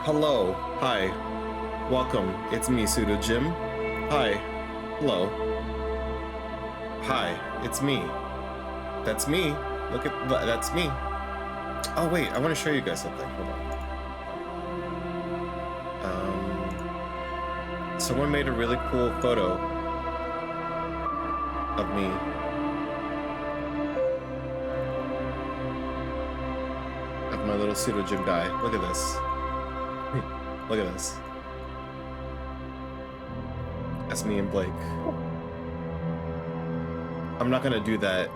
Hello. Hi. Welcome. It's me, pseudojim. Hi. Hello. Hi. It's me. That's me. Look at that's me. Oh wait, I want to show you guys something. Hold on. Someone made a really cool photo of me. Of my little pseudojim guy. Look at this. Look at this. That's me and Blake. I'm not gonna do that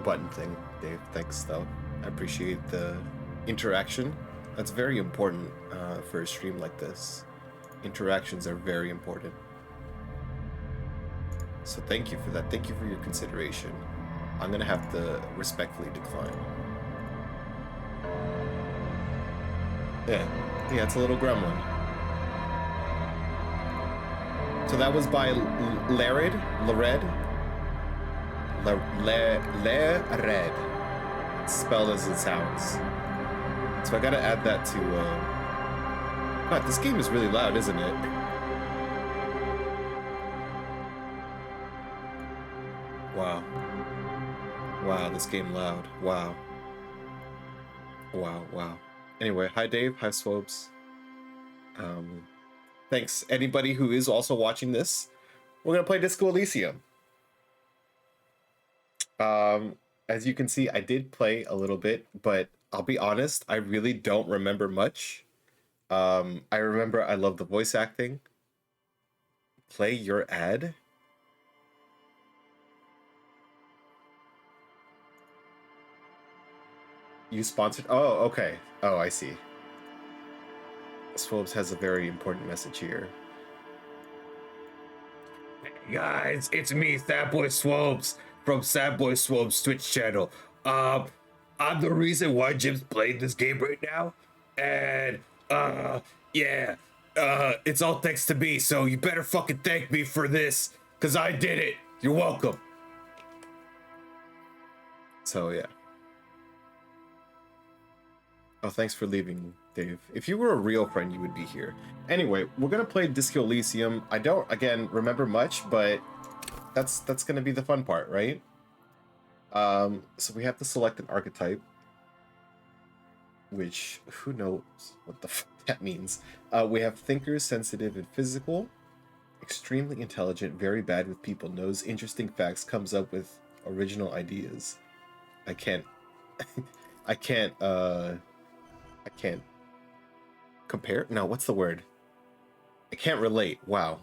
button thing, Dave. Thanks, though. I appreciate the interaction. That's very important for a stream like this. Interactions are very important. So thank you for that. Thank you for your consideration. I'm gonna have to respectfully decline. Yeah, it's a little gremlin. So that was by Lared. It's spelled as it sounds. So I gotta add that to, God, this game is really loud, isn't it? Wow. Wow, this game loud. Wow. Wow. Anyway, hi Dave, hi Swobes. Thanks anybody who is also watching this. We're gonna play Disco Elysium. As you can see, I did play a little bit, but I'll be honest, I really don't remember much. I remember I love the voice acting. Play your ad. You sponsored? Oh, okay. Oh, I see. Swobes has a very important message here. Hey guys, it's me, Sadboy Swobes from Sadboy Swobes Twitch channel. I'm the reason why Jim's playing this game right now, and it's all thanks to me. So you better fucking thank me for this, cause I did it. You're welcome. So yeah. Oh, thanks for leaving, Dave. If you were a real friend, you would be here. Anyway, we're gonna play Disco Elysium. I don't, again, remember much, but that's gonna be the fun part, right? So we have to select an archetype, which, who knows what the fuck that means. We have thinker, sensitive, and physical. Extremely intelligent, very bad with people, knows interesting facts, comes up with original ideas. I can't compare. No, what's the word? I can't relate. Wow.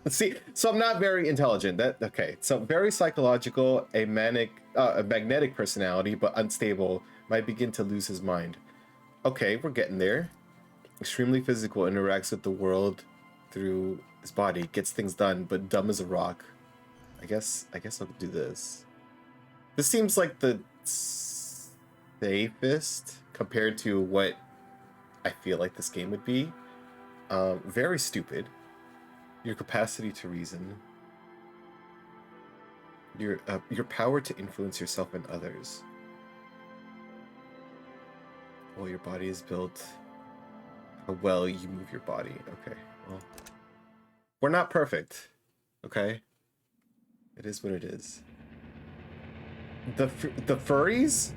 See, so I'm not very intelligent. Okay. So very psychological, a magnetic personality, but unstable. Might begin to lose his mind. Okay, we're getting there. Extremely physical, interacts with the world through his body, gets things done, but dumb as a rock. I guess I'll do this. This seems like the safest compared to what I feel like this game would be. Very stupid. Your capacity to reason. Your power to influence yourself and others. Well, your body is built. How well you move your body. Okay, well, we're not perfect. Okay, it is what it is. The furries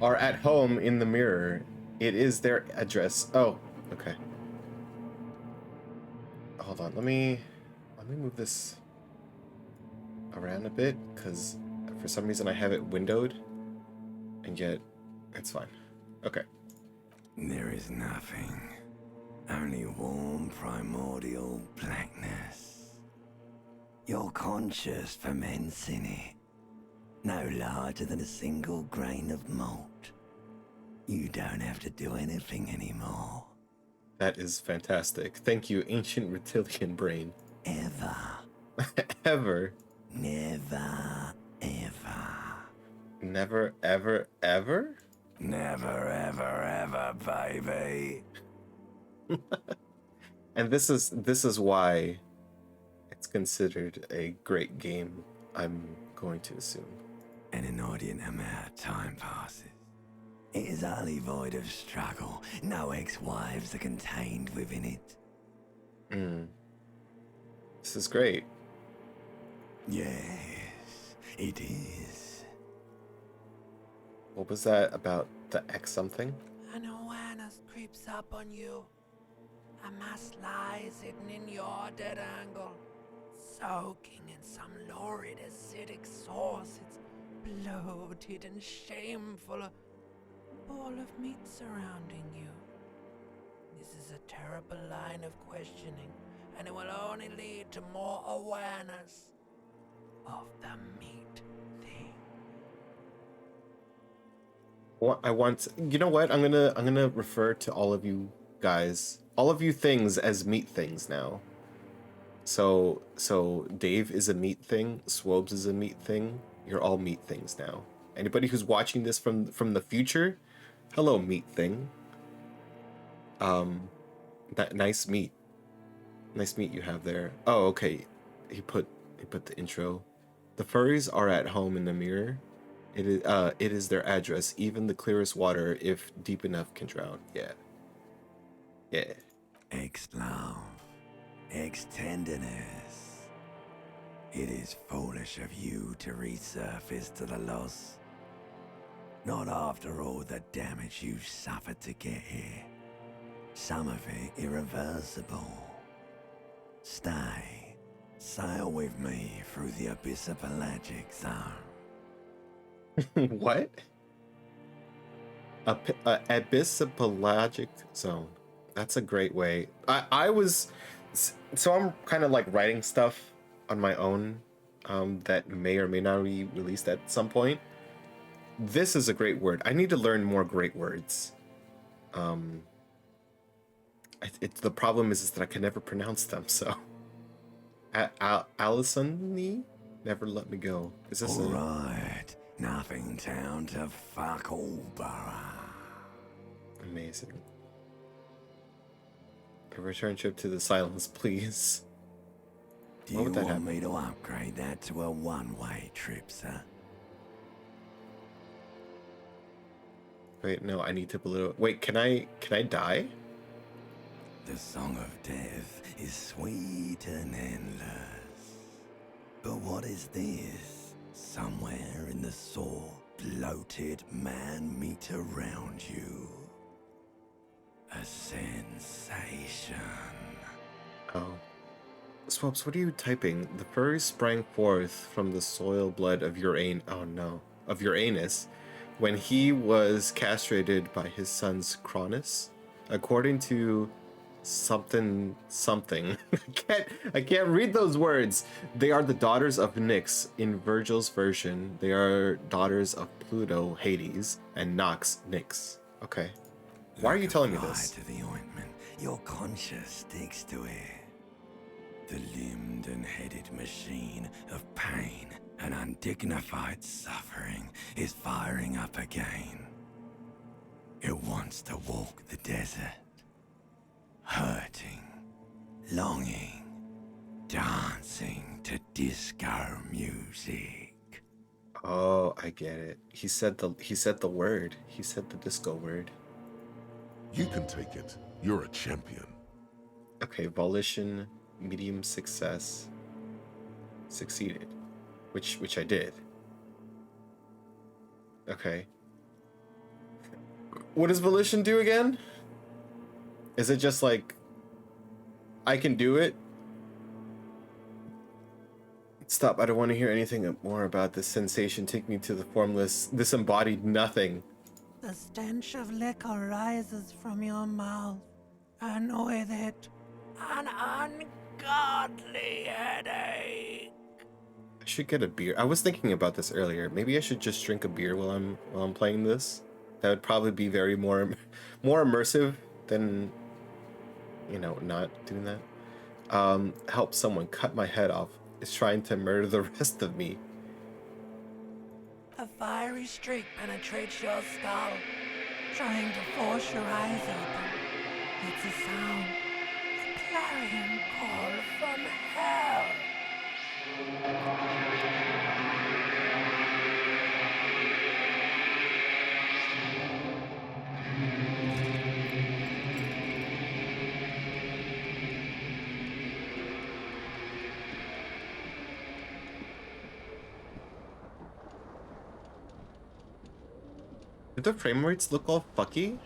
are at home in the mirror. It is their address. Oh, okay. Hold on, let me move this around a bit, because for some reason I have it windowed, and yet it's fine. Okay. There is nothing, only warm primordial blackness. Your conscious ferments in it, no larger than a single grain of malt. You don't have to do anything anymore. That is fantastic. Thank you, ancient reptilian brain. Ever. Ever. Never, ever. Never, ever, ever? Never, ever, baby. And this is why it's considered a great game, I'm going to assume. An inordinate amount of time passes. It is only void of struggle. No ex-wives are contained within it. This is great. Yes, it is. What was that about the X something? An awareness creeps up on you. A mass lies hidden in your dead angle, soaking in some lurid acidic sauce. It's bloated and shameful, a ball of meat surrounding you. This is a terrible line of questioning, and it will only lead to more awareness of the meat thing. I want. You know what? I'm gonna refer to all of you guys, all of you things, as meat things now. So Dave is a meat thing. Swobes is a meat thing. You're all meat things now. Anybody who's watching this from the future, hello, meat thing. That nice meat you have there. Oh, okay. He put the intro. The furries are at home in the mirror. It is their address. Even the clearest water, if deep enough, can drown. Yeah. Ex-love, ex-tenderness. It is foolish of you to resurface to the loss. Not after all the damage you've suffered to get here. Some of it irreversible. Stay. Sail with me through the abyssopelagic zone. What? A abyssopelagic zone. That's a great way. So I'm kind of like writing stuff on my own that may or may not be released at some point. This is a great word. I need to learn more great words. The problem is that I can never pronounce them. So, Elysium never let me go. Is this all right? Nothing town to fuck all borough. Amazing. A return trip to the silence, please. Do you want me to upgrade that to a one-way trip, sir? Wait, no, I need to blow. Wait, can I die? The song of death is sweet and endless. But what is this? Somewhere in the sore, bloated man meat around you. A sensation. Oh. Swabs, what are you typing? The furry sprang forth from the soil blood of of Uranus, when he was castrated by his son's Cronus. According to something. I can't read those words. They are the daughters of Nyx in Virgil's version. They are daughters of Pluto, Hades, and Nox, Nyx. Okay. Why are you telling me this? To the ointment, your conscience sticks to it. The limbed and headed machine of pain and undignified suffering is firing up again. It wants to walk the desert, hurting, longing, dancing to disco music. Oh, I get it. He said the word. He said the disco word. You can take it. You're a champion. Okay, volition, medium success. Succeeded. Which I did. Okay. What does volition do again? Is it just like I can do it? Stop, I don't want to hear anything more about this sensation. Take me to the formless, disembodied nothing. The stench of liquor rises from your mouth, and with it, an ungodly headache. I should get a beer. I was thinking about this earlier. Maybe I should just drink a beer while I'm playing this. That would probably be very more immersive than, not doing that. Help someone cut my head off. Is trying to murder the rest of me. A fiery streak penetrates your skull, trying to force your eyes open. It's a sound, a clarion call from hell. Did the frame rates look all fucky?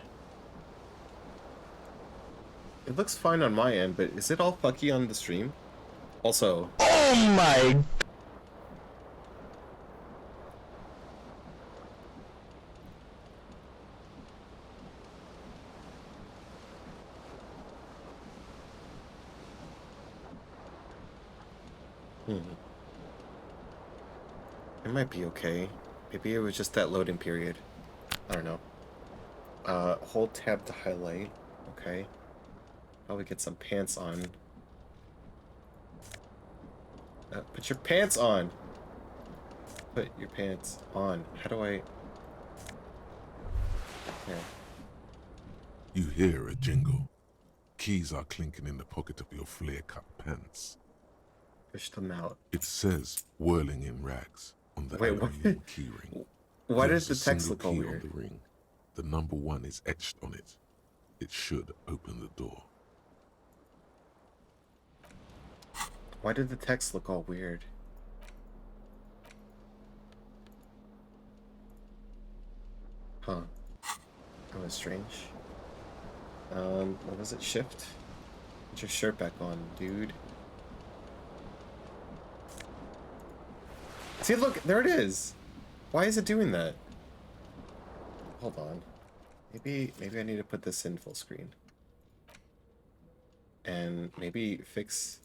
It looks fine on my end, but is it all fucky on the stream? Also, Oh my. it might be okay. Maybe it was just that loading period. I don't know. Hold tab to highlight. Okay. Probably get some pants on. Put your pants on! Put your pants on. How do I... There. You hear a jingle. Keys are clinking in the pocket of your flare-cut pants. Push them out. It says "whirling in rags" on the Wait, what? aluminium keyring. Why There's does a the text single look all key weird? on the ring. The number 1 is etched on it. It should open the door. Why did the text look all weird? Huh. That was strange. What was it? Shift? Put your shirt back on, dude. See, look, there it is. Why is it doing that? Hold on. Maybe I need to put this in full screen. And maybe fix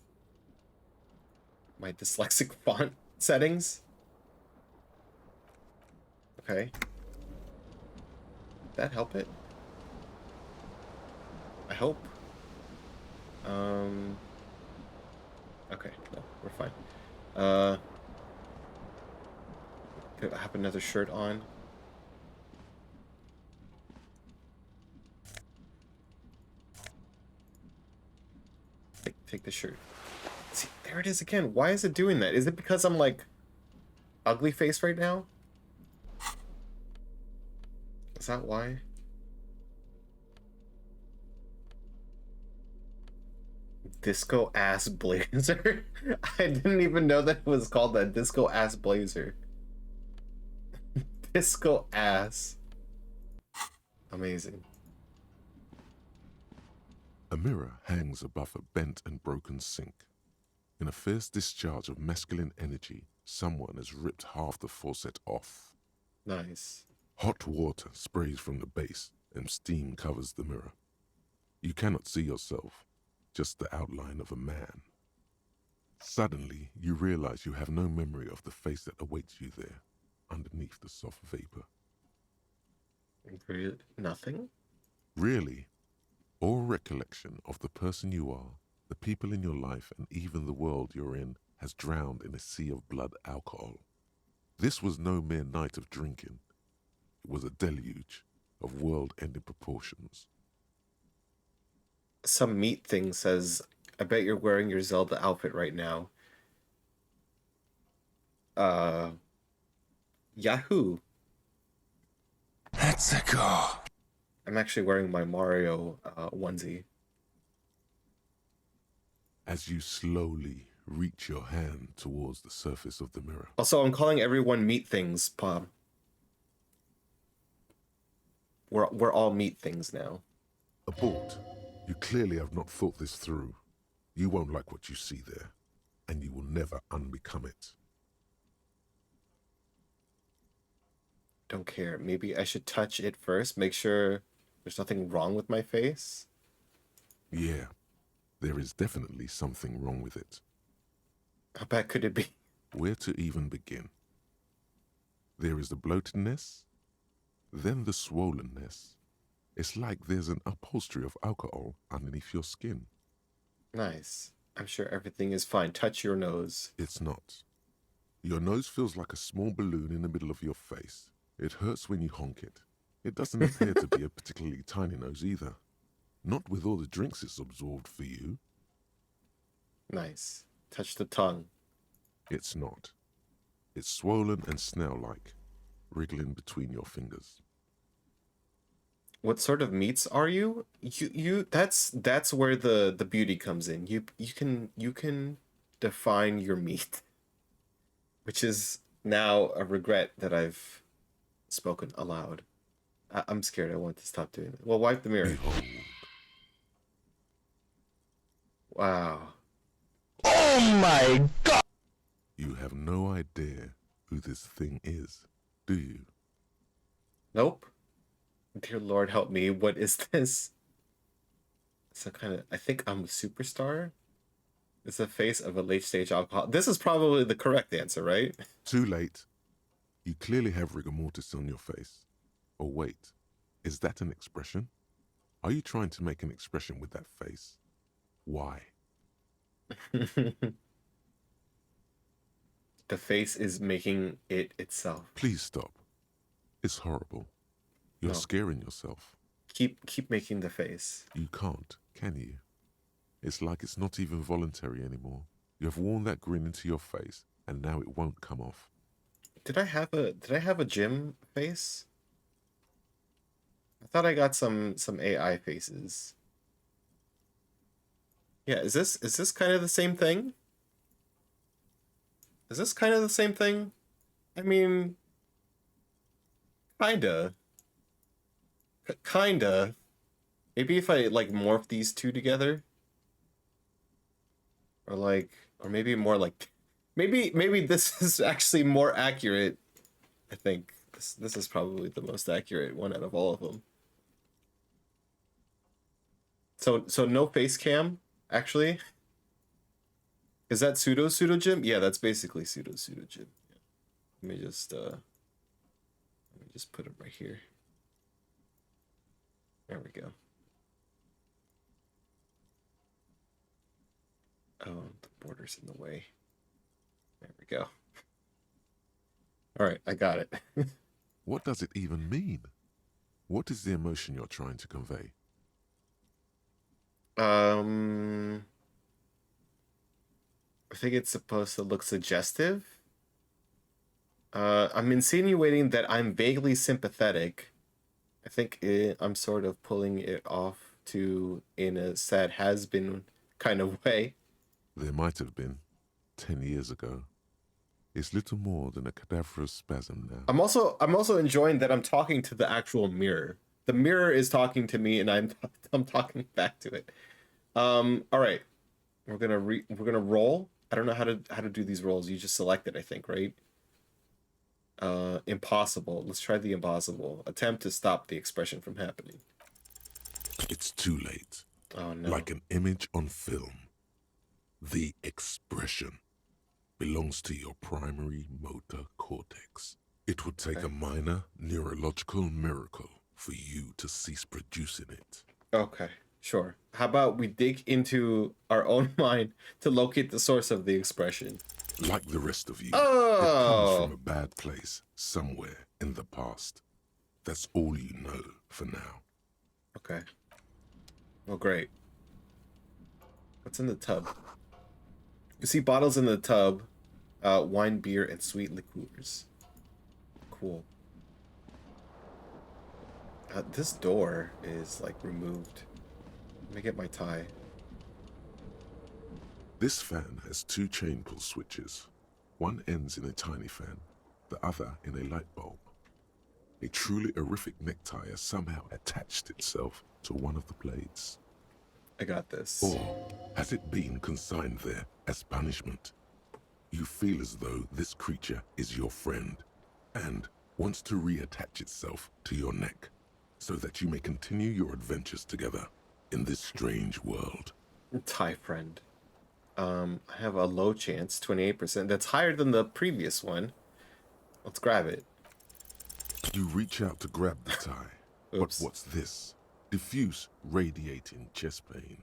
my dyslexic font settings. Okay. Did that help it? I hope. Okay, no, we're fine. Could I have another shirt on? Take the shirt. See, there it is again. Why is it doing that? Is it because I'm like ugly face right now? Is that why? Disco ass blazer? I didn't even know that it was called that. Disco ass blazer. Disco ass. Amazing. A mirror hangs above a bent and broken sink. In a fierce discharge of masculine energy, someone has ripped half the faucet off. Nice. Hot water sprays from the base and steam covers the mirror. You cannot see yourself, just the outline of a man. Suddenly, you realize you have no memory of the face that awaits you there, underneath the soft vapor. Nothing? Really, all recollection of the person you are, the people in your life, and even the world you're in has drowned in a sea of blood alcohol. This was no mere night of drinking. It was a deluge of world-ending proportions. Some meat thing says, I bet you're wearing your Zelda outfit right now. Yahoo! Let's go. I'm actually wearing my Mario onesie. As you slowly reach your hand towards the surface of the mirror. Also, I'm calling everyone meat things, Pop. We're all meat things now. Abort. You clearly have not thought this through. You won't like what you see there, and you will never unbecome it. Don't care. Maybe I should touch it first, make sure there's nothing wrong with my face. Yeah, there is definitely something wrong with it. How bad could it be? Where to even begin? There is the bloatedness, then the swollenness. It's like there's an upholstery of alcohol underneath your skin. Nice. I'm sure everything is fine. Touch your nose. It's not. Your nose feels like a small balloon in the middle of your face. It hurts when you honk it. It doesn't appear to be a particularly tiny nose either. Not with all the drinks it's absorbed for you. Nice. Touch the tongue. It's not. It's swollen and snail-like, wriggling between your fingers. What sort of meats are you? That's where the beauty comes in. You can define your meat. Which is now a regret that I've spoken aloud. I'm scared. I want to stop doing it. Well, wipe the mirror. Behold, Wow. you have no idea who this thing is, do you? Nope. Dear Lord, help me. What is this? Some kind of. I think I'm a superstar. It's the face of a late-stage alcohol. This is probably the correct answer, right? Too late. You clearly have rigor mortis on your face. Or wait, is that an expression? Are you trying to make an expression with that face? Why? The face is making it itself. Please stop. It's horrible. You're No. scaring yourself. Keep making the face. You can't, can you? It's like it's not even voluntary anymore. You have worn that grin into your face, and now it won't come off. Did I have a gym face? I thought I got some AI faces. Yeah, is this kind of the same thing? Is this kind of the same thing? I mean, kinda. Kinda. Maybe if I like morph these two together. Or maybe more like maybe this is actually more accurate. I think this is probably the most accurate one out of all of them. So no face cam, actually. Is that pseudojim? Yeah, that's basically pseudojim. Yeah. Let me just put it right here. There we go. Oh, the border's in the way. There we go. All right, I got it. What does it even mean? What is the emotion you're trying to convey? I think it's supposed to look suggestive. I'm insinuating that I'm vaguely sympathetic. I think I'm sort of pulling it off in a sad has-been kind of way. There might have been 10 years ago. It's little more than a cadaverous spasm now. I'm also enjoying that I'm talking to the actual mirror. The mirror is talking to me, and I'm talking back to it. All right, we're gonna roll. I don't know how to do these rolls. You just select it, I think, right? Impossible. Let's try the impossible. Attempt to stop the expression from happening. It's too late. Oh no. Like an image on film. The expression belongs to your primary motor cortex. It would take a minor neurological miracle for you to cease producing it. Okay, sure. How about we dig into our own mind to locate the source of the expression? Like the rest of you, Oh. it comes from a bad place somewhere in the past. That's all you know for now. Okay. Oh, great. What's in the tub? You see bottles in the tub. Wine, beer, and sweet liqueurs. Cool. This door is, like, removed. Let me get my tie. This fan has two chain pull switches. One ends in a tiny fan, the other in a light bulb. A truly horrific necktie has somehow attached itself to one of the blades. I got this. Or has it been consigned there as punishment? You feel as though this creature is your friend and wants to reattach itself to your neck so that you may continue your adventures together in this strange world. Tie friend. I have a low chance, 28%. That's higher than the previous one. Let's grab it. You reach out to grab the tie. But Oops. what's this? Diffuse, radiating chest pain.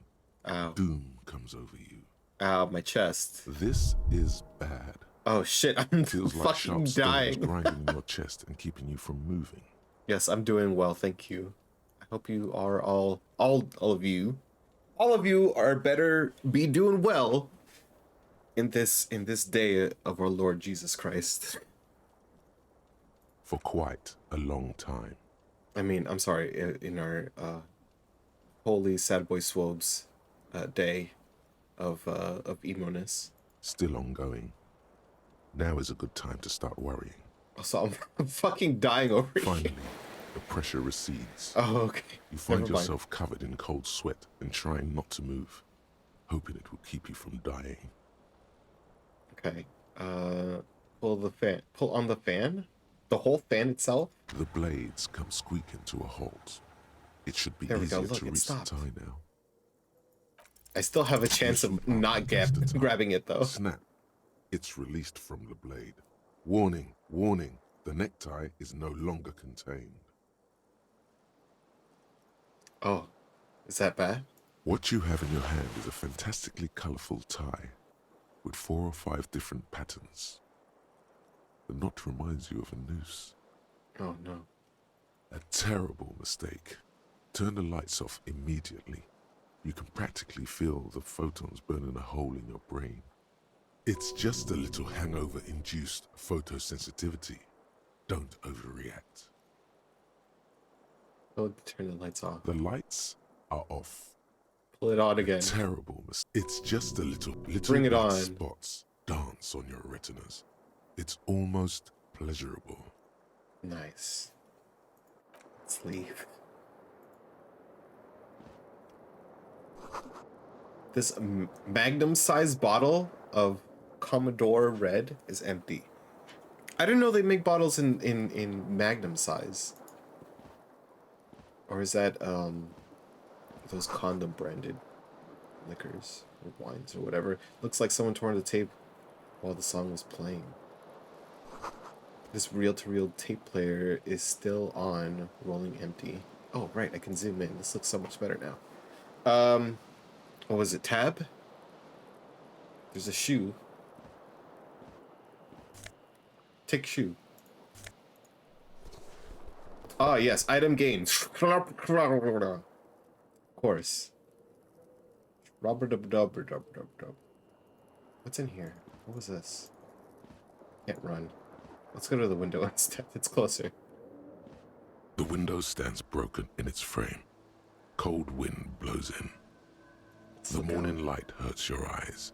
Ow. Doom comes over you. Ow, my chest. This is bad. Oh shit, I'm Feels like fucking sharp stones dying. grinding in your chest and keeping you from moving. Yes, I'm doing well, thank you. I hope you are all of you are be doing well in this day of our Lord Jesus Christ. For quite a long time. I mean, I'm sorry, in our holy sad boy swobes day of emo-ness. Still ongoing. Now is a good time to start worrying. So I'm fucking dying over here. Finally, The pressure recedes. Oh, okay. You find Never mind. yourself covered in cold sweat and trying not to move, hoping it will keep you from dying. Okay. Pull the fan. Pull on the fan? The whole fan itself? The blades come squeaking to a halt. It should be There we go. easier Look, to it reach the stopped. tie now. I still have a chance of not grabbing it, though. Snap. It's released from the blade. Warning, warning. The necktie is no longer contained. Oh, is that bad? What you have in your hand is a fantastically colorful tie with 4 or 5 different patterns. The knot reminds you of a noose. Oh, no. A terrible mistake. Turn the lights off immediately. You can practically feel the photons burning a hole in your brain. It's just a little hangover-induced photosensitivity. Don't overreact. Oh, turn the lights off. The lights are off. Pull it on again. Terrible mistake. It's just a little Bring it black on. spots dance on your retinas. It's almost pleasurable. Nice. Let's leave. This magnum-sized bottle of Commodore Red is empty. I didn't know they make bottles in magnum size. Or is that those condom branded liquors or wines or whatever? Looks like someone tore the tape while the song was playing. This reel-to-reel tape player is still on, rolling empty. Oh, right, I can zoom in. This looks so much better now. What was it, tab? There's a shoe. Take shoe. Ah, yes, item gained. Of course. What's in here? What was this? Can't run. Let's go to the window instead. It's closer. The window stands broken in its frame. Cold wind blows in. The morning light hurts your eyes.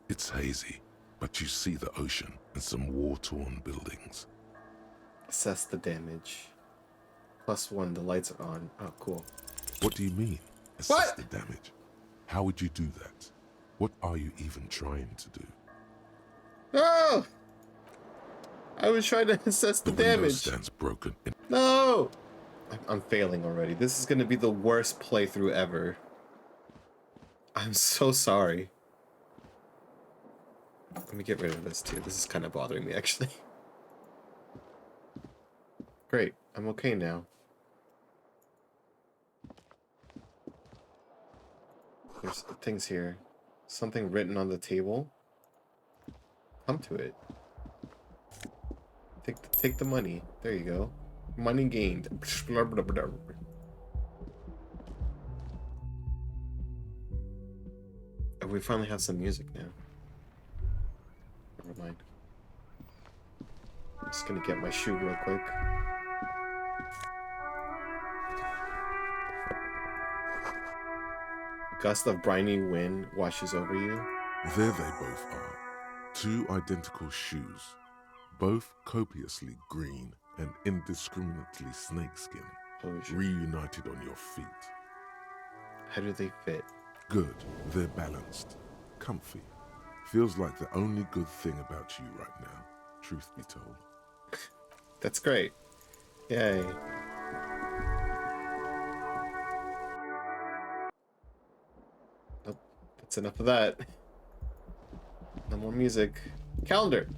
It's hazy, but you see the ocean and some war-torn buildings. Assess the damage. +1, the lights are on. Oh, cool. What do you mean? Assess the damage. How would you do that? What are you even trying to do? No! I was trying to assess the window damage. Stands broken in. No! I'm failing already. This is going to be the worst playthrough ever. I'm so sorry. Let me get rid of this too. This is kind of bothering me, actually. Great. I'm okay now. There's things here. Something written on the table. Come to it. Take the money. There you go. Money gained. Oh, we finally have some music now. Never mind. I'm just gonna get my shoe real quick. Gust of briny wind washes over you. There they both are. 2 identical shoes. Both copiously green and indiscriminately snakeskin. Oh, shit. Reunited on your feet. How do they fit? Good. They're balanced. Comfy. Feels like the only good thing about you right now, truth be told. That's great. Yay. Nope. That's enough of that. No more music. Calendar.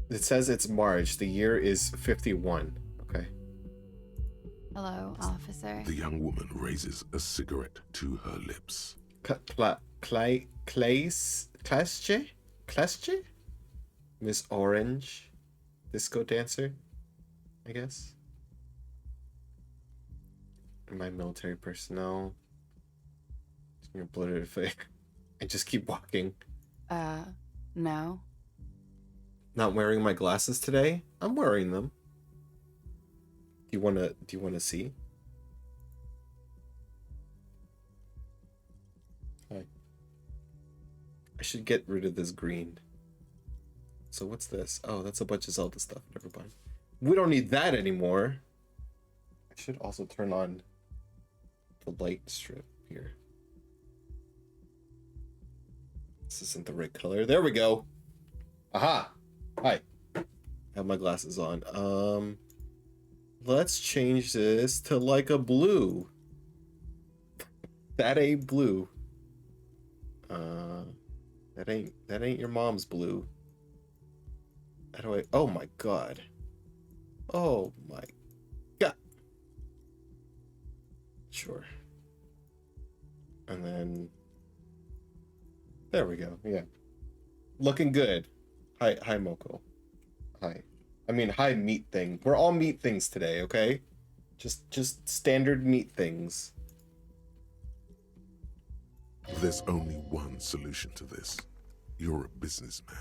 It says it's March. The year is 51. Okay. Hello, officer. The young woman raises a cigarette to her lips. Klasche? Miss Orange? Disco dancer? I guess. My military personnel. Your bloated face. I just keep walking. No. Not wearing my glasses today? I'm wearing them. Do you wanna see? Hi. I should get rid of this green. So what's this? Oh, that's a bunch of Zelda stuff. Never mind. We don't need that anymore. I should also turn on the light strip here. This isn't the right color. There we go. Aha. Hi. I have my glasses on. Let's change this to like a blue. That ain't blue. That ain't your mom's blue. How do I? Oh my god. Oh my god. Sure. And then there we go. Yeah. Looking good. Hi Moko. Hi. I mean, hi meat thing. We're all meat things today, okay? Just standard meat things. There's only one solution to this. You're a businessman.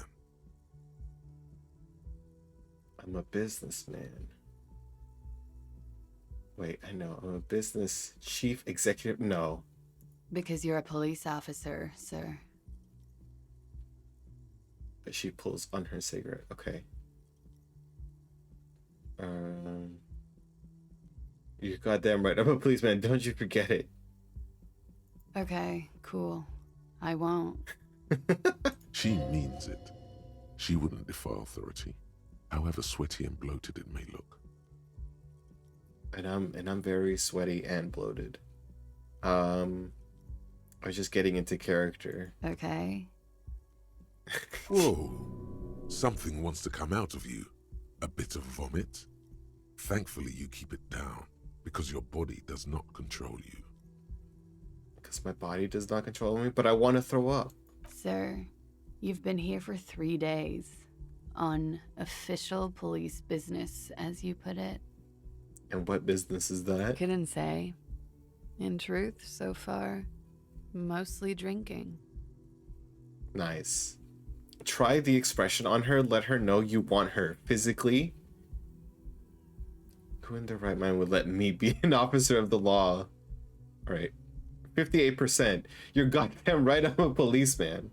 I'm a businessman. Wait, I know. I'm a business chief executive. No. Because you're a police officer, sir. But she pulls on her cigarette. Okay. You're goddamn right. I'm a policeman. Don't you forget it. Okay, cool. I won't. She means it. She wouldn't defy authority, however sweaty and bloated it may look. And I'm very sweaty and bloated. I was just getting into character. Okay. Whoa. Something wants to come out of you. A bit of vomit. Thankfully, you keep it down, because your body does not control you. Because my body does not control me, but I want to throw up. Sir, you've been here for 3 days. On official police business, as you put it. And what business is that? Couldn't say. In truth, so far, mostly drinking. Nice. Try the expression on her. Let her know you want her physically. Who in their right mind would let me be an officer of the law? All right. 58%. You're goddamn right. I'm a policeman.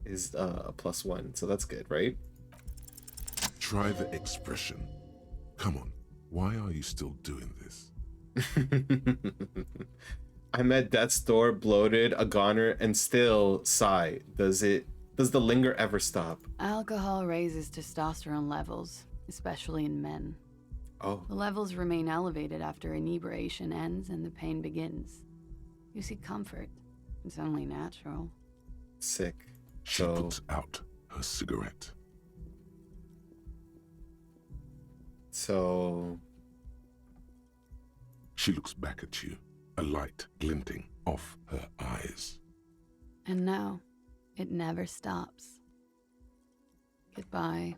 Is a +1, so that's good, right? Try the expression. Come on, why are you still doing this? I'm at death's door, bloated, a goner, and still sigh. Does the linger ever stop? Alcohol raises testosterone levels, especially in men. Oh, The levels remain elevated after inebriation ends and the pain begins. You seek comfort. It's only natural. sick. She So puts out her cigarette. She looks back at you, a light glinting off her eyes. And now, it never stops. Goodbye.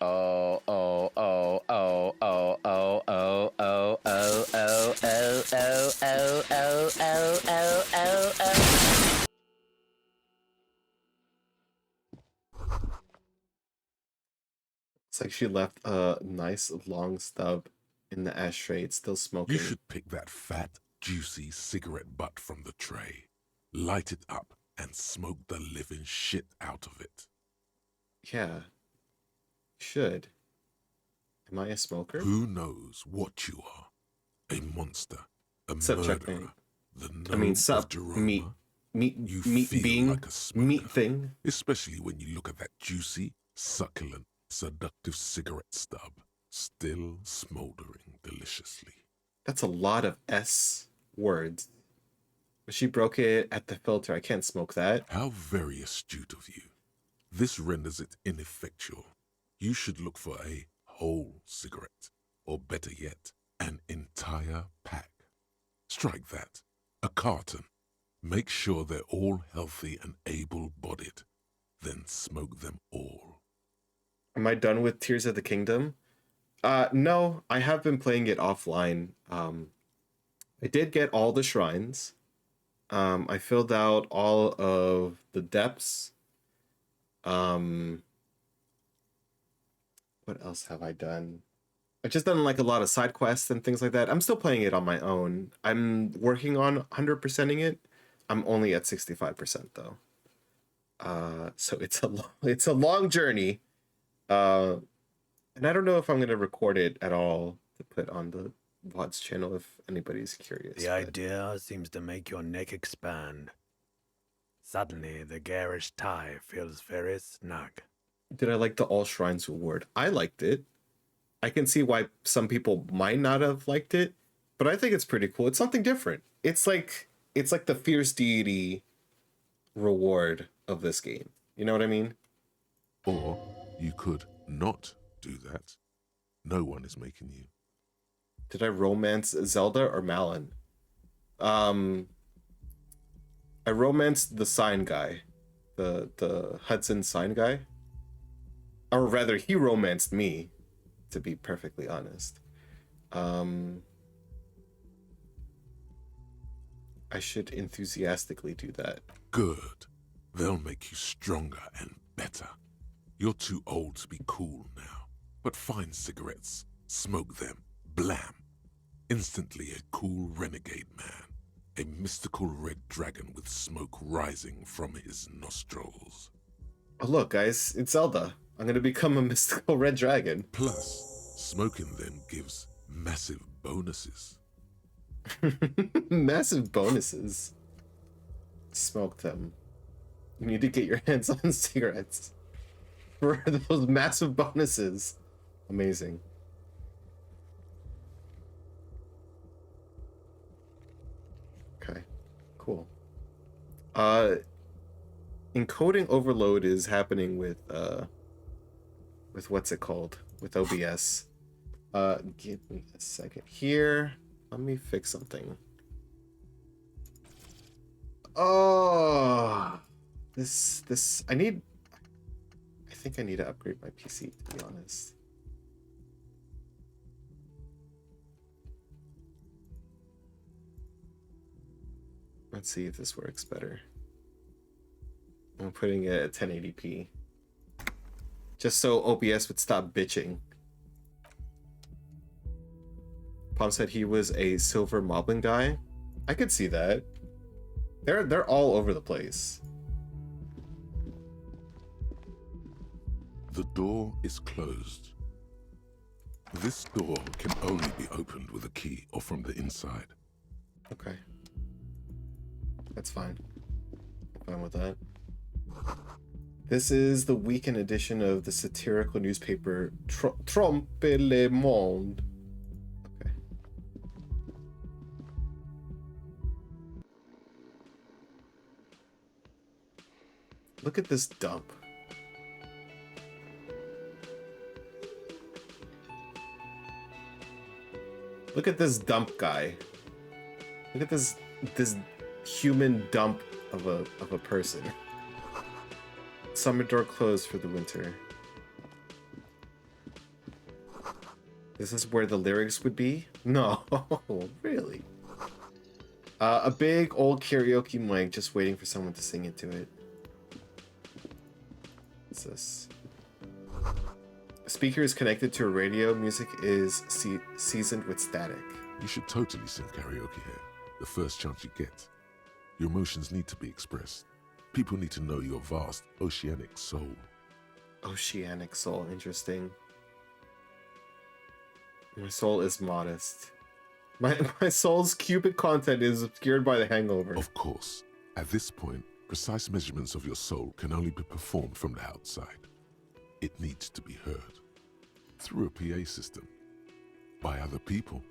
Oh, oh, oh, oh, oh, oh, oh, oh, oh, oh, oh, oh, oh, oh, oh, oh, oh, oh. It's like she left a nice long stub in the ashtray. It's still smoking. You should pick that fat, juicy cigarette butt from the tray, light it up, and smoke the living shit out of it. Yeah. Should. Am I a smoker? Who knows what you are? A monster, a Sup, murderer, checkmate. the I mean, gnome sup, of Jeroma. meat You feel being, like a smoker, meat thing. especially when you look at that juicy, succulent, seductive cigarette stub, still smoldering deliciously. That's a lot of S words. But she broke it at the filter. I can't smoke that. How very astute of you. This renders it ineffectual. You should look for a whole cigarette, or better yet, an entire pack. Strike that. A carton. Make sure they're all healthy and able-bodied. Then smoke them all. Am I done with Tears of the Kingdom? No, I have been playing it offline. I did get all the shrines. I filled out all of the depths. What else have I done? I've just done like a lot of side quests and things like that. I'm still playing it on my own. I'm working on 100%ing it. I'm only at 65% though. So it's a long journey. And I don't know if I'm gonna record it at all to put on the VOD's channel if anybody's curious. The idea seems to make your neck expand. Suddenly, the garish tie feels very snug. Did I like the All Shrines reward? I liked it. I can see why some people might not have liked it, but I think it's pretty cool. It's something different. It's like the fierce deity reward of this game. You know what I mean? Or you could not do that. No one is making you. Did I romance Zelda or Malon? I romanced the sign guy, the Hudson sign guy, or rather, he romanced me, to be perfectly honest. I should enthusiastically do that. Good. They'll make you stronger and better. You're too old to be cool now. But find cigarettes, smoke them, blam. Instantly a cool renegade man. A mystical red dragon with smoke rising from his nostrils. Oh look, guys, it's Zelda. I'm gonna become a mystical red dragon. Plus, smoking them gives massive bonuses. Massive bonuses. Smoke them. You need to get your hands on cigarettes for those massive bonuses. Amazing. Okay, cool. Encoding overload is happening with what's it called? With OBS. Give me a second here. Let me fix something. Oh, this I think I need to upgrade my PC, to be honest. Let's see if this works better. I'm putting it at 1080p. Just so OBS would stop bitching. Palm said he was a silver moblin guy. I could see that. They're all over the place. The door is closed. This door can only be opened with a key or from the inside. Okay. That's fine. I'm fine with that. This is the weekend edition of the satirical newspaper Trompe le Monde. Okay. Look at this dump. Look at this dump guy. Look at this human dump of a person. Summer door closed for the winter. This is where the lyrics would be? No, really. A big old karaoke mic just waiting for someone to sing into it. What's this? Speaker is connected to a radio. Music is seasoned with static. You should totally sing karaoke here, the first chance you get. Your emotions need to be expressed. People need to know your vast oceanic soul. Oceanic soul, interesting. My soul is modest. My soul's cupid content is obscured by the hangover. Of course, at this point, precise measurements of your soul can only be performed from the outside. It needs to be heard through a PA system by other people,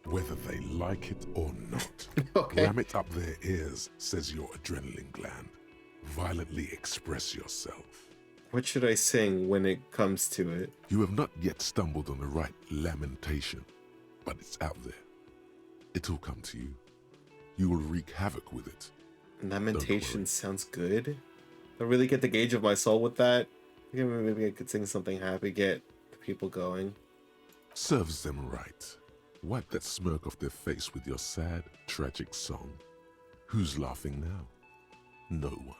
whether they like it or not. Okay. Ram it up their ears, says your adrenaline gland. Violently express yourself. What should I sing when it comes to it? You have not yet stumbled on the right lamentation, but it's out there. It'll come to you. You will wreak havoc with it. Lamentation sounds good. I really get the gauge of my soul with that. Maybe I could sing something happy, get the people going. Serves them right. Wipe that smirk off their face with your sad, tragic song. Who's laughing now? No one.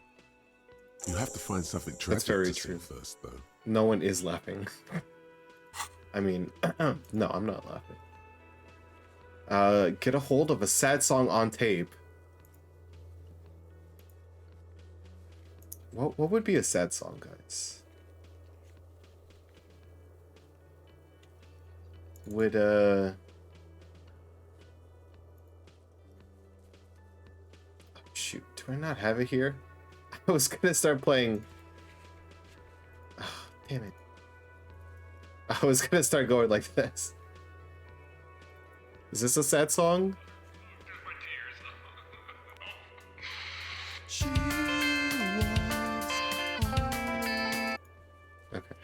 You have to find something tragic That's very to true. sing first, though. No one is laughing. I mean, no, I'm not laughing. Get a hold of a sad song on tape. What would be a sad song, guys? Would oh, shoot, do I not have it here? I was gonna start playing. Oh, damn it. I was gonna start going like this. Is this a sad song? Okay.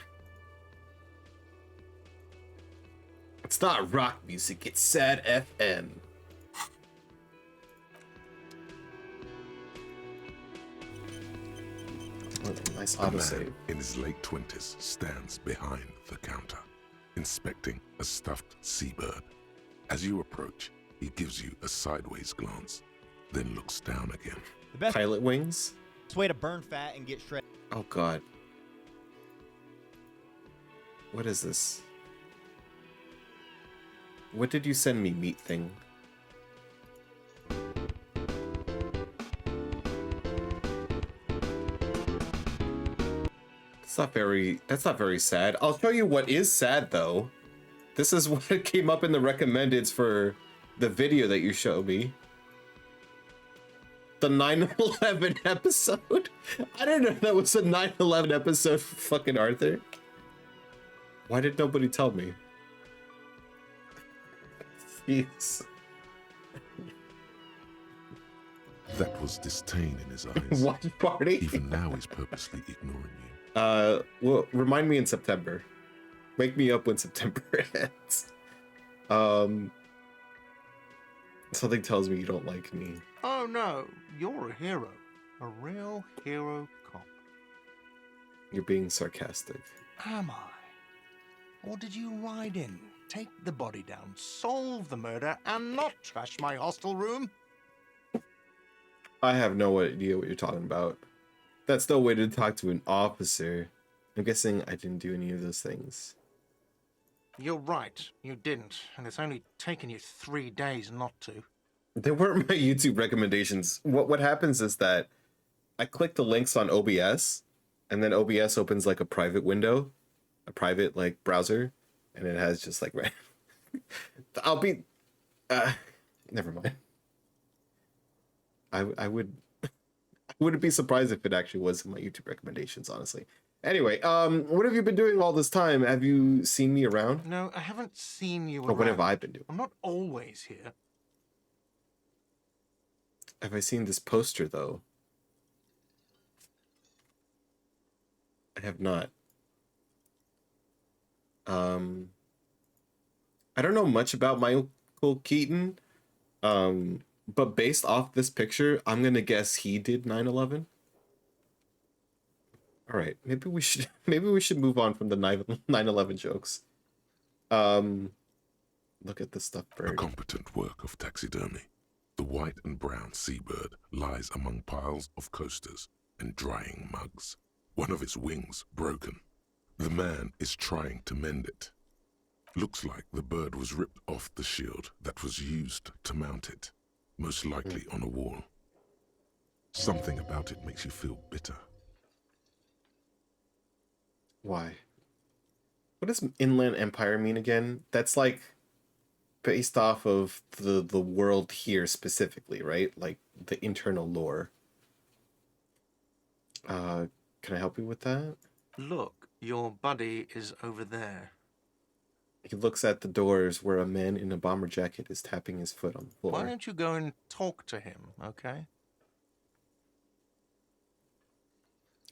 It's not rock music, it's sad FM. Nice A autosave. man in his late 20s stands behind the counter, inspecting a stuffed seabird. As you approach, he gives you a sideways glance, then looks down again. The best Pilot wings? way to burn fat and get shredded. Oh god. What is this? What did you send me, meat thing? That's not very sad. I'll show you what is sad though. This is what came up in the recommendeds for the video that you showed me. The 9/11 episode. I didn't know that was a 9/11 episode for fucking Arthur. Why did nobody tell me? Jeez. That was disdain in his eyes. Watch party? Even now he's purposely ignoring you. Well, remind me in September. Wake me up when September ends. Something tells me you don't like me. Oh no, you're a hero. A real hero cop. You're being sarcastic. Am I? Or did you ride in, take the body down, solve the murder, and not trash my hostel room? I have no idea what you're talking about. That's no way to talk to an officer. I'm guessing I didn't do any of those things. You're right, you didn't, and it's only taken you 3 days not to. They weren't my YouTube recommendations. What happens is that I click the links on OBS, and then OBS opens like a private window, a private like browser, and it has just like I'll be never mind. I wouldn't be surprised if it actually was in my YouTube recommendations, honestly. Anyway, what have you been doing all this time? Have you seen me around? No, I haven't seen you Or around. what have I been doing? I'm not always here. Have I seen this poster, though? I have not. I don't know much about Michael Keaton, but based off this picture, I'm gonna guess he did 9/11. All right, maybe we should move on from the 9/11 jokes. Look at this stuff, A bird. competent work of taxidermy. The white and brown seabird lies among piles of coasters and drying mugs. One of its wings broken. The man is trying to mend it. Looks like the bird was ripped off the shield that was used to mount it, most likely on a wall. Something about it makes you feel bitter. Why? What does Inland Empire mean again? That's like based off of the world here specifically, right? Like the internal lore. Can I help you with that? Look, your buddy is over there. He looks at the doors where a man in a bomber jacket is tapping his foot on the floor. Why don't you go and talk to him, okay?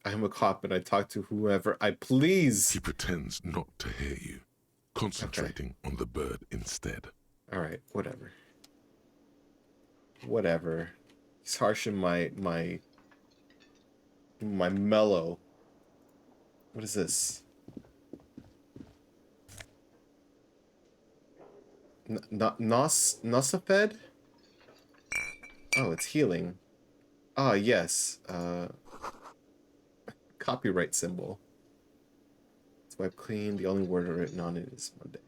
I'm a cop and I talk to whoever I please. He pretends not to hear you, concentrating on the bird instead. All right, whatever. Whatever. He's harshing my mellow. What is this? Nosafed? Oh, it's healing. Ah, yes. Copyright symbol. It's wiped clean. The only word written on it is Monday.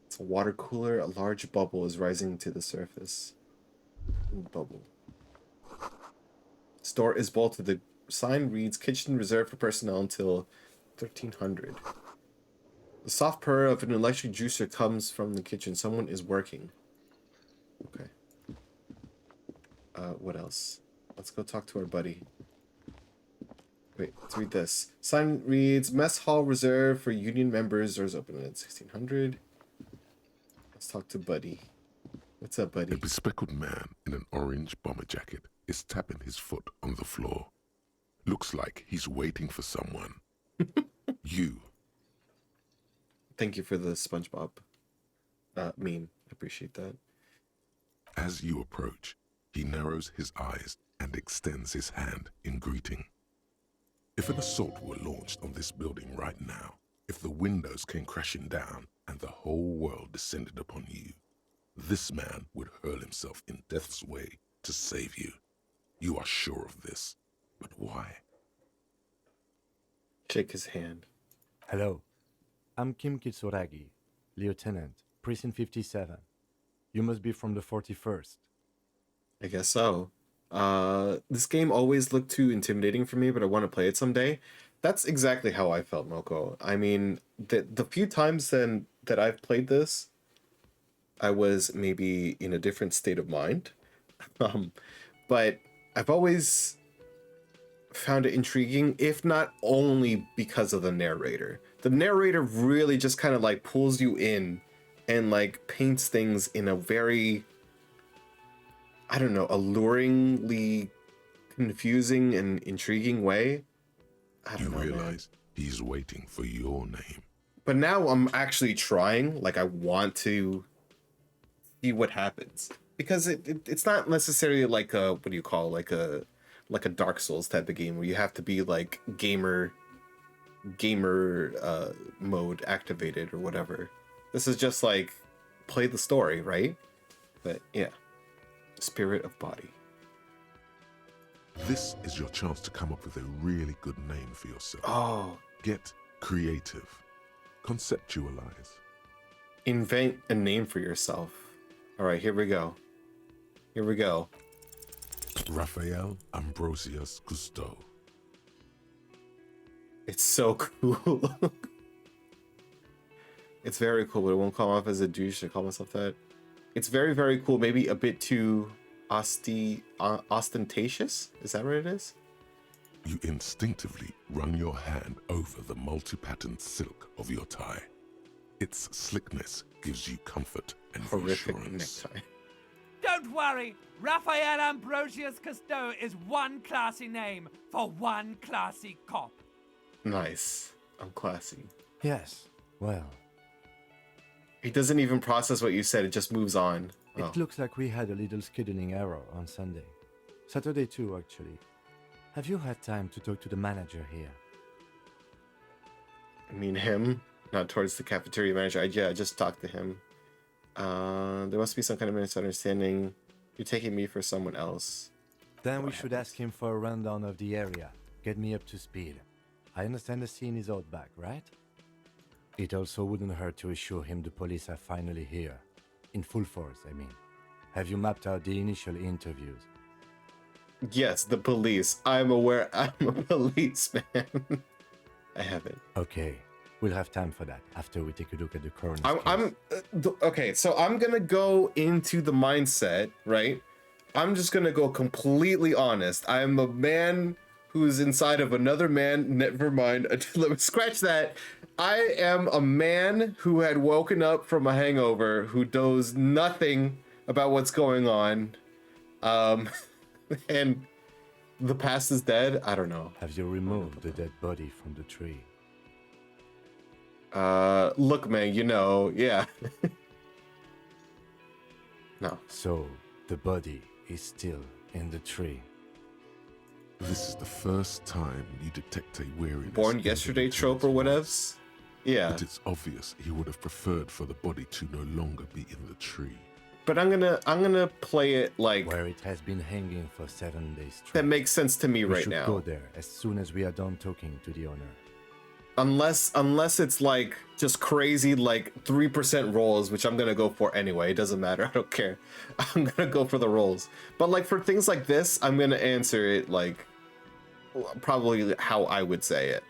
It's a water cooler. A large bubble is rising to the surface. Bubble. Store is bolted. The sign reads kitchen reserved for personnel until 1300. The soft purr of an electric juicer comes from the kitchen. Someone is working. Okay. What else? Let's go talk to our buddy. Wait, let's read this. Sign reads, mess hall reserved for union members. Doors open at 1600. Let's talk to Buddy. What's up, Buddy? A bespectacled man in an orange bomber jacket is tapping his foot on the floor. Looks like he's waiting for someone. You. Thank you for the SpongeBob meme. I appreciate that. As you approach, he narrows his eyes and extends his hand in greeting. If an assault were launched on this building right now, if the windows came crashing down and the whole world descended upon you, this man would hurl himself in death's way to save you. You are sure of this, but why? Shake his hand. Hello, I'm Kim Kitsuragi, Lieutenant, Precinct 57. You must be from the 41st. I guess so. This game always looked too intimidating for me, but I want to play it someday. That's exactly how I felt, Moko. I mean, the few times then that I've played this, I was maybe in a different state of mind. But I've always found it intriguing, if not only because of the narrator. The narrator really just kind of like pulls you in and like paints things in a very, I don't know, alluringly confusing and intriguing way. I don't know, realize he's waiting for your name. But now I'm actually trying. Like, I want to see what happens, because it's not necessarily like a, what do you call, like a Dark Souls type of game where you have to be like gamer mode activated or whatever. This is just like play the story, right? But yeah, Spirit of Body. This is your chance to come up with a really good name for yourself. Oh, Get creative. Conceptualize. invent a name for yourself. All right, here we go. Here we go. Raphael Ambrosius Cousteau. It's so cool. It's very cool, but it won't come off as a douche. I call myself that. It's very, very cool. Maybe a bit too ostentatious. Is that what it is? You instinctively run your hand over the multi-patterned silk of your tie. Its slickness gives you comfort and Horrific reassurance. necktie. Don't worry, Raphael Ambrosius Cousteau is one classy name for one classy cop. Nice. I'm classy. Yes, well, He doesn't even process what you said. It just moves on. Oh. it looks like we had a little scheduling error on Sunday. Saturday too, actually. Have you had time to talk to the manager here? I mean him, not towards the cafeteria manager. I just talked to him. There must be some kind of misunderstanding. You're taking me for someone else. Then we What should happens? ask him for a rundown of the area. Get me up to speed. I understand the scene is out back, right? It also wouldn't hurt to assure him the police are finally here. In full force, I mean. Have you mapped out the initial interviews? Yes, the police. I'm aware. I'm a policeman. I haven't. Okay, we'll have time for that after we take a look at the coroner's I'm okay. So I'm gonna go into the mindset, right? I'm just gonna go completely honest. I'm a man who's inside of another man. Never mind. Let me scratch that. I am a man who had woken up from a hangover, who knows nothing about what's going on, and the past is dead. I don't know. Have you removed the dead body from the tree? Look, man. You know, yeah. No. So, the body is still in the tree. This is the first time you detect a weariness. Born in the yesterday trope or lieutenant's whatevs. Yeah. But it's obvious he would have preferred for the body to no longer be in the tree. But I'm gonna play it like Where it has been hanging for 7 days straight. that makes sense to me We right should now. go there as soon as we are done talking to the owner. Unless it's like just crazy like 3% rolls, which I'm gonna go for anyway. It doesn't matter. I don't care. I'm gonna go for the rolls. But like for things like this, I'm gonna answer it like probably how I would say it.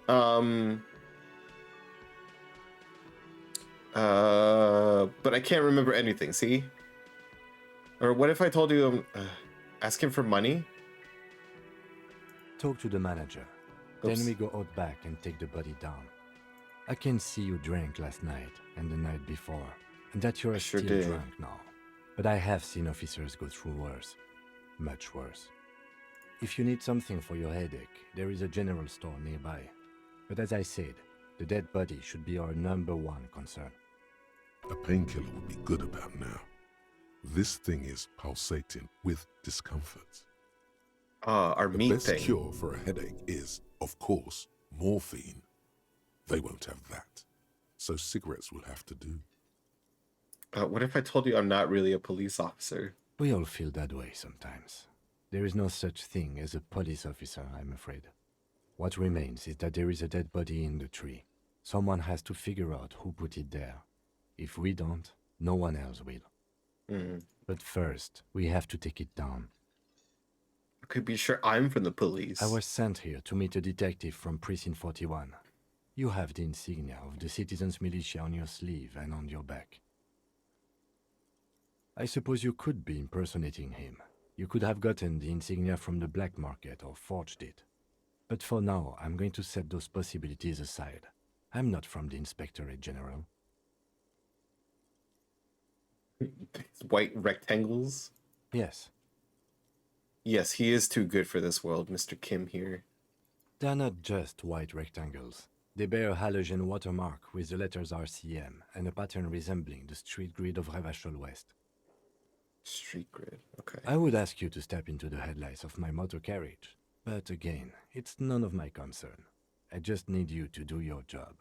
But I can't remember anything. See? Or what if I told you ask him for money? Talk to the manager. Oops. Then we go out back and take the body down. I can see you drank last night and the night before, and that you're sure still did. drunk now. But I have seen officers go through worse. Much worse. If you need something for your headache, there is a general store nearby. But as I said, the dead body should be our #1 concern. A painkiller would be good about now. This thing is pulsating with discomfort. Our The meat best thing. cure for a headache is, of course, morphine. They won't have that, so cigarettes will have to do. What if I told you I'm not really a police officer? We all feel that way sometimes. There is no such thing as a police officer, I'm afraid. What remains is that there is a dead body in the tree. Someone has to figure out who put it there. If we don't, no one else will. But first, we have to take it down. You could be sure I'm from the police. I was sent here to meet a detective from Precinct 41. You have the insignia of the Citizens Militia on your sleeve and on your back. I suppose you could be impersonating him. You could have gotten the insignia from the black market or forged it. But for now, I'm going to set those possibilities aside. I'm not from the Inspectorate General. White rectangles? Yes, Yes, he is too good for this world, Mr. Kim here. they're not just white rectangles. They bear a halogen watermark with the letters RCM and a pattern resembling the street grid of Revachol West. Street grid, okay. I would ask you to step into the headlights of my motor carriage, but again, it's none of my concern. I just need you to do your job.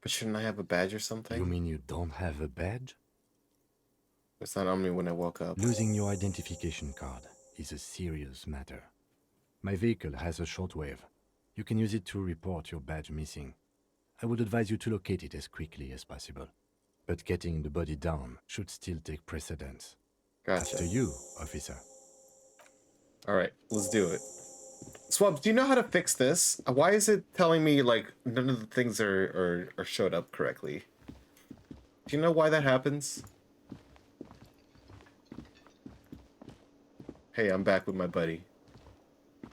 But shouldn't I have a badge or something? You mean you don't have a badge? It's not on me when I woke up. Losing your identification card is a serious matter. My vehicle has a shortwave. You can use it to report your badge missing. I would advise you to locate it as quickly as possible. But getting the body down should still take precedence. Gotcha. After you, officer. Alright, let's do it. Swab, do you know how to fix this? Why is it telling me, like, none of the things are showed up correctly? Do you know why that happens? Hey, I'm back with my buddy.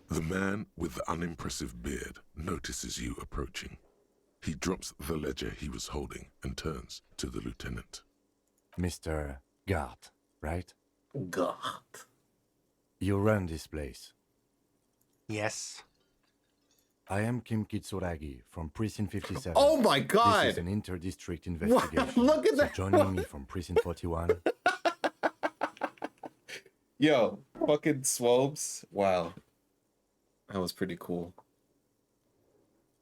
The man with the unimpressive beard notices you approaching. He drops the ledger he was holding and turns to the lieutenant. Mr. Gart, right? God. You run this place. Yes. I am Kim Kitsuragi from Precinct 57. Oh my god! This is an inter-district investigation. Look at So that! joining me from Precinct 41. Yo, fucking Swobes. Wow. That was pretty cool.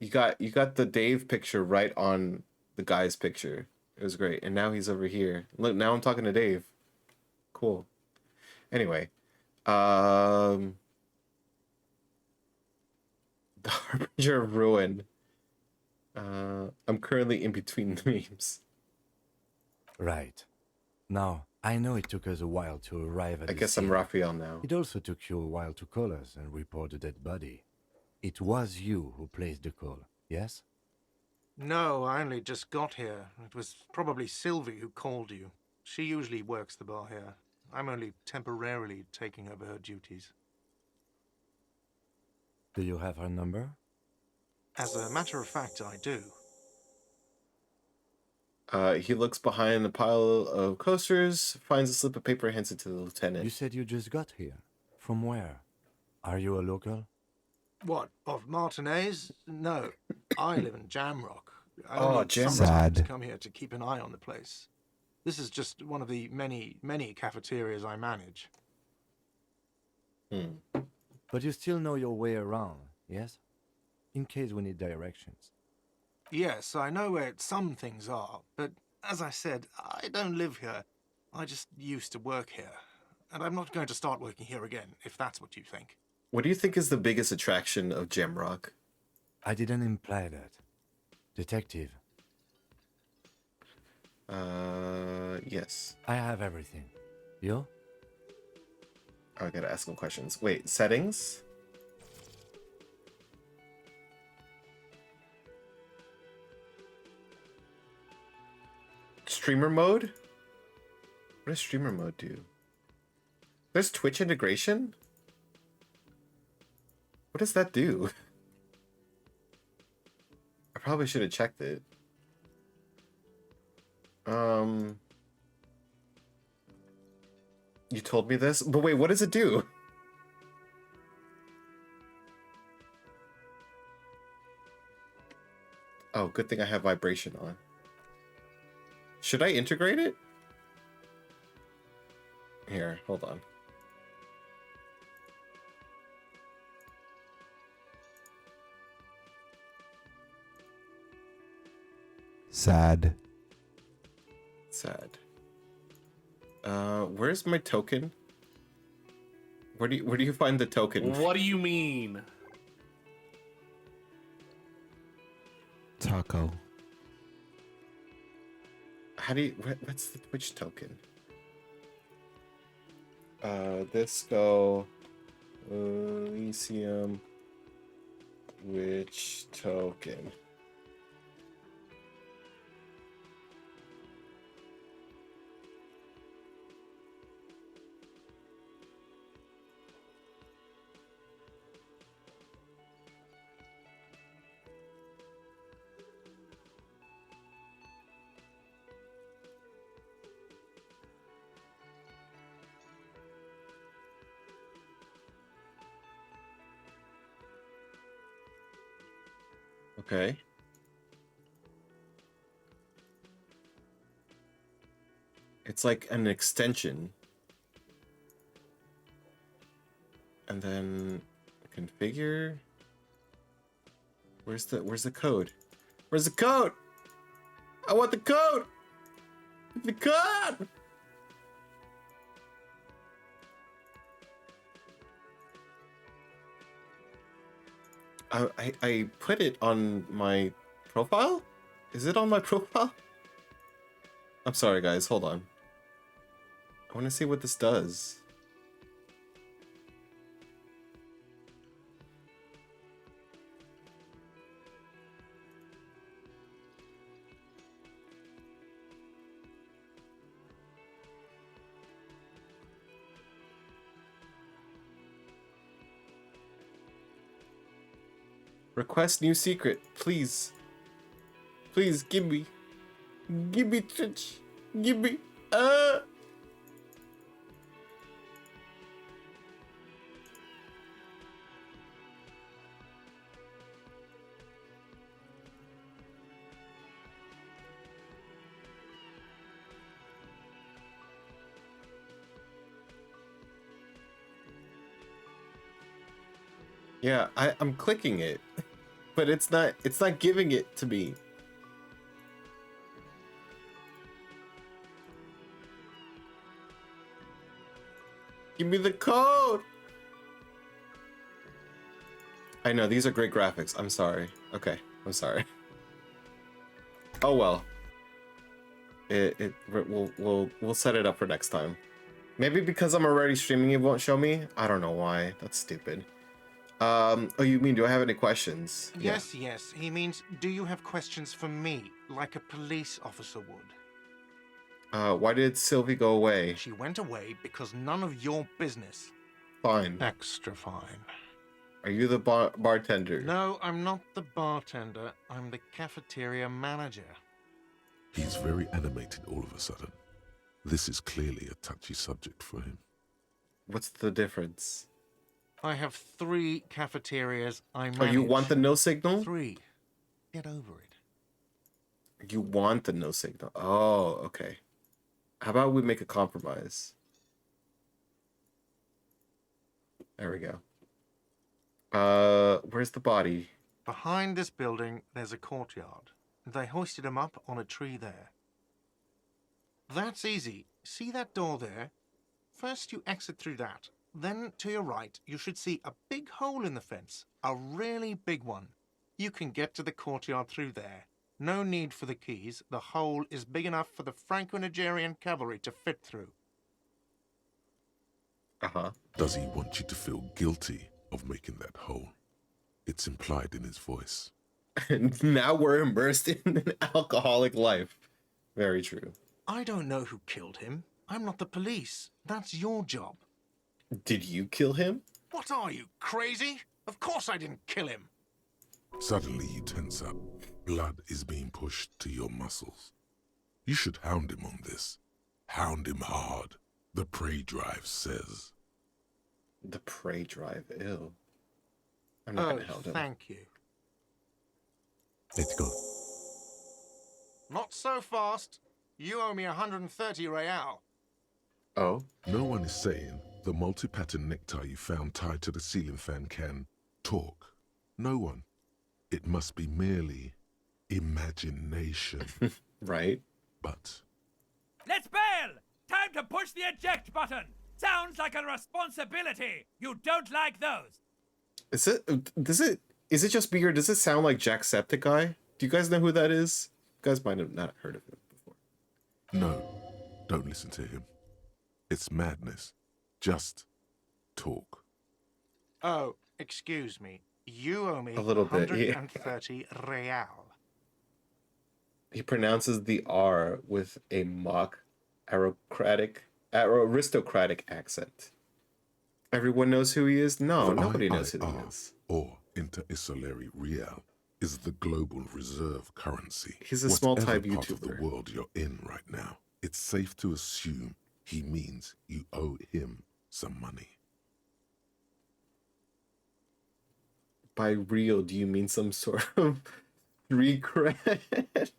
You got the Dave picture right on the guy's picture. It was great. And now he's over here. Look, now I'm talking to Dave. Cool. Anyway. The Harbinger of Ruin. I'm currently in between the memes. Right. Now, I know it took us a while to arrive at I the guess I'm scene. Raphael now. It also took you a while to call us and report the dead body. It was you who placed the call, yes? No, I only just got here. It was probably Sylvie who called you. She usually works the bar here. I'm only temporarily taking over her duties. Do you have her number? As a matter of fact, I do. He looks behind the pile of coasters, finds a slip of paper, hands it to the You lieutenant. said you just got here. From where? Are you a local? What, of Martinez? No, I live in Jamrock. I Oh, only Jamrock. sometimes Sad. come here to keep an eye on the place. This is just one of the many, many cafeterias I manage. But you still know your way around, yes? In case we need directions. Yes, I know where some things are, but as I said, I don't live here. I just used to work here. And I'm not going to start working here again, if that's what you think. What do you think is the biggest attraction of Jamrock? I didn't imply that. Detective, Yes. I have everything. You? I gotta ask him questions. Wait, settings? Streamer mode? What does streamer mode do? There's Twitch integration? What does that do? I probably should have checked it. You told me this? But wait, what does it do? Oh, good thing I have vibration on. Should I integrate it? Here, hold on. Sad. Sad. Where's my token? Where do you find the token? What do you mean? Taco. How do you what's the Twitch token? This go Elysium Twitch token. Okay. It's like an extension. And then configure. Where's the code? Where's the code? I want the code. The code. I put it on my profile? Is it on my profile? I'm sorry, guys. Hold on. I want to see what this does. Request new secret, please. Please give me. Give me Twitch. Give me. Yeah, I'm clicking it, but it's not giving it to me. Give me the code. I know these are great graphics. I'm sorry. Okay, I'm sorry. Oh well. We'll set it up for next time. Maybe because I'm already streaming, it won't show me. I don't know why. That's stupid. Oh, you mean, do I have any questions? Yes, yes. He means, do you have questions for me, like a police officer would? Why did Sylvie go away? She went away because none of your business. Fine. Extra fine. Are you the bartender? No, I'm not the bartender. I'm the cafeteria manager. He's very animated all of a sudden. This is clearly a touchy subject for him. What's the difference? I have 3 cafeterias I manage. Oh, you want the no signal? 3. Get over it. You want the no signal. Oh, okay. How about we make a compromise? There we go. Where's the body? Behind this building, there's a courtyard. They hoisted him up on a tree there. That's easy. See that door there? First you exit through that. Then to your right, you should see a big hole in the fence. A really big one. You can get to the courtyard through there. No need for the keys. The hole is big enough for the Franco-Nigerian cavalry to fit through. Uh-huh. Does he want you to feel guilty of making that hole? It's implied in his voice. And now we're immersed in an alcoholic life. Very true. I don't know who killed him. I'm not the police. That's your job. Did you kill him? What are you, crazy? Of course I didn't kill him. Suddenly you tense up. Blood is being pushed to your muscles. You should hound him on this. Hound him hard. The prey drive says. The prey drive, ew. I'm not gonna hound him. Thank you. Let's go. Not so fast. You owe me 130 real. Oh? No one is saying the multi-pattern necktie you found tied to the ceiling fan can talk. No one. It must be merely imagination. Right? But Let's bail! Time to push the eject button! Sounds like a responsibility! You don't like those! Is it just me or does it sound like Jacksepticeye? Do you guys know who that is? You guys might have not heard of him before. no, don't listen to him. It's madness. Just talk. Oh, excuse me. You owe me A little bit, yeah. 130 real. He pronounces the R with a mock aristocratic accent. Everyone knows who he is? No, The nobody knows who he IIR, is. or Inter-Isolary Real, is the global reserve currency. He's a small-time Whatever part of the YouTuber. world you're in right now, it's safe to assume he means you owe him some money. By real, do you mean some sort of street cred?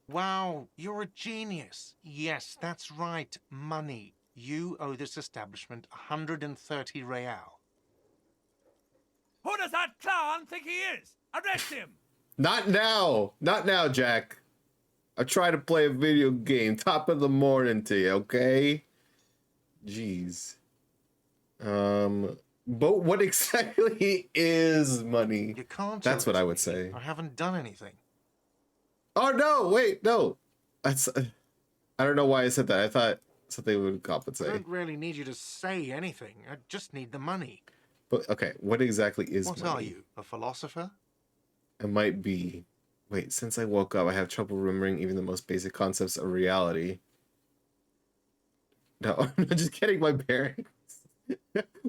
Wow, you're a genius. Yes, that's right. Money. You owe this establishment 130 real. Who does that clown think he is? Arrest him! Not now! Not now, Jack. I try to play a video game. Top of the morning to you, okay? Jeez. But what exactly is money? You can't. That's what I would arrest me. say. I haven't done anything. Oh no! Wait, no. That's. I don't know why I said that. I thought something would I compensate. don't really need you to say anything. I just need the money. But okay, what exactly is What money? are you, a philosopher? It might be. Wait, since I woke up, I have trouble remembering even the most basic concepts of reality. No, I'm just getting my bearings.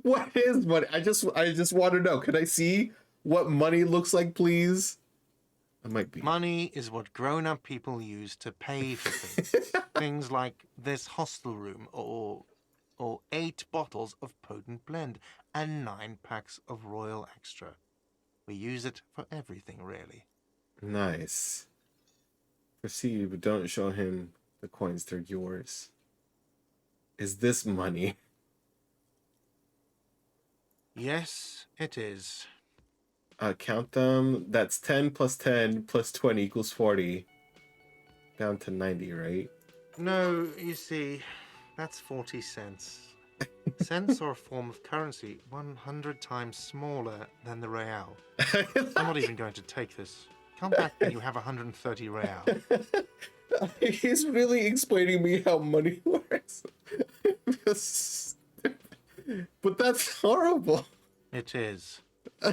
What is money? I just want to know. Can I see what money looks like, please? It might be. Money is what grown-up people use to pay for things. Things like this hostel room, or 8 bottles of potent blend, and 9 packs of Royal Extra. We use it for everything, really. Nice. Proceed, but don't show him the coins. They're yours. Is this money? Yes, it is. Count them. That's 10 plus 10 plus 20 equals 40. Down to 90, right? No, you see, that's 40 cents. Cents are a form of currency 100 times smaller than the real. I'm not even going to take this. Come back when you have 130 real. He's really explaining me how money works. But that's horrible. It is. For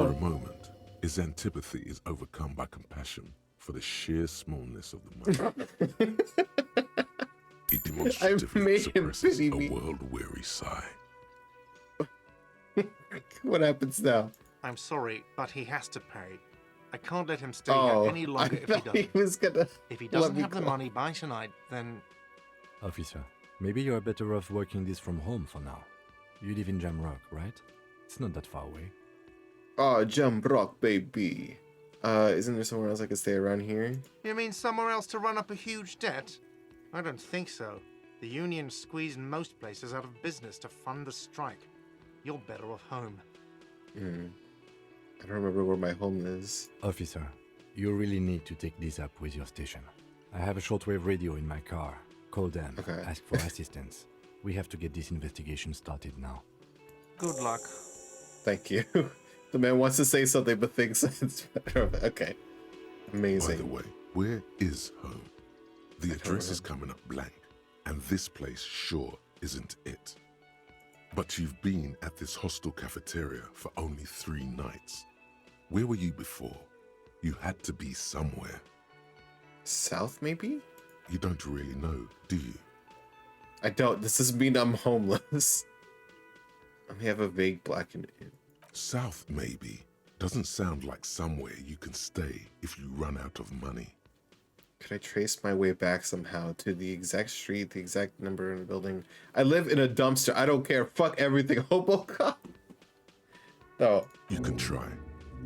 a moment, his antipathy is overcome by compassion for the sheer smallness of the money. He demonstratively made him suppresses pity a me. world-weary sigh. What happens now? I'm sorry, but he has to pay. I can't let him stay Oh, here any longer I if he thought he doesn't. was gonna. If he let doesn't me have the go. money by tonight, then Officer, maybe you're better off working this from home for now. You live in Jamrock, right? It's not that far away. Oh, jump rock, baby. Isn't there somewhere else I could stay around here? you mean somewhere else to run up a huge debt? I don't think so. The union squeezed most places out of business to fund the strike. You're better off home. I don't remember where my home is. Officer, you really need to take this up with your station. I have a shortwave radio in my car. Call them, Okay. ask for assistance. We have to get this investigation started now. Good luck. Thank you. The man wants to say something but thinks it's better. Okay. By Amazing. the way, where is home? The address is coming up blank, and this place sure isn't it. But you've been at this hostel cafeteria for only 3 nights. Where were you before? You had to be somewhere. South, maybe? You don't really know, do you? I don't. This doesn't mean I'm homeless. I may have a vague black and... South, maybe. Doesn't sound like somewhere you can stay if you run out of money. Could I trace my way back somehow to the exact street, the exact number in the building? I live in a dumpster. I don't care. Fuck everything. Hobo cop. Oh. You can try.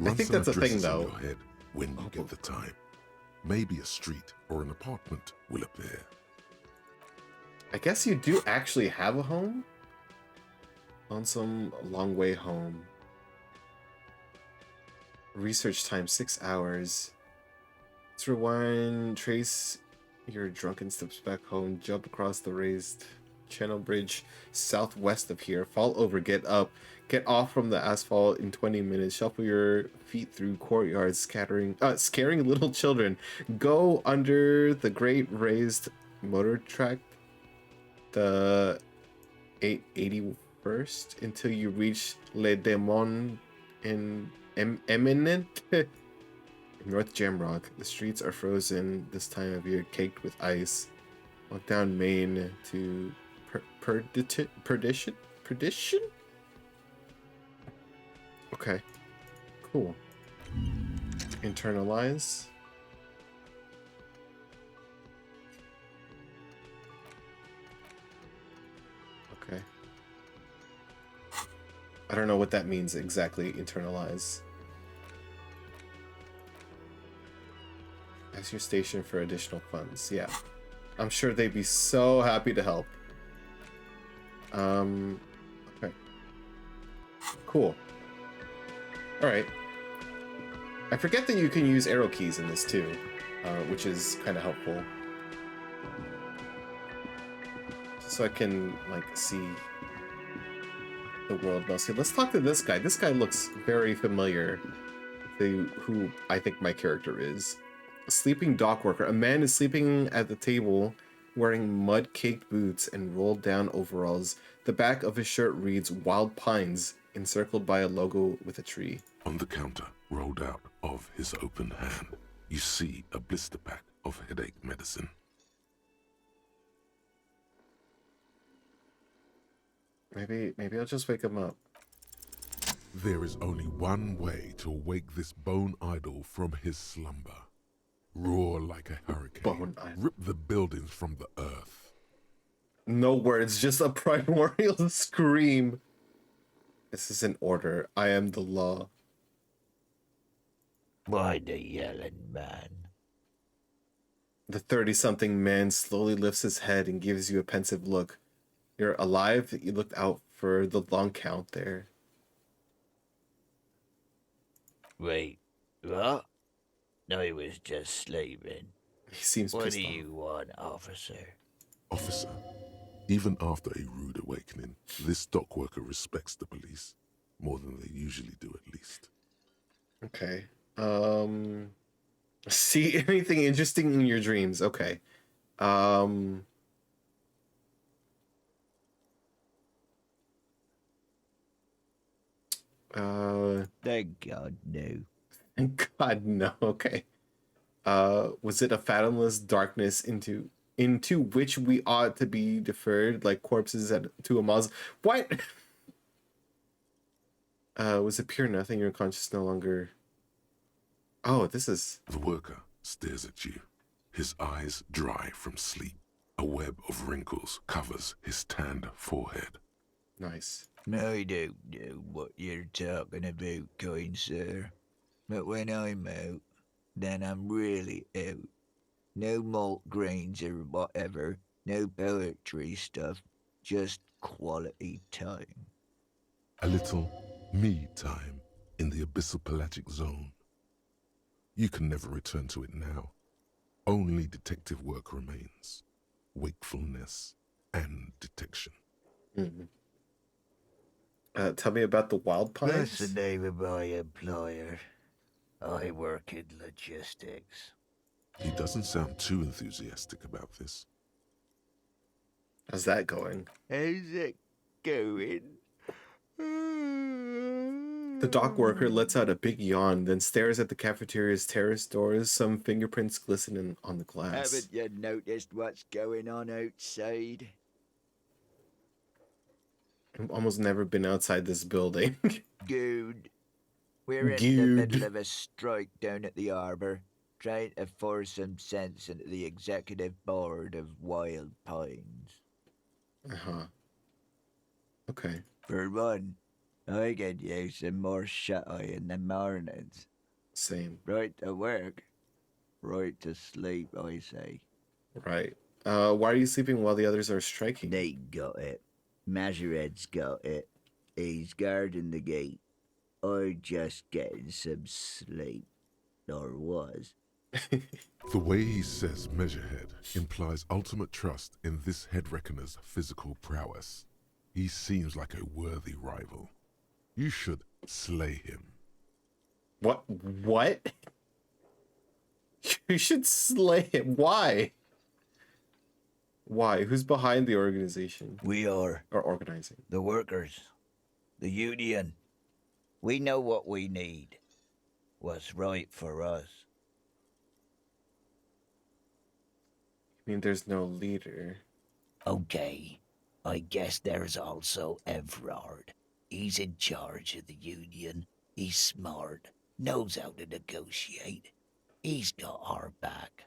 I think that's a thing, though. In your head when you get the time. Maybe a street or an apartment will appear. I guess you do actually have a home? On some long way home. Research time 6 hours. Let's rewind, trace your drunken steps back home, jump across the raised channel bridge southwest of here, fall over, get up, get off from the asphalt in 20 minutes, shuffle your feet through courtyards, scaring little children, go under the great raised motor track, the 881st, until you reach Le Demon in Eminent. North Jamrock. The streets are frozen this time of year, caked with ice. Walk down Main to Perdition? Okay. Cool. Internalize. Okay. I don't know what that means exactly, internalize. Ask your station for additional funds. Yeah. I'm sure they'd be so happy to help. Okay. Cool. Alright. I forget that you can use arrow keys in this too, which is kind of helpful. So I can, like, see the world mostly. Let's talk to this guy. This guy looks very familiar to who I think my character is. A sleeping dock worker. A man is sleeping at the table wearing mud-caked boots and rolled down overalls. The back of his shirt reads Wild Pines, encircled by a logo with a tree. On the counter, rolled out of his open hand, you see a blister pack of headache medicine. Maybe I'll just wake him up. There is only one way to wake this bone idol from his slumber. Roar like a hurricane. Rip the buildings from the earth. No words, just a primordial scream. This is an order. I am the law. Why the yelling, man? The 30-something man slowly lifts his head and gives you a pensive look. You're alive? You looked out for the long count there. Wait, what? No, he was just sleeping. He seems What pissed do off. you want, officer? Officer, even after a rude awakening, this dock worker respects the police. More than they usually do, at least. Okay. See anything interesting in your dreams? Okay. Thank God, no. God, no. Okay. Was it a fathomless darkness into which we ought to be deferred, like corpses to a mausoleum? What? Was it pure nothing? Your conscious no longer. Oh, this is. The worker stares at you, his eyes dry from sleep. A web of wrinkles covers his tanned forehead. Nice. I don't know what you're talking about, kind sir. But when I'm out, then I'm really out. No malt grains or whatever, no poetry stuff, just quality time. A little me time in the abyssal pelagic zone. You can never return to it now. Only detective work remains. Wakefulness and detection. Mm-hmm. Tell me about the wild That's the pines. name of my employer. I work in logistics. He doesn't sound too enthusiastic about this. How's that going? How's it going? The dock worker lets out a big yawn, then stares at the cafeteria's terrace doors. Some fingerprints glisten on the glass. Haven't you noticed what's going on outside? I've almost never been outside this building. Good. We're in the middle of a strike down at the harbour, trying to force some sense into the executive board of Wild Pines. Uh-huh. Okay. For one, I get you some more shut-eye in the mornings. Same. Right to work, right to sleep, I say. Right. Why are you sleeping while the others are striking? They got it. Majoret's got it. He's guarding the gate. I'm just getting some sleep. Or was. The way he says Measurehead implies ultimate trust in this head reckoner's physical prowess. He seems like a worthy rival. You should slay him. What? What? You should slay him. Why? Why? Who's behind the organization? We are. Or organizing? The workers. The union. We know what we need. What's right for us. I mean, there's no leader. Okay. I guess there's also Everard. He's in charge of the union. He's smart. Knows how to negotiate. He's got our back.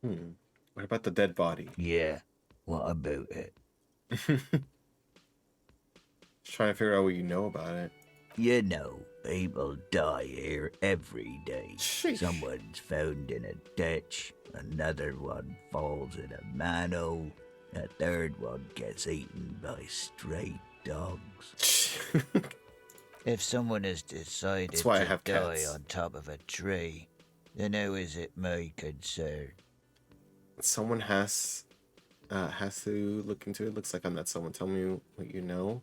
What about the dead body? Yeah. What about it? Just trying to figure out what you know about it. You know, people die here every day. Sheesh. Someone's found in a ditch, another one falls in a manhole, a third one gets eaten by stray dogs. If someone has decided That's why I to have die cats. on top of a tree, then how is it my concern? Someone has to look into it. Looks like I'm not someone. Tell me what you know.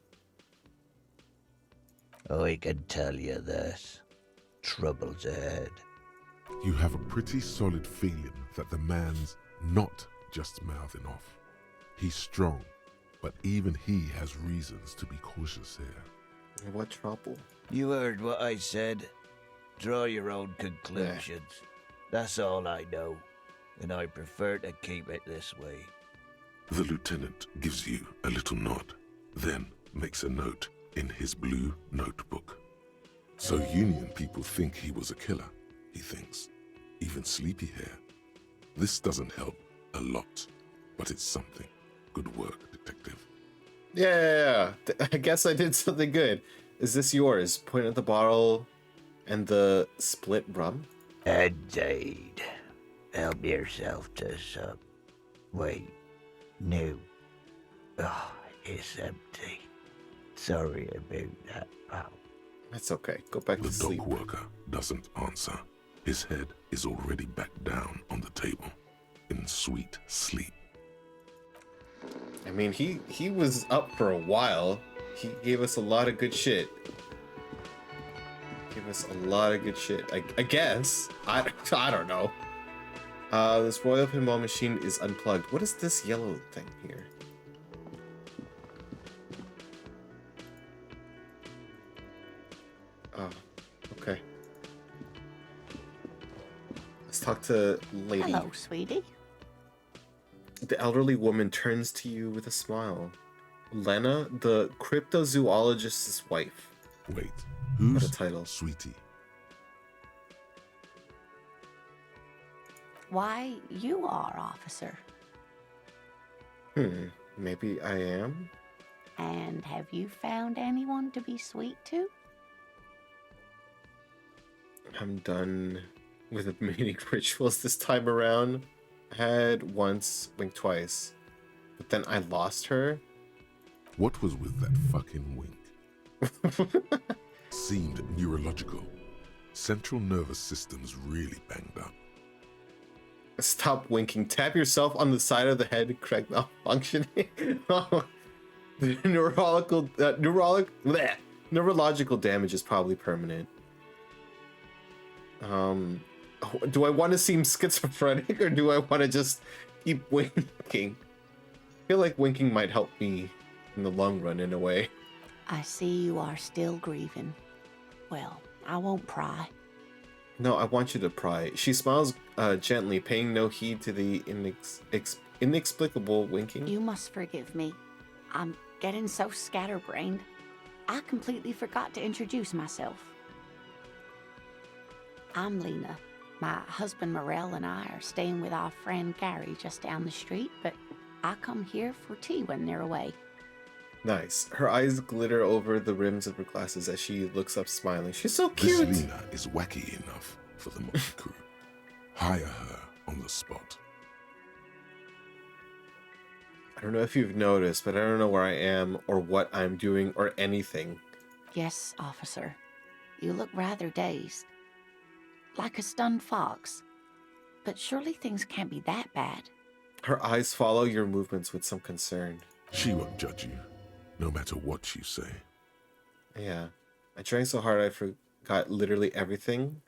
I can tell you this. Trouble's ahead. You have a pretty solid feeling that the man's not just mouthing off. He's strong, but even he has reasons to be cautious here. What trouble? You heard what I said. Draw your own conclusions. That's all I know, and I prefer to keep it this way. The lieutenant gives you a little nod, then makes a note in his blue notebook. So Union people think he was a killer, he thinks. Even sleepy hair. This doesn't help a lot, but it's something. Good work, detective. Yeah. I guess I did something good. Is this yours? Point at the bottle and the split rum? Indeed. Help yourself to some. Wait. No. Oh, it's empty. Sorry about that, pal. That's okay. Go back The to sleep. dock worker doesn't answer. His head is already back down on the table, in sweet sleep. I mean, he was up for a while. He gave us a lot of good shit. Gave us a lot of good shit. I guess. I don't know. This Royal Pinball machine is unplugged. What is this yellow thing here? Oh, okay. Let's talk to Lady. Hello, sweetie. The elderly woman turns to you with a smile. Lena, the cryptozoologist's wife. Wait, What who's a title. Sweetie? Why, you are, officer. Maybe I am? And have you found anyone to be sweet to? I'm done with the mating rituals this time around. I had once, winked twice. But then I lost her. What was with that fucking wink? Seemed neurological. Central nervous system's really banged up. Stop winking. Tap yourself on the side of the head, correct malfunctioning. The neurological damage is probably permanent. Do I want to seem schizophrenic or do I want to just keep winking? I feel like winking might help me in the long run in a way. I see you are still grieving. Well, I won't pry. No, I want you to pry. She smiles gently, paying no heed to the inexplicable winking. You must forgive me. I'm getting so scatterbrained. I completely forgot to introduce myself. I'm Lena. My husband Morel and I are staying with our friend Gary just down the street, but I come here for tea when they're away. Nice. Her eyes glitter over the rims of her glasses as she looks up smiling. She's so cute! This Lena is wacky enough for the Motley Crew. Hire her on the spot. I don't know if you've noticed, but I don't know where I am or what I'm doing or anything. Yes, officer. You look rather dazed. Like a stunned fox. But surely things can't be that bad. Her eyes follow your movements with some concern. She won't judge you, no matter what you say. Yeah. I drank so hard I forgot literally everything.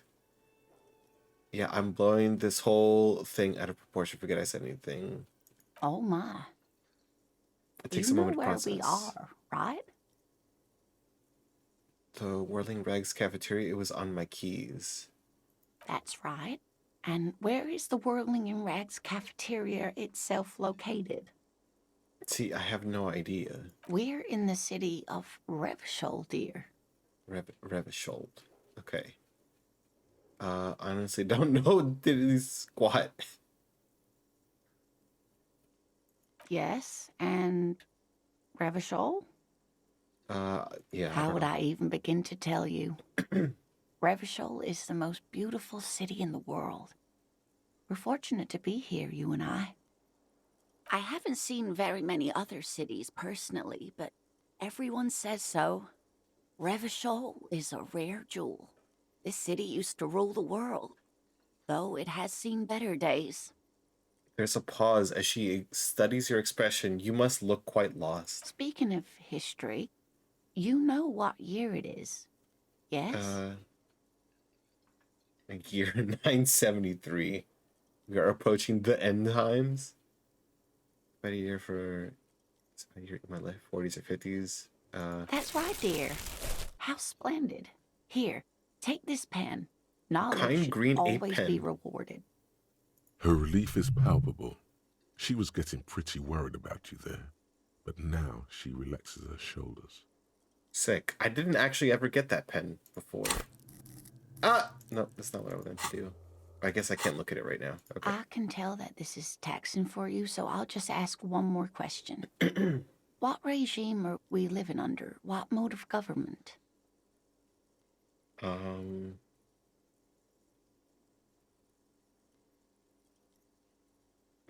Yeah, I'm blowing this whole thing out of proportion. Forget I said anything. Oh my. It takes a moment to where process. we are, right? The Whirling Rags cafeteria, it was on my keys. That's right. And where is the Whirling in Rags cafeteria itself located? See, I have no idea. We're in the city of Revachol, dear. Revachol. Okay. Honestly, don't know. Did he squat? Yes, and Revachol? Yeah. How would I even begin to tell you? Revachol is the most beautiful city in the world. We're fortunate to be here, you and I. I haven't seen very many other cities personally, but everyone says so. Revachol is a rare jewel. This city used to rule the world, though it has seen better days. There's a pause as she studies your expression. You must look quite lost. Speaking of history, you know what year it is, yes? Year 973. We are approaching the end times. About a year for my life, 40s or 50s. That's right, dear. How splendid. Here, take this pen. Knowledge Kind should green ape always pen. be rewarded. Her relief is palpable. She was getting pretty worried about you there, but now she relaxes her shoulders. Sick. I didn't actually ever get that pen before. No, that's not what I wanted to do. I guess I can't look at it right now. Okay. I can tell that this is taxing for you, so I'll just ask one more question. What regime are we living under? What mode of government?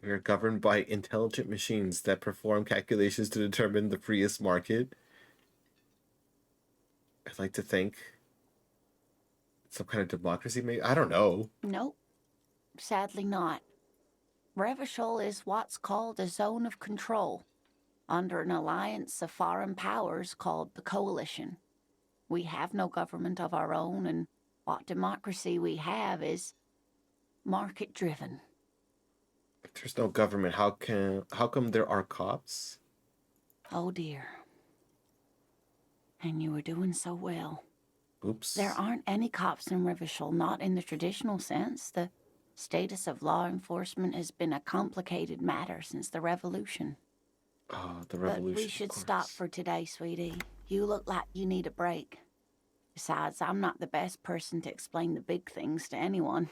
We are governed by intelligent machines that perform calculations to determine the freest market. I'd like to think some kind of democracy, maybe? I don't know. Nope. Sadly not. Revachol is what's called a zone of control, under an alliance of foreign powers called the Coalition. We have no government of our own, and what democracy we have is market-driven. If there's no government, how come there are cops? Oh dear. And you were doing so well. Oops. There aren't any cops in Revachol, not in the traditional sense. The status of law enforcement has been a complicated matter since the revolution. Oh, the revolution. But we should stop for today, sweetie. You look like you need a break. Besides, I'm not the best person to explain the big things to anyone.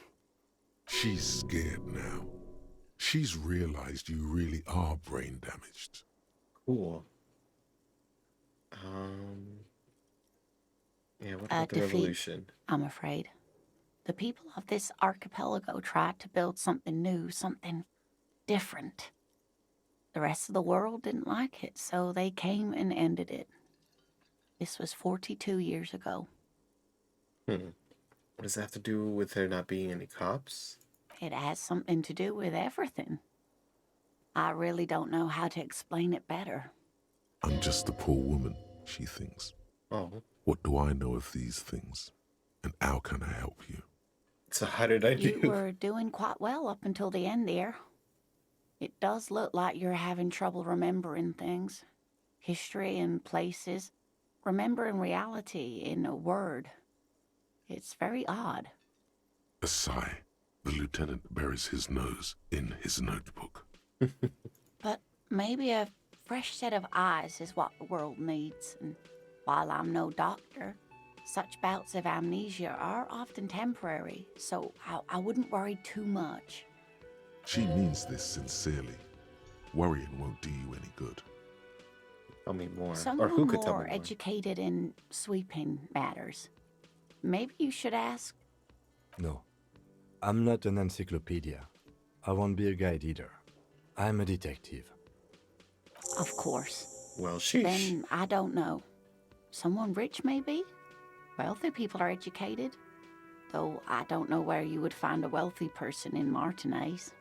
She's scared now. She's realized you really are brain damaged. Cool. Yeah, what about the Defeat, revolution? I'm afraid. The people of this archipelago tried to build something new, something different. The rest of the world didn't like it, so they came and ended it. This was 42 years ago. What does that have to do with there not being any cops? It has something to do with everything. I really don't know how to explain it better. I'm just a poor woman, she thinks. Oh. What do I know of these things? And how can I help you? So how did I do? You were doing quite well up until the end there. It does look like you're having trouble remembering things. History and places. Remembering reality in a word. It's very odd. A sigh. The lieutenant buries his nose in his notebook. But maybe a fresh set of eyes is what the world needs. And while I'm no doctor, such bouts of amnesia are often temporary, so I wouldn't worry too much. She means this sincerely. Worrying won't do you any good. Tell me more. Someone Or who could tell me more more? educated in sweeping matters. Maybe you should ask. No, I'm not an encyclopedia. I won't be a guide either. I'm a detective. Of course. Well, sheesh. Then I don't know. Someone rich, maybe? Wealthy people are educated. Though I don't know where you would find a wealthy person in Martinez.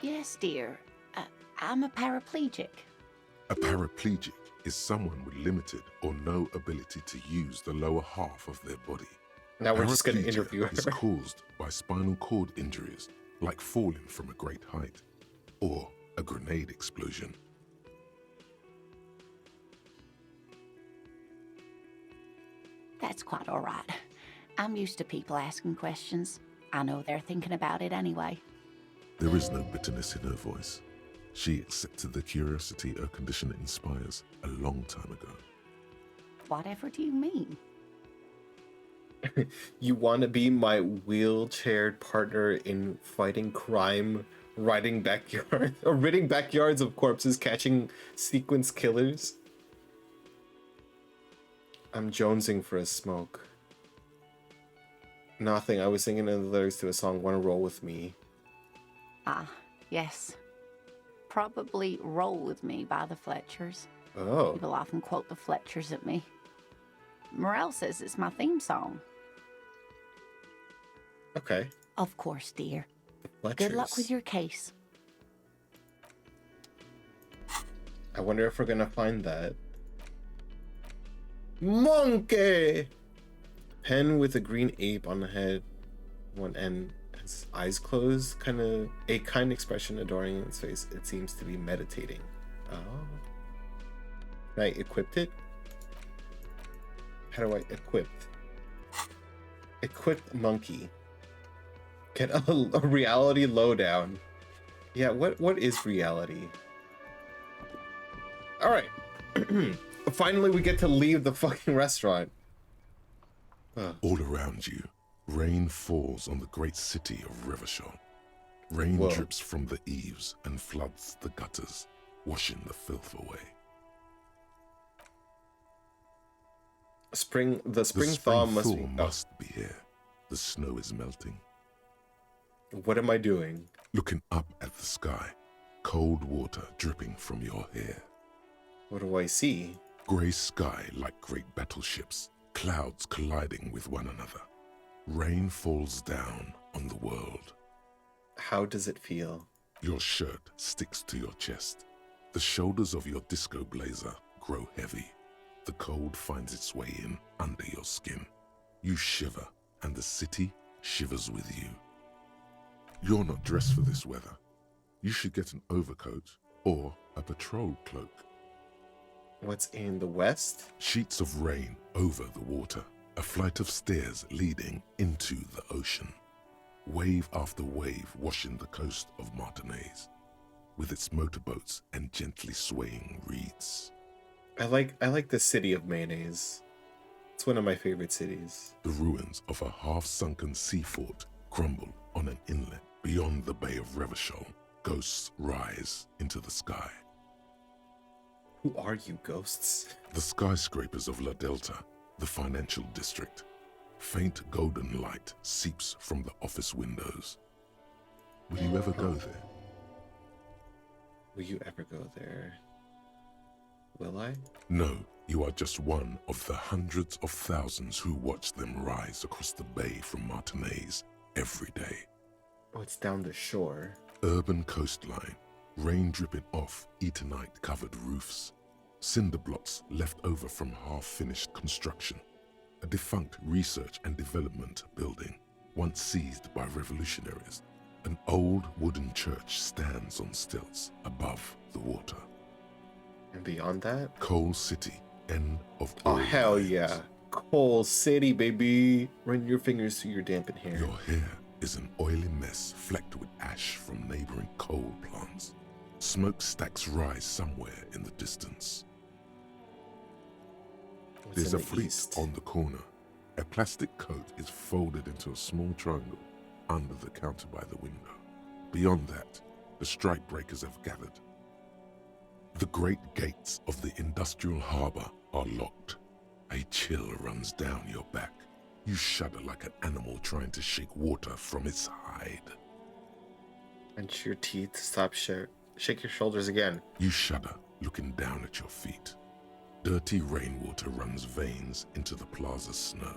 Yes, dear. I'm a paraplegic. A paraplegic is someone with limited or no ability to use the lower half of their body. Now we're just going to Paraplegia interview her. is caused by spinal cord injuries, like falling from a great height, or a grenade explosion. That's quite all right. I'm used to people asking questions. I know they're thinking about it anyway. There is no bitterness in her voice. She accepted the curiosity her condition inspires a long time ago. Whatever do you mean? You want to be my wheelchaired partner in fighting crime, ridding backyards of corpses, catching sequence killers? I'm jonesing for a smoke. Nothing. I was singing the lyrics to a song, Wanna Roll With Me. Ah, yes. Probably Roll With Me by the Fletchers. Oh. People often quote the Fletchers at me. Morel says it's my theme song. Okay. Of course, dear. Fletchers. Good luck with your case. I wonder if we're gonna find that. Monkey! Pen with a green ape on the head. One end has eyes closed, a kind expression adoring its face. It seems to be meditating. Oh. Can I equip it? How do I equip? Equip monkey. Get a reality lowdown. Yeah, what is reality? Alright. Finally, we get to leave the fucking restaurant. All around you, rain falls on the great city of Revachol. Rain Whoa. drips from the eaves and floods the gutters, washing the filth away. The spring thaw must be here. The snow is melting. What am I doing? Looking up at the sky, cold water dripping from your hair. What do I see? Grey sky like great battleships, clouds colliding with one another. Rain falls down on the world. How does it feel? Your shirt sticks to your chest. The shoulders of your disco blazer grow heavy. The cold finds its way in under your skin. You shiver, and the city shivers with you. You're not dressed for this weather. You should get an overcoat or a patrol cloak. What's in the west? Sheets of rain over the water. A flight of stairs leading into the ocean. Wave after wave washing the coast of Martinez, with its motorboats and gently swaying reeds. I like the city of mayonnaise. It's one of my favorite cities. The ruins of a half-sunken sea fort crumble on an inlet beyond the Bay of Revachol. Ghosts rise into the sky. Who are you, ghosts? The skyscrapers of La Delta, the financial district. Faint golden light seeps from the office windows. Will you ever go there? Will you ever go there? Will I? No, you are just one of the hundreds of thousands who watch them rise across the bay from Martinez every day. Oh, it's down the shore. Urban coastline, rain dripping off Eternite-covered roofs, cinder blocks left over from half-finished construction, a defunct research and development building once seized by revolutionaries. An old wooden church stands on stilts above the water. And beyond that? Coal City, end of Oh, all hell lines. yeah. Coal City, baby. Run your fingers through your dampened hair. Your hair is an oily mess flecked with ash from neighboring coal plants. Smokestacks rise somewhere in the distance. What's There's in a the fleet east? on the corner. A plastic coat is folded into a small triangle under the counter by the window. Beyond that, the strike breakers have gathered. The great gates of the industrial harbor are locked. A chill runs down your back. You shudder like an animal trying to shake water from its hide. Clench your teeth, stop, shake your shoulders again. You shudder, looking down at your feet. Dirty rainwater runs veins into the plaza's snow.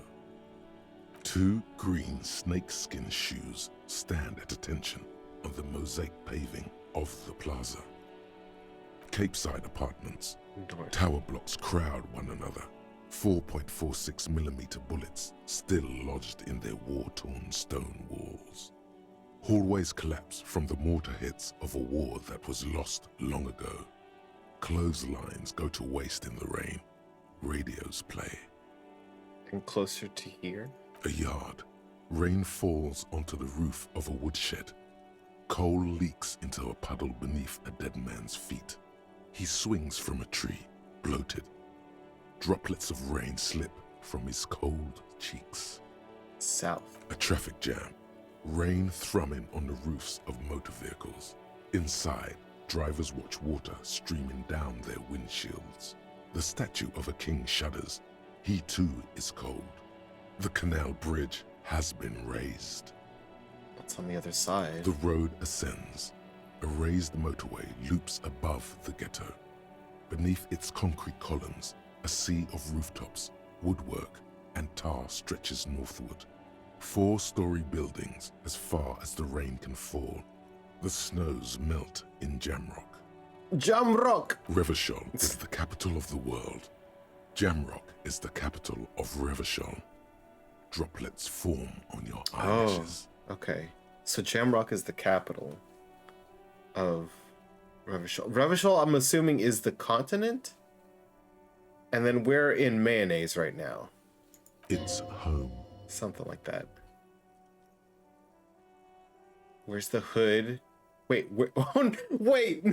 Two green snakeskin shoes stand at attention on the mosaic paving of the plaza. Capeside apartments, tower blocks crowd one another. 4.46mm bullets still lodged in their war-torn stone walls. Hallways collapse from the mortar hits of a war that was lost long ago. Clotheslines go to waste in the rain. Radios play. And closer to here? A yard. Rain falls onto the roof of a woodshed. Coal leaks into a puddle beneath a dead man's feet. He swings from a tree, bloated. Droplets of rain slip from his cold cheeks. South. A traffic jam. Rain thrumming on the roofs of motor vehicles. Inside, drivers watch water streaming down their windshields. The statue of a king shudders. He too is cold. The canal bridge has been raised. What's on the other side? The road ascends. A raised motorway loops above the ghetto. Beneath its concrete columns, a sea of rooftops, woodwork, and tar stretches northward. 4-story buildings as far as the rain can fall. The snows melt in Jamrock. Jamrock! Revachol is the capital of the world. Jamrock is the capital of Revachol. Droplets form on your eyelashes. Oh, okay. So Jamrock is the capital of Revachol. Revachol, I'm assuming, is the continent? And then we're in mayonnaise right now. It's home. Something like that. Where's the hood? Wait, wait, wait,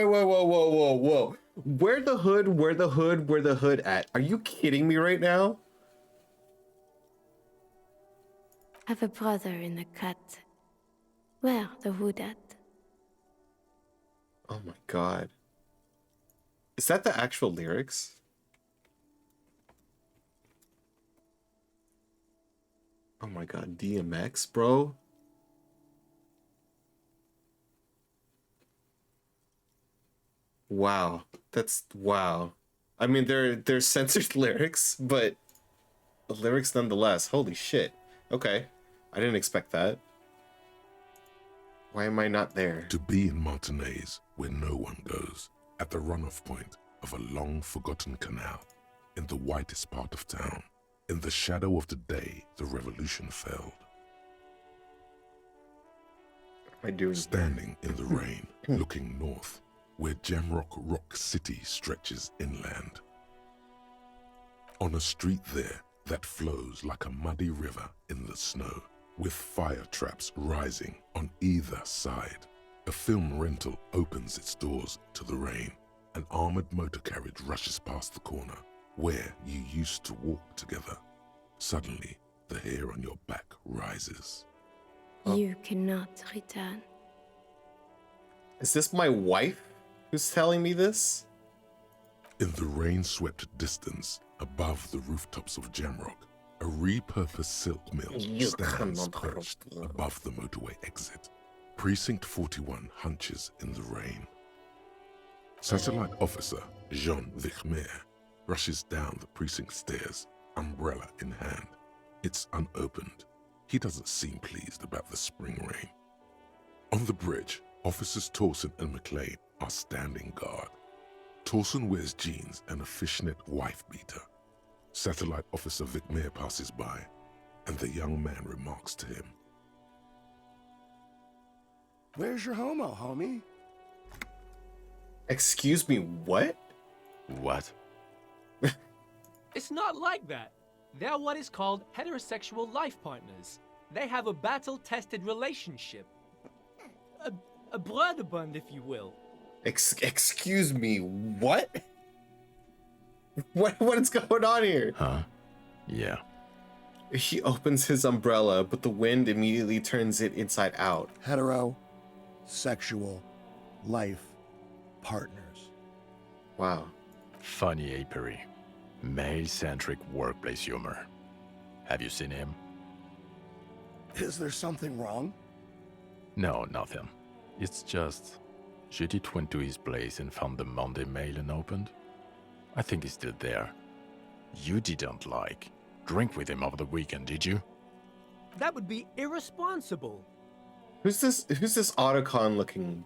whoa. Where the hood at? Are you kidding me right now? I've a brother in the cut. Where the hood at? Oh my god. Is that the actual lyrics? Oh my god, DMX, bro. Wow. That's wow. I mean, they're censored lyrics, but the lyrics nonetheless. Holy shit. Okay. I didn't expect that. Why am I not there? To be in Martinaise, where no one goes, at the runoff point of a long-forgotten canal, in the whitest part of town, in the shadow of the day the revolution failed. What am I doing? Standing in the rain, looking north, where Jamrock Rock City stretches inland. On a street there that flows like a muddy river in the snow, with fire traps rising on either side. A film rental opens its doors to the rain. An armored motor carriage rushes past the corner, where you used to walk together. Suddenly, the hair on your back rises. You cannot return. Is this my wife who's telling me this? In the rain-swept distance, above the rooftops of Jamrock, a repurposed silk mill stands perched above the motorway exit. Precinct 41 hunches in the rain. Satellite officer Jean Vichmer rushes down the precinct stairs, umbrella in hand. It's unopened. He doesn't seem pleased about the spring rain. On the bridge, Officers Torson and McLean are standing guard. Torson wears jeans and a fishnet wife beater. Satellite Officer Vicmere passes by, and the young man remarks to him. Where's your homo, homie? Excuse me, what? What? It's not like that. They're what is called heterosexual life partners. They have a battle-tested relationship. A brother bond, if you will. Excuse me, what? What is going on here? Huh? Yeah. He opens his umbrella, but the wind immediately turns it inside out. Heterosexual life partners. Wow. Funny apiary. Male-centric workplace humor. Have you seen him? Is there something wrong? No, nothing. It's just... Judith went to his place and found the Monday mail unopened. I think he's still there. You didn't drink with him over the weekend, did you? That would be irresponsible. Who's this Otacon-looking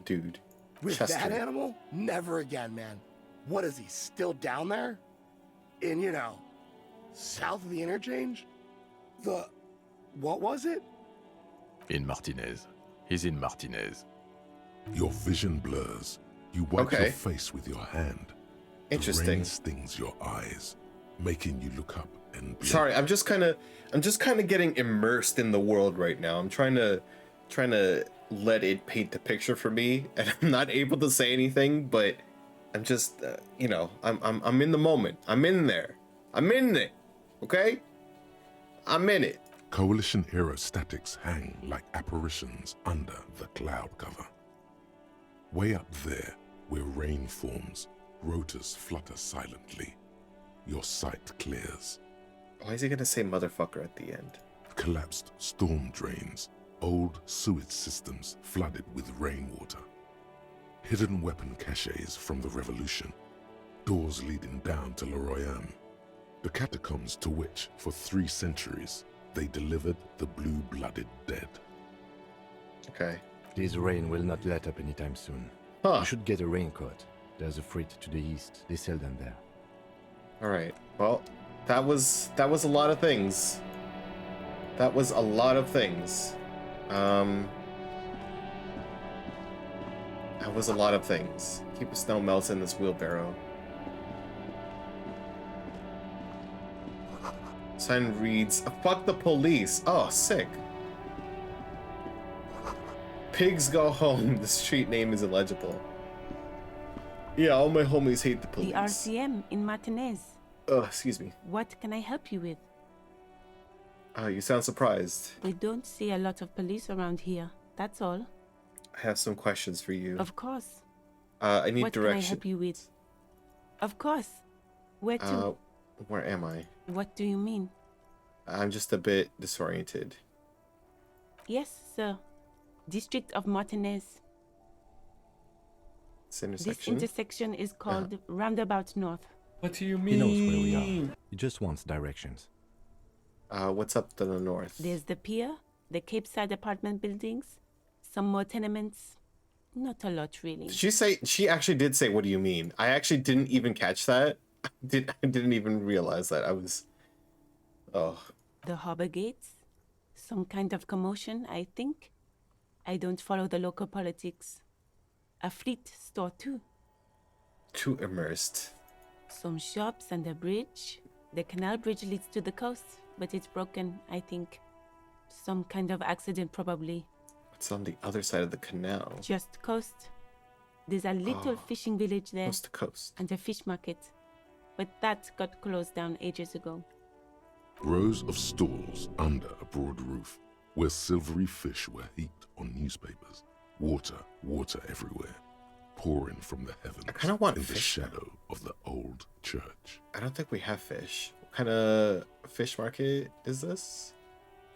dude? With Chester. that animal? Never again, man. What is he, still down there? In, south of the interchange? What was it? In Martinez. He's in Martinez. Your vision blurs. You wipe your face with your hand. Interesting. The rain stings your eyes, making you look up and blink. Sorry, I'm just kind of getting immersed in the world right now. I'm trying to let it paint the picture for me, and I'm not able to say anything, but I'm just I'm in the moment. I'm in there. I'm in it. Okay? I'm in it. Coalition era statics hang like apparitions under the cloud cover. Way up there, where rain forms, rotors flutter silently. Your sight clears. Why is he gonna say motherfucker at the end? Collapsed storm drains, old sewage systems flooded with rainwater. Hidden weapon caches from the Revolution. Doors leading down to Le Royaume. The catacombs to which, for 3 centuries, they delivered the blue-blooded dead. Okay. This rain will not let up anytime soon. Huh. You should get a raincoat. There's a freight to the east. They sell them there. All right. Well, that was a lot of things. That was a lot of things. That was a lot of things. Keep the snow melts in this wheelbarrow. Sign reads, fuck the police. Oh, sick. Pigs go home. The street name is illegible. Yeah, all my homies hate the police. The RCM in Martinez. Oh, excuse me. What can I help you with? Oh, you sound surprised. We don't see a lot of police around here. That's all. I have some questions for you. Of course. I need what direction. What can I help you with? Of course. Where to? Where am I? What do you mean? I'm just a bit disoriented. Yes, sir. District of Martinez. This intersection? This intersection is called Roundabout North. What do you He knows where we are. He just wants directions. What's up to the north? There's the pier, the Cape Side apartment buildings, some more tenements. Not a lot, really. She actually did say, what do you mean? I actually didn't even catch that. I didn't even realize that. The harbor gates? Some kind of commotion, I think. I don't follow the local politics. A fleet store, too. Too immersed. Some shops and a bridge. The canal bridge leads to the coast, but it's broken, I think. Some kind of accident, probably. It's on the other side of the canal. Just coast. There's a little fishing village there. Coast to coast. And a fish market. But that got closed down ages ago. Rows of stalls under a broad roof, where silvery fish were heaped on newspapers. Water everywhere, pouring from the heavens. I kind of want in fish the shadow of the old church. I don't think we have fish. What kind of fish market is this?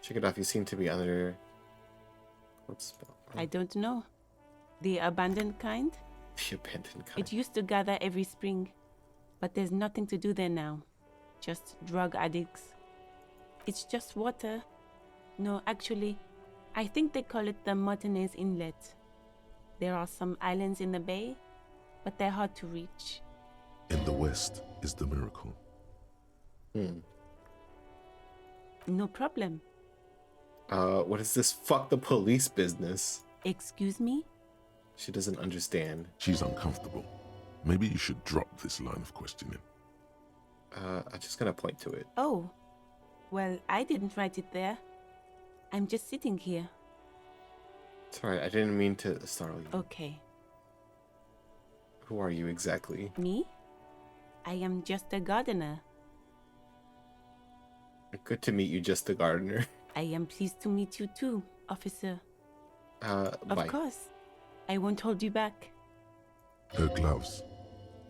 Check it off. You seem to be under... What's... I don't know. The abandoned kind? The abandoned kind. It used to gather every spring, but there's nothing to do there now. Just drug addicts. It's just water. No, actually, I think they call it the Martinez Inlet. There are some islands in the bay, but they're hard to reach. In the west is the miracle. No problem. What is this fuck the police business? Excuse me? She doesn't understand. She's uncomfortable. Maybe you should drop this line of questioning. I'm just gonna point to it. Oh, well, I didn't write it there. I'm just sitting here. Sorry, I didn't mean to startle you. Okay. Who are you exactly? Me? I am just a gardener. Good to meet you, just the gardener. I am pleased to meet you too, officer. Bye. Of course. I won't hold you back. Her gloves.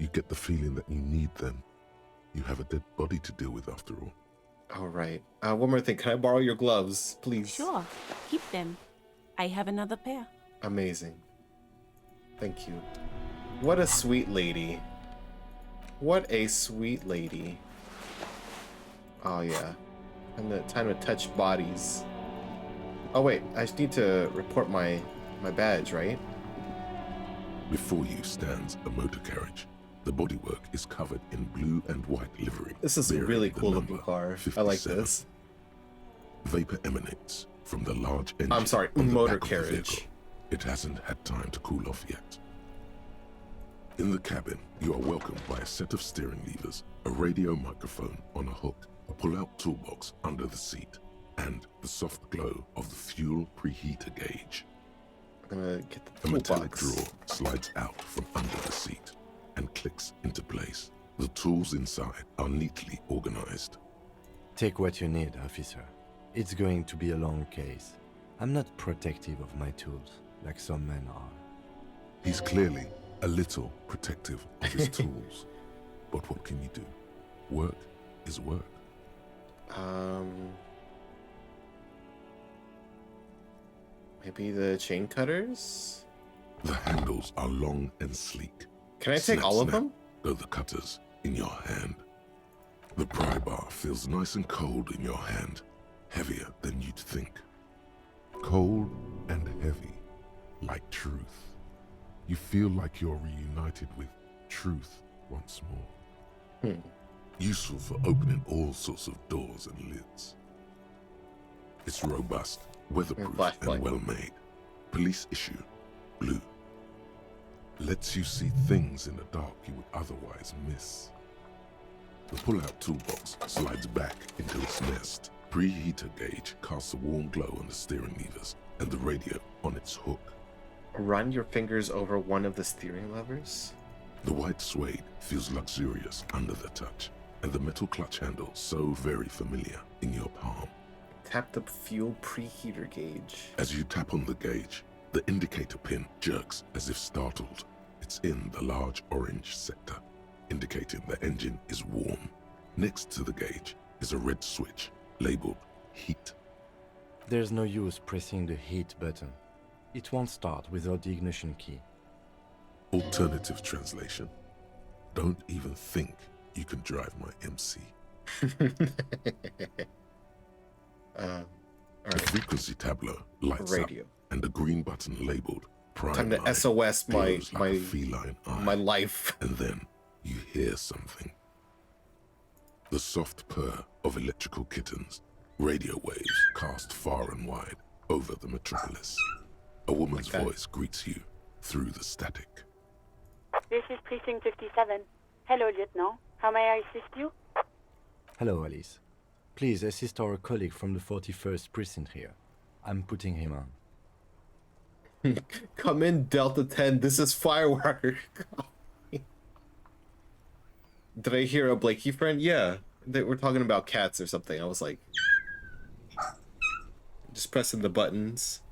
You get the feeling that you need them. You have a dead body to deal with after all. All right. One more thing. Can I borrow your gloves, please? Sure. Keep them. I have another pair. Amazing. Thank you. What a sweet lady. What a sweet lady. Oh, yeah. Time to touch bodies. Oh, wait. I just need to report my badge, right? Before you stands a motor carriage. The bodywork is covered in blue and white livery. This is a really cool looking car. 57. I like this. Vapor emanates from the large engine. I'm sorry, on the motor back of the carriage. vehicle. It hasn't had time to cool off yet. In the cabin, you are welcomed by a set of steering levers, a radio microphone on a hook, a pull-out toolbox under the seat, and the soft glow of the fuel preheater gauge. I'm gonna get the A metallic toolbox. drawer slides out from under the seat and clicks into place. The tools inside are neatly organized. Take what you need, officer. It's going to be a long case. I'm not protective of my tools, like some men are. He's clearly a little protective of his tools. But what can you do? Work is work. Maybe the chain cutters? The handles are long and sleek. Can I take Snap, all of snap them? Go the cutters in your hand. The pry bar feels nice and cold in your hand, heavier than you'd think. Cold and heavy, like truth. You feel like you're reunited with truth once more. Useful for opening all sorts of doors and lids. It's robust, weatherproof, and well made. Police issue, blue. Lets you see things in the dark you would otherwise miss. The pull-out toolbox slides back into its nest. Preheater gauge casts a warm glow on the steering levers and the radio on its hook. Run your fingers over one of the steering levers? The white suede feels luxurious under the touch, and the metal clutch handle so very familiar in your palm. Tap the fuel preheater gauge. As you tap on the gauge, the indicator pin jerks as if startled. It's in the large orange sector, indicating the engine is warm. Next to the gauge is a red switch labeled heat. There's no use pressing the heat button. It won't start without the ignition key. Alternative translation. Don't even think you can drive my MC. The frequency tableau lights Radio. up, and a green button labeled Prime Time to Line SOS my glows like a feline eye. my life. And then you hear something. The soft purr of electrical kittens. Radio waves cast far and wide over the metropolis. A woman's voice greets you through the static. This is Precinct 57. Hello, Lieutenant. How may I assist you? Hello, Alice. Please assist our colleague from the 41st precinct here. I'm putting him on. Come in, Delta 10. This is Firework. Did I hear a Blakey friend? Yeah. They were talking about cats or something. I was like, just pressing the buttons.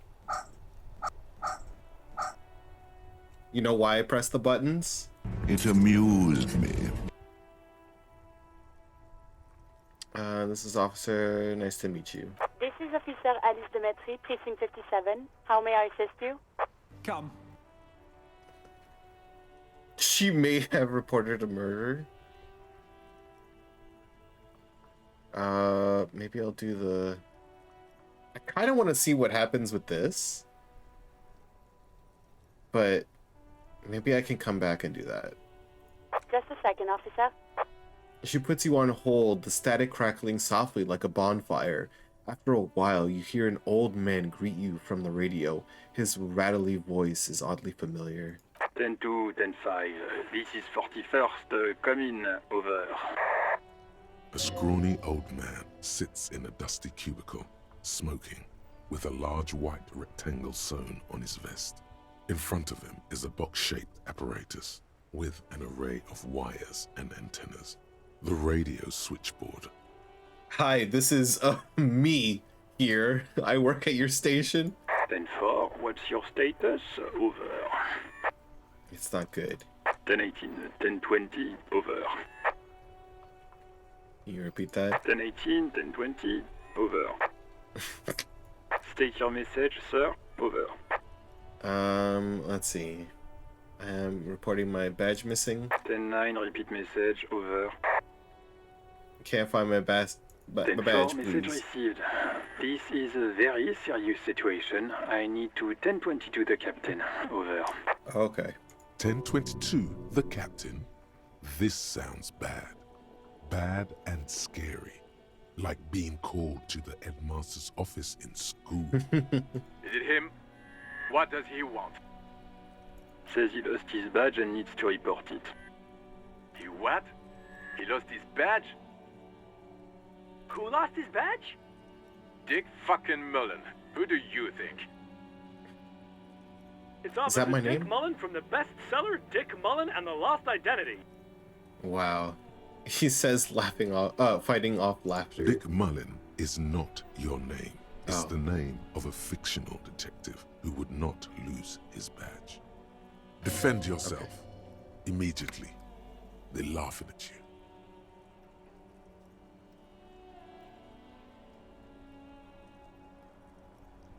You know why I pressed the buttons? It amused me. This is Officer. Nice to meet you. This is Officer Alice Demetri, Precinct 57. How may I assist you? Come. She may have reported a murder. Maybe I'll do the... I kind of want to see what happens with this. but maybe I can come back and do that. Just a second, officer. She puts you on hold, the static crackling softly like a bonfire. After a while, you hear an old man greet you from the radio. His rattly voice is oddly familiar. 10-2, 10-5. This is 41st. Come in. Over. A scrawny old man sits in a dusty cubicle, smoking, with a large white rectangle sewn on his vest. In front of him is a box-shaped apparatus with an array of wires and antennas. The radio switchboard. Hi, this is me here. I work at your station. 10-4, what's your status? Over. It's not good. 10-18, 10-20, over. Can you repeat that? 10-18, 10-20, over. State your message, sir. Over. Let's see. I am reporting my badge missing. 10-9, repeat message, over. Can't find my badge, message please. received. This is a very serious situation. I need to 10-22 the captain. Over. Okay. 1022, the captain. This sounds bad. Bad and scary. Like being called to the headmaster's office in school. Is it him? What does he want? Says he lost his badge and needs to report it. He what? He lost his badge? Who lost his badge? Dick fucking Mullen. Who do you think? It's Is that my Dick name? Mullen from the bestseller Dick Mullen and the Lost Identity. Wow. He says laughing off, fighting off laughter. Dick Mullen is not your name. It's the name of a fictional detective who would not lose his badge. Defend yourself. Immediately. They're laughing at you.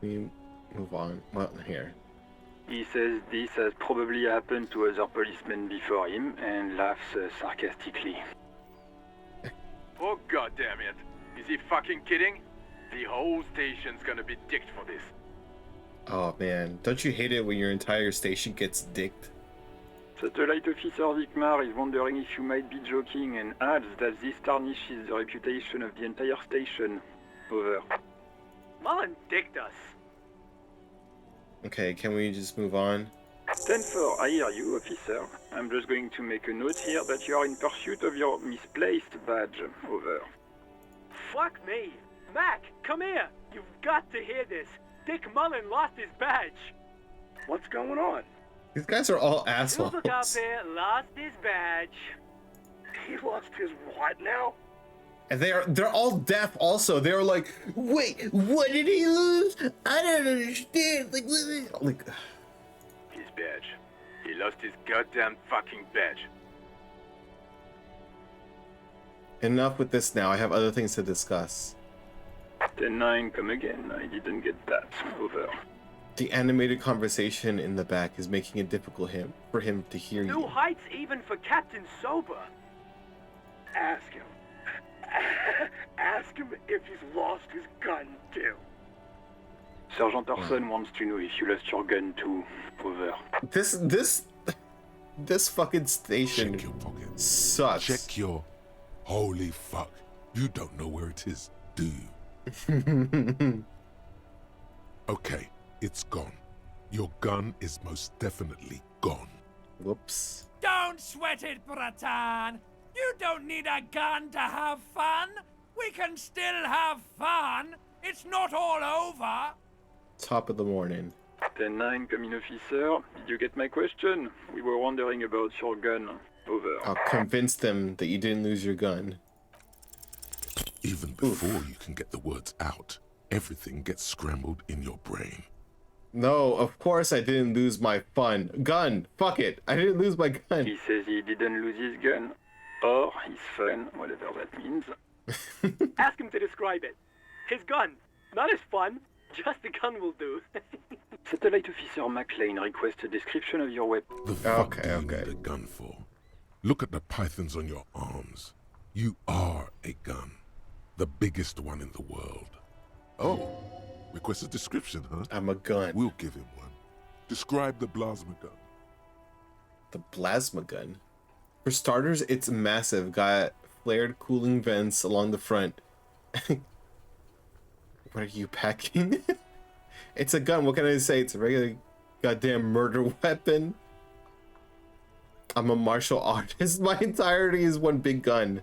We move on. Well, here. He says this has probably happened to other policemen before him and laughs sarcastically. Oh god damn it. Is he fucking kidding? The whole station's gonna be dicked for this. Oh man, don't you hate it when your entire station gets dicked? Satellite Officer Vikmar is wondering if you might be joking and adds that this tarnishes the reputation of the entire station. Over. Mullen dicked us. Okay, can we just move on? 10-4, I hear you, officer. I'm just going to make a note here that you are in pursuit of your misplaced badge. Over. Fuck me. Mac, come here. You've got to hear this. Dick Mullen lost his badge. What's going on? These guys are all assholes. Look up there, lost his badge. He lost his what now? And they're all deaf also. They're like, wait, what did he lose? I don't understand. Like His badge. He lost his goddamn fucking badge. enough with this now. I have other things to discuss. 10-9, come again. I didn't get that. Over. The animated conversation in the back is making it difficult for him to hear New you. heights even for Captain Sober. Ask him. Ask him if he's lost his gun too. Sergeant Orson wants to know if you lost your gun too. Over. This fucking station Check your pockets. sucks. Check your... Holy fuck. You don't know where it is, do you? Okay, it's gone. Your gun is most definitely gone. Whoops. Don't sweat it, Bratan. You don't need a gun to have fun. We can still have fun. It's not all over. Top of the morning. 10-9, come in, officer. Did you get my question? We were wondering about your gun. Over. I'll convince them that you didn't lose your gun. Even before you can get the words out, everything gets scrambled in your brain. No, of course I didn't lose my gun. Fuck it. I didn't lose my gun. He says he didn't lose his gun. Or his fun, whatever that means. Ask him to describe it. His gun. Not his fun. Just the gun will do. Satellite Officer McLean requests a description of your weapon. The fuck do you need a gun for? Look at the pythons on your arms. You are a gun. The biggest one in the world. Oh, request a description, huh? I'm a gun. We'll give him one. Describe the plasma gun. The plasma gun? For starters, it's massive. Got flared cooling vents along the front. What are you packing? It's a gun. What can I say? It's a regular goddamn murder weapon. I'm a martial artist. My entirety is one big gun.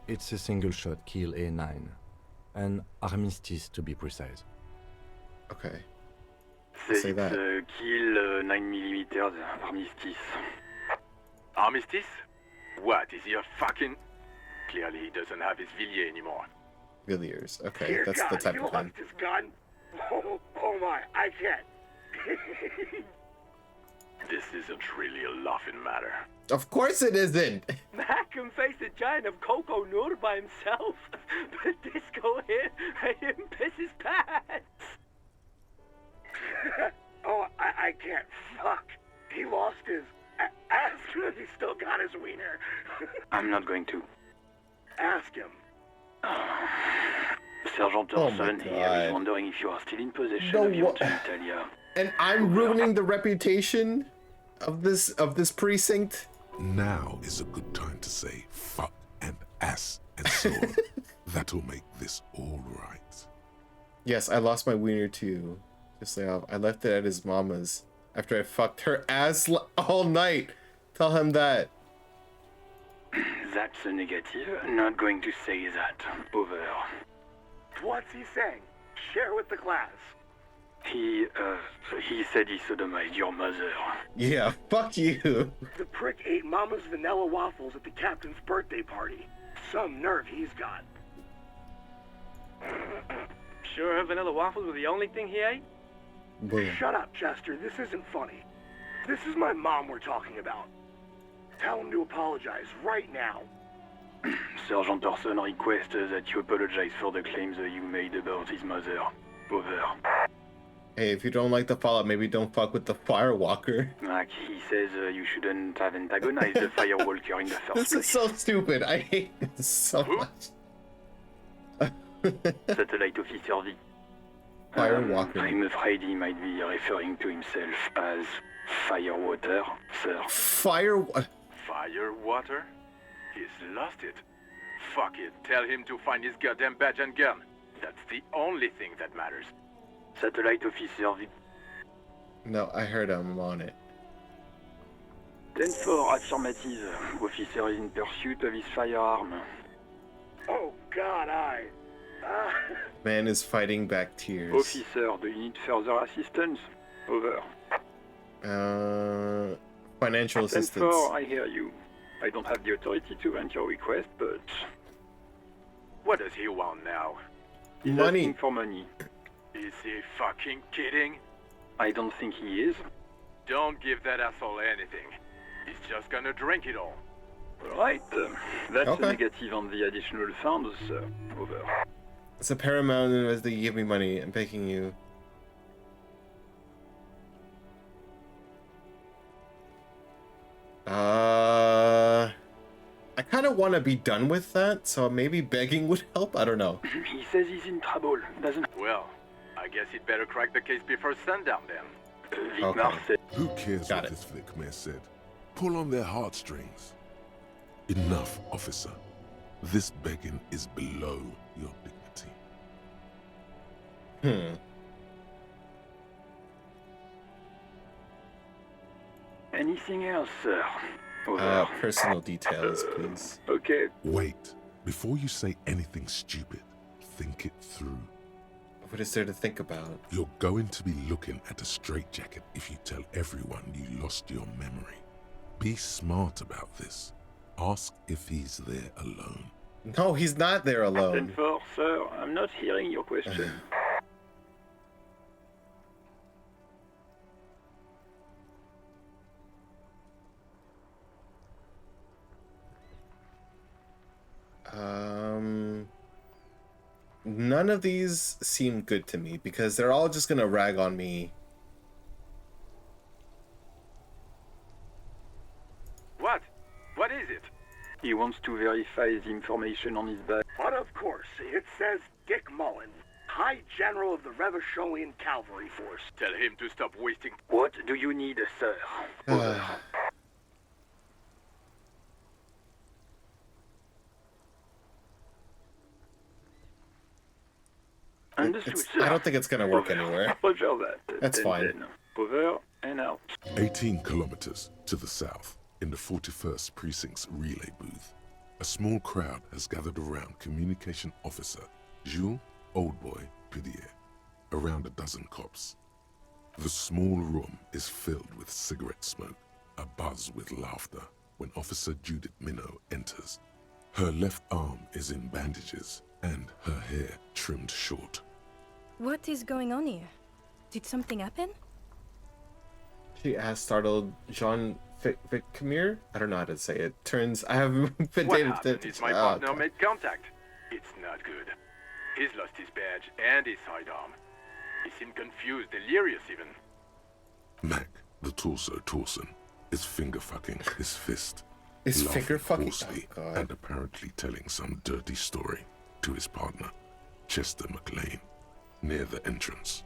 It's a single-shot kill A9. An armistice, to be precise. Okay. Say that. Kill 9mm armistice. Armistice? What, is he a fucking... Clearly he doesn't have his Villiers anymore. Villiers. Okay, Dear that's God, the type you of gun. lost his gun? Oh my, I can't. This isn't really a laughing matter. Of course it isn't. Mac can face a giant of Coco Nur by himself, but Disco here made him piss his pants. Oh, I can't. Fuck. He lost his ass, but he still got his wiener. I'm not going to. Ask him. Sergeant Oh my Orson here God. is wondering if you are still in possession No, of your what- genitalia. And I'm ruining the reputation of this precinct. Now is a good time to say fuck and ass and so on. That'll make this all right. Yes, I lost my wiener too. Just lay off. I left it at his mama's after I fucked her ass all night. Tell him that. That's a negative. Not going to say that. Over. What's he saying? Share with the class. He said he sodomized your mother. Yeah, fuck you. The prick ate Mama's vanilla waffles at the captain's birthday party. Some nerve he's got. Sure her vanilla waffles were the only thing he ate? Boom. Shut up, Chester. This isn't funny. This is my mom we're talking about. Tell him to apologize right now. Sergeant Orson requests that you apologize for the claims that you made about his mother. Over. Hey, if you don't like the fallout, maybe don't fuck with the firewalker. Mac, he says you shouldn't have antagonized the firewalker in the first This place. is so stupid. I hate this so much. Satellite Officer V. Firewalker. I'm afraid he might be referring to himself as Firewater, sir. Firewater? He's lost it. Fuck it. Tell him to find his goddamn badge and gun. That's the only thing that matters. Satellite Officer V. No, I heard I'm on it. 10-4, affirmative. Officer is in pursuit of his firearm. Oh, God, Man is fighting back tears. Officer, do you need further assistance? Over. Financial assistance. 10-4, I hear you. I don't have the authority to grant your request, but... What does he want now? He's Money. asking for money. Is he fucking kidding? I don't think he is. Don't give that asshole anything. He's just gonna drink it all. Right. That's Okay. a negative on the additional funds, sir. Over. It's a paramount as they give me money. I'm begging you. I kind of want to be done with that, so maybe begging would help. I don't know. He says he's in trouble, doesn't... Well, I guess he'd better crack the case before sundown then. Vigmar said... Who cares what this flick may have said? Pull on their heartstrings. Enough, officer. This begging is below your dignity. Anything else, sir? Personal details, please. Okay. Wait. Before you say anything stupid, think it through. What is there to think about? You're going to be looking at a straitjacket if you tell everyone you lost your memory. Be smart about this. Ask if he's there alone. No, he's not there alone. 10-4, sir. I'm not hearing your question. None of these seem good to me because they're all just gonna rag on me. What? What is it? He wants to verify the information on his badge. But of course, it says Dick Mullen, Knight General of the Revacholian Cavalry Force. Tell him to stop wasting. What do you need, sir? Understood, sir. I don't think it's gonna work anywhere. Roger that. That's fine. Over and out. 18 kilometers to the south, in the 41st Precinct's relay booth, a small crowd has gathered around Communication Officer Jules Oldboy Pidier, around a dozen cops. The small room is filled with cigarette smoke, abuzz with laughter, when Officer Judith Minot enters. Her left arm is in bandages, and her hair trimmed short. What is going on here? Did something happen? She asked, startled. Jean Vicamir? I don't know how to say it. Turns. I haven't been What dated. happened is my partner made contact. It's not good. He's lost his badge and his sidearm. He seemed confused, delirious even. Mac, the torso Torson, is finger-fucking his fist. Is laughing finger-fucking? hoarsely Oh, God. and apparently telling some dirty story to his partner, Chester McLean, near the entrance.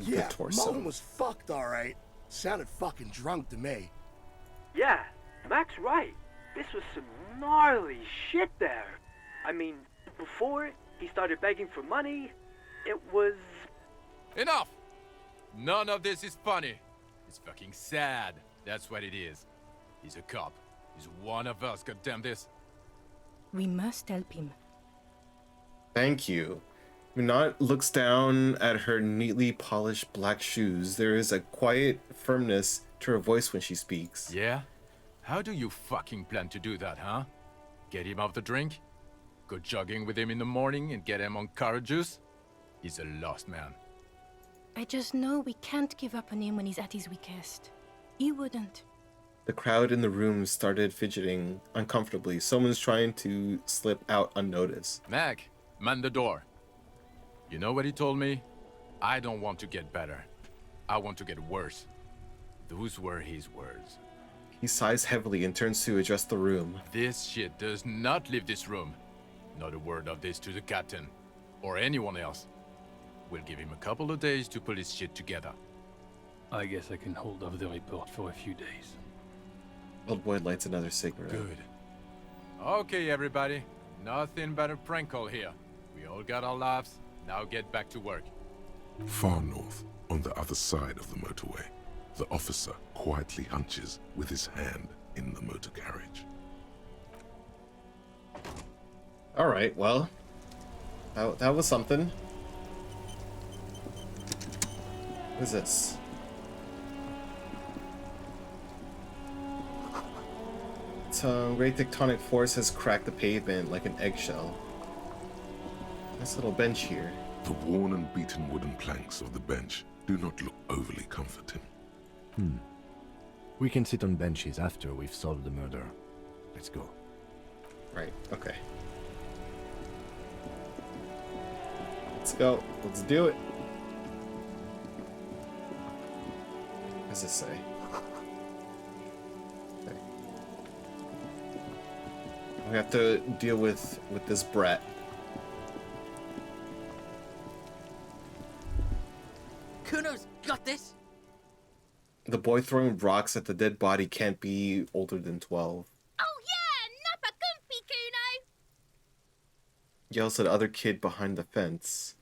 Yeah, Mullen was fucked, alright. Sounded fucking drunk to me. Yeah, Mac's right. This was some gnarly shit there. I mean, before he started begging for money, it was... Enough! None of this is funny. It's fucking sad. That's what it is. He's a cop. He's one of us, goddamn this. We must help him. Thank you. Minot looks down at her neatly polished black shoes. There is a quiet firmness to her voice when she speaks. Yeah? How do you fucking plan to do that, huh? Get him off the drink? Go jogging with him in the morning and get him on carrot juice? He's a lost man. I just know we can't give up on him when he's at his weakest. He wouldn't. The crowd in the room started fidgeting uncomfortably. Someone's trying to slip out unnoticed. Mac, man the door. You know what he told me? I don't want to get better. I want to get worse. Those were his words. He sighs heavily and turns to address the room. This shit does not leave this room. Not a word of this to the captain. Or anyone else. We'll give him a couple of days to pull his shit together. I guess I can hold off the report for a few days. Old boy lights another cigarette. Good. Okay, everybody. Nothing but a prank call here. We all got our laughs. Now get back to work. Far north, on the other side of the motorway, the officer quietly hunches with his hand in the motor carriage. All right, well, that was something. What is this? Some great tectonic force has cracked the pavement like an eggshell. Nice little bench here. The worn and beaten wooden planks of the bench do not look overly comforting. We can sit on benches after we've solved the murder. Let's go. Right, okay. Let's go. Let's do it. What does this say? Okay. We have to deal with this brat. Kuno's got this. The boy throwing rocks at the dead body can't be older than 12. Oh yeah, Nappa Gumpy, Kuno. Yells at the other kid behind the fence.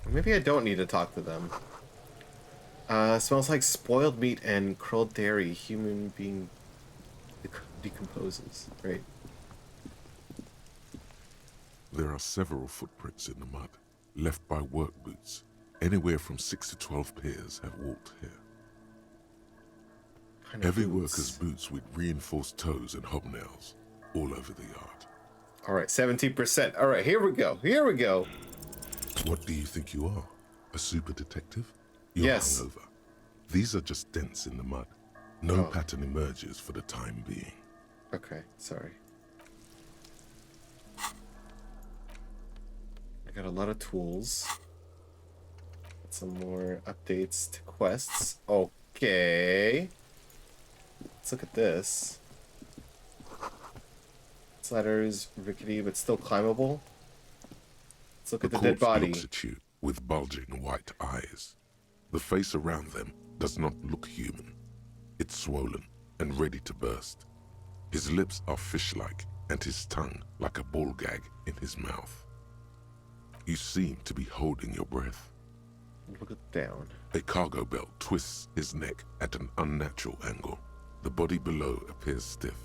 Maybe I don't need to talk to them. Smells like spoiled meat and curled dairy. Human being decomposes, right? There are several footprints in the mud, left by work boots. Anywhere from 6 to 12 pairs have walked here. Heavy workers' boots with reinforced toes and hobnails all over the yard. All right, 17%. All right, here we go. Here we go. What do you think you are? A super detective? You're Yes. hungover. These are just dents in the mud. No pattern emerges for the time being. Okay, sorry. I got a lot of tools. Got some more updates to quests. Okay. Let's look at this. This ladder is rickety but still climbable. Let's look at the dead corpse body. looks at you with bulging white eyes. The face around them does not look human. It's swollen and ready to burst. His lips are fish-like and his tongue like a ball gag in his mouth. You seem to be holding your breath. Look down. A cargo belt twists his neck at an unnatural angle. The body below appears stiff.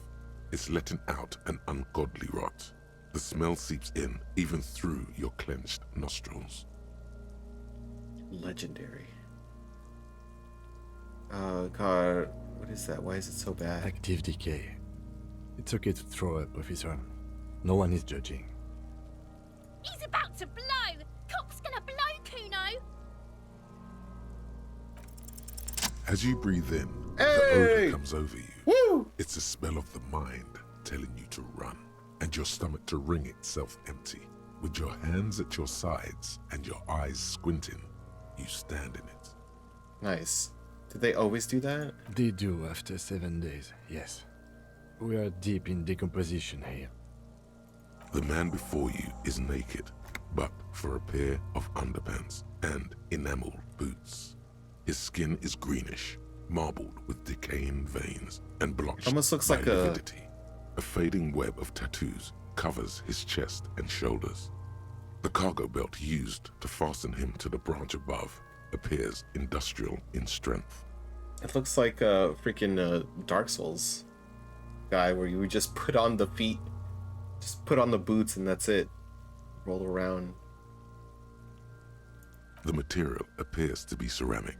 It's letting out an ungodly rot. The smell seeps in even through your clenched nostrils. Legendary. Oh god, what is that? Why is it so bad? Active decay. It's okay to throw up, officer. No one is judging. He's about to blow! Cop's gonna blow, Kuno! As you breathe in, the Hey! odor comes over you. Woo! It's a smell of the mind telling you to run, and your stomach to wring itself empty. With your hands at your sides and your eyes squinting, you stand in it. Nice. Did they always do that? They do after 7 days, yes. We are deep in decomposition here. The man before you is naked, but for a pair of underpants and enameled boots. His skin is greenish, marbled with decaying veins and blotched Almost looks by like lividity. A fading web of tattoos covers his chest and shoulders. The cargo belt used to fasten him to the branch above appears industrial in strength. It looks like a freaking Dark Souls guy where you would just put on the feet, just put on the boots and that's it. Roll around. The material appears to be ceramic.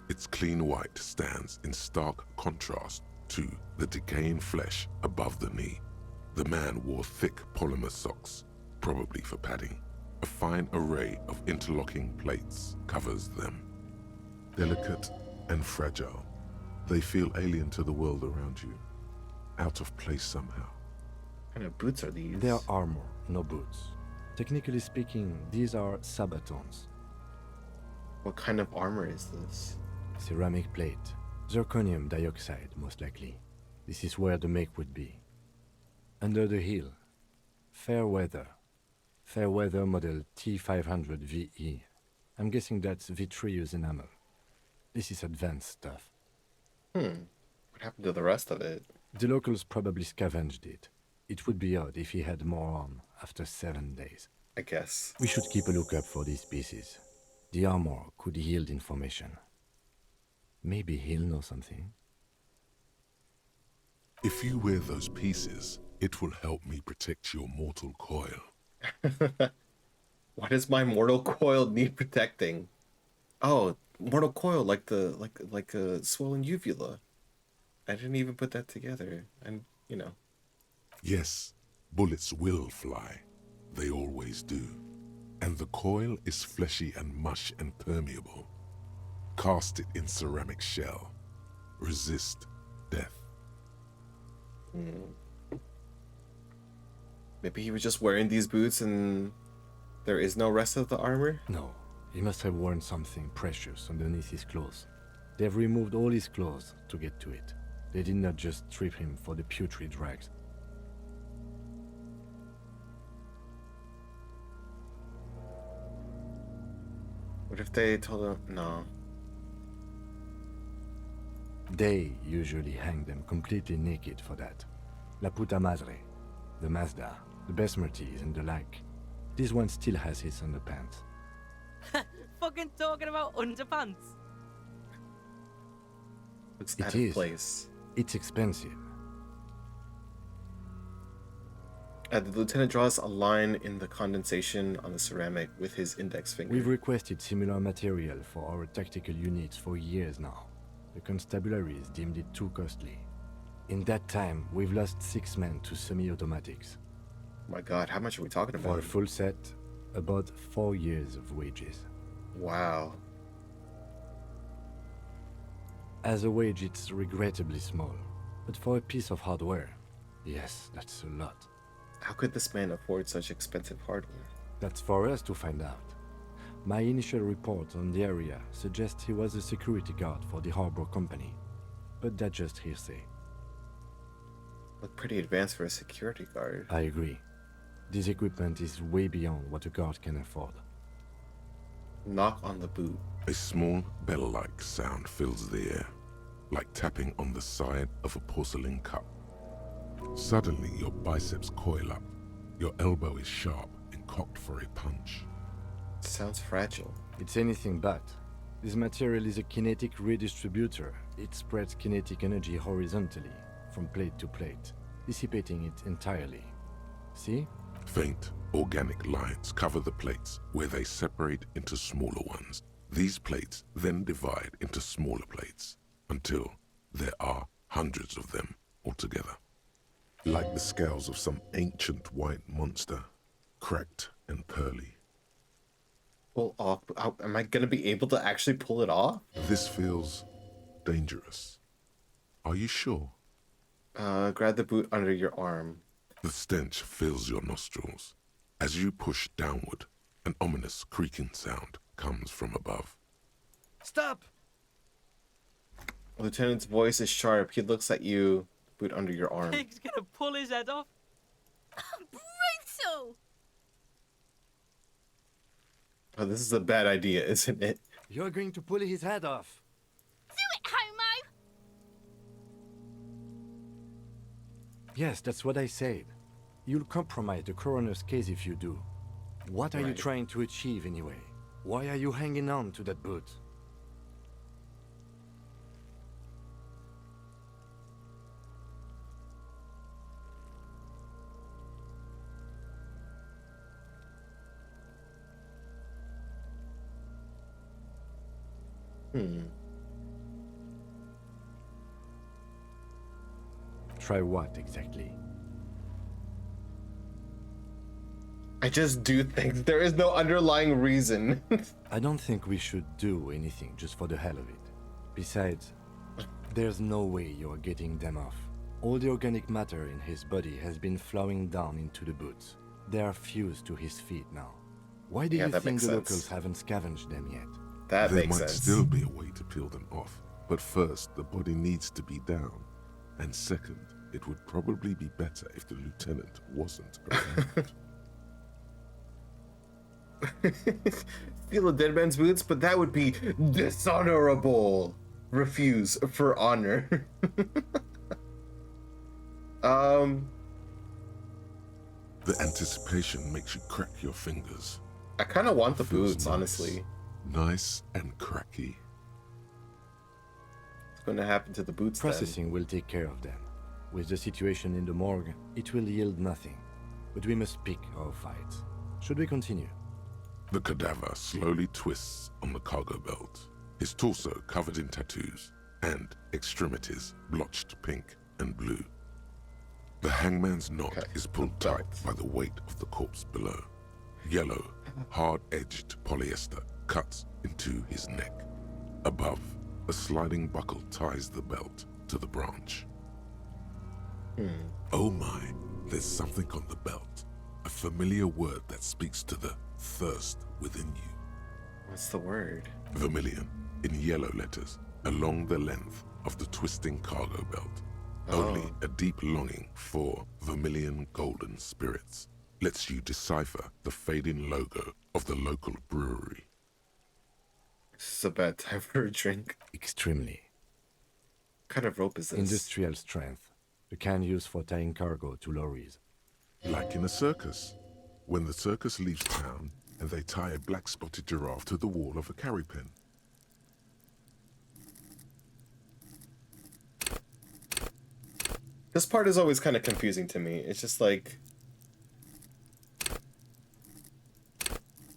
Its clean white stands in stark contrast to the decaying flesh above the knee. The man wore thick polymer socks, probably for padding. A fine array of interlocking plates covers them. Delicate and fragile, they feel alien to the world around you, out of place somehow. What kind of boots are these? They are armor, no boots. Technically speaking, these are sabatons. What kind of armor is this? Ceramic plate. Zirconium dioxide, most likely. This is where the make would be. Under the heel. Fair weather. Fair weather model T500 VE. I'm guessing that's vitreous enamel. This is advanced stuff. What happened to the rest of it? The locals probably scavenged it. It would be odd if he had more on after 7 days. I guess. We should keep a lookout for these pieces. The armor could yield information. Maybe he'll know something. If you wear those pieces, it will help me protect your mortal coil. Why does my mortal coil need protecting? Oh, mortal coil, like a swollen uvula. I didn't even put that together. And you know. Yes, bullets will fly. They always do. And the coil is fleshy and mush and permeable. Cast it in ceramic shell. Resist death. Maybe he was just wearing these boots and there is no rest of the armor? No, he must have worn something precious underneath his clothes. They've removed all his clothes to get to it. They did not just strip him for the putrid rags. What if they told him no? They usually hang them completely naked for that. La puta madre, the Mazda, the Besmerties and the like. This one still has his underpants. Fucking talking about underpants. Looks It out is. of place. It's expensive. The lieutenant draws a line in the condensation on the ceramic with his index finger. We've requested similar material for our tactical units for years now. The constabularies deemed it too costly. In that time, we've lost 6 men to semi-automatics. My god, how much are we talking For about? a full set, about 4 years of wages. Wow. As a wage, it's regrettably small. But for a piece of hardware, yes, that's a lot. How could this man afford such expensive hardware? That's for us to find out. My initial report on the area suggests he was a security guard for the harbor company. But that's just hearsay. Look pretty advanced for a security guard. I agree. This equipment is way beyond what a guard can afford. Knock on the boot. A small bell-like sound fills the air, like tapping on the side of a porcelain cup. Suddenly, your biceps coil up. Your elbow is sharp and cocked for a punch. Sounds fragile. It's anything but. This material is a kinetic redistributor. It spreads kinetic energy horizontally, from plate to plate, dissipating it entirely. See? Faint, organic lines cover the plates where they separate into smaller ones. These plates then divide into smaller plates until there are hundreds of them altogether. Like the scales of some ancient white monster, cracked and pearly. Pull off. Am I gonna be able to actually pull it off? This feels dangerous. Are you sure? Grab the boot under your arm. The stench fills your nostrils. As you push downward, an ominous creaking sound comes from above. Stop! Lieutenant's voice is sharp. He looks at you, boot under your arm. Pig's gonna pull his head off. Brutal! Oh, this is a bad idea, isn't it? You're going to pull his head off. Do it, homo! Yes, that's what I said. You'll compromise the coroner's case if you do. What are you trying to achieve anyway? Why are you hanging on to that boot? Try what exactly? I just do things. There is no underlying reason. I don't think we should do anything just for the hell of it. Besides, there's no way you're getting them off. All the organic matter in his body has been flowing down into the boots. They are fused to his feet now. Why do you think the locals haven't scavenged them yet? That there makes might sense. still be a way to peel them off, but first the body needs to be down. And second, it would probably be better if the lieutenant wasn't around. Steal a dead man's boots, but that would be dishonorable. Refuse for honor. The anticipation makes you crack your fingers. I kind of want the Feels boots, nice. honestly. Nice and cracky. What's going to happen to the boots Processing will take care of them. With the situation in the morgue, it will yield nothing. But we must pick our fights. Should we continue? The cadaver slowly twists on the cargo belt, his torso covered in tattoos, and extremities blotched pink and blue. The hangman's knot is pulled tight by the weight of the corpse below. Yellow, hard-edged polyester cuts into his neck. Above, a sliding buckle ties the belt to the branch. Oh my, there's something on the belt. A familiar word that speaks to the thirst within you. What's the word? Vermilion, in yellow letters, along the length of the twisting cargo belt. Only a deep longing for vermilion golden spirits lets you decipher the fading logo of the local brewery. This is a bad time for a drink. Extremely. What kind of rope is this? Industrial strength. The kind used for tying cargo to lorries. Like in a circus. When the circus leaves town and they tie a black-spotted giraffe to the wall of a carry pen. This part is always kind of confusing to me. It's just like...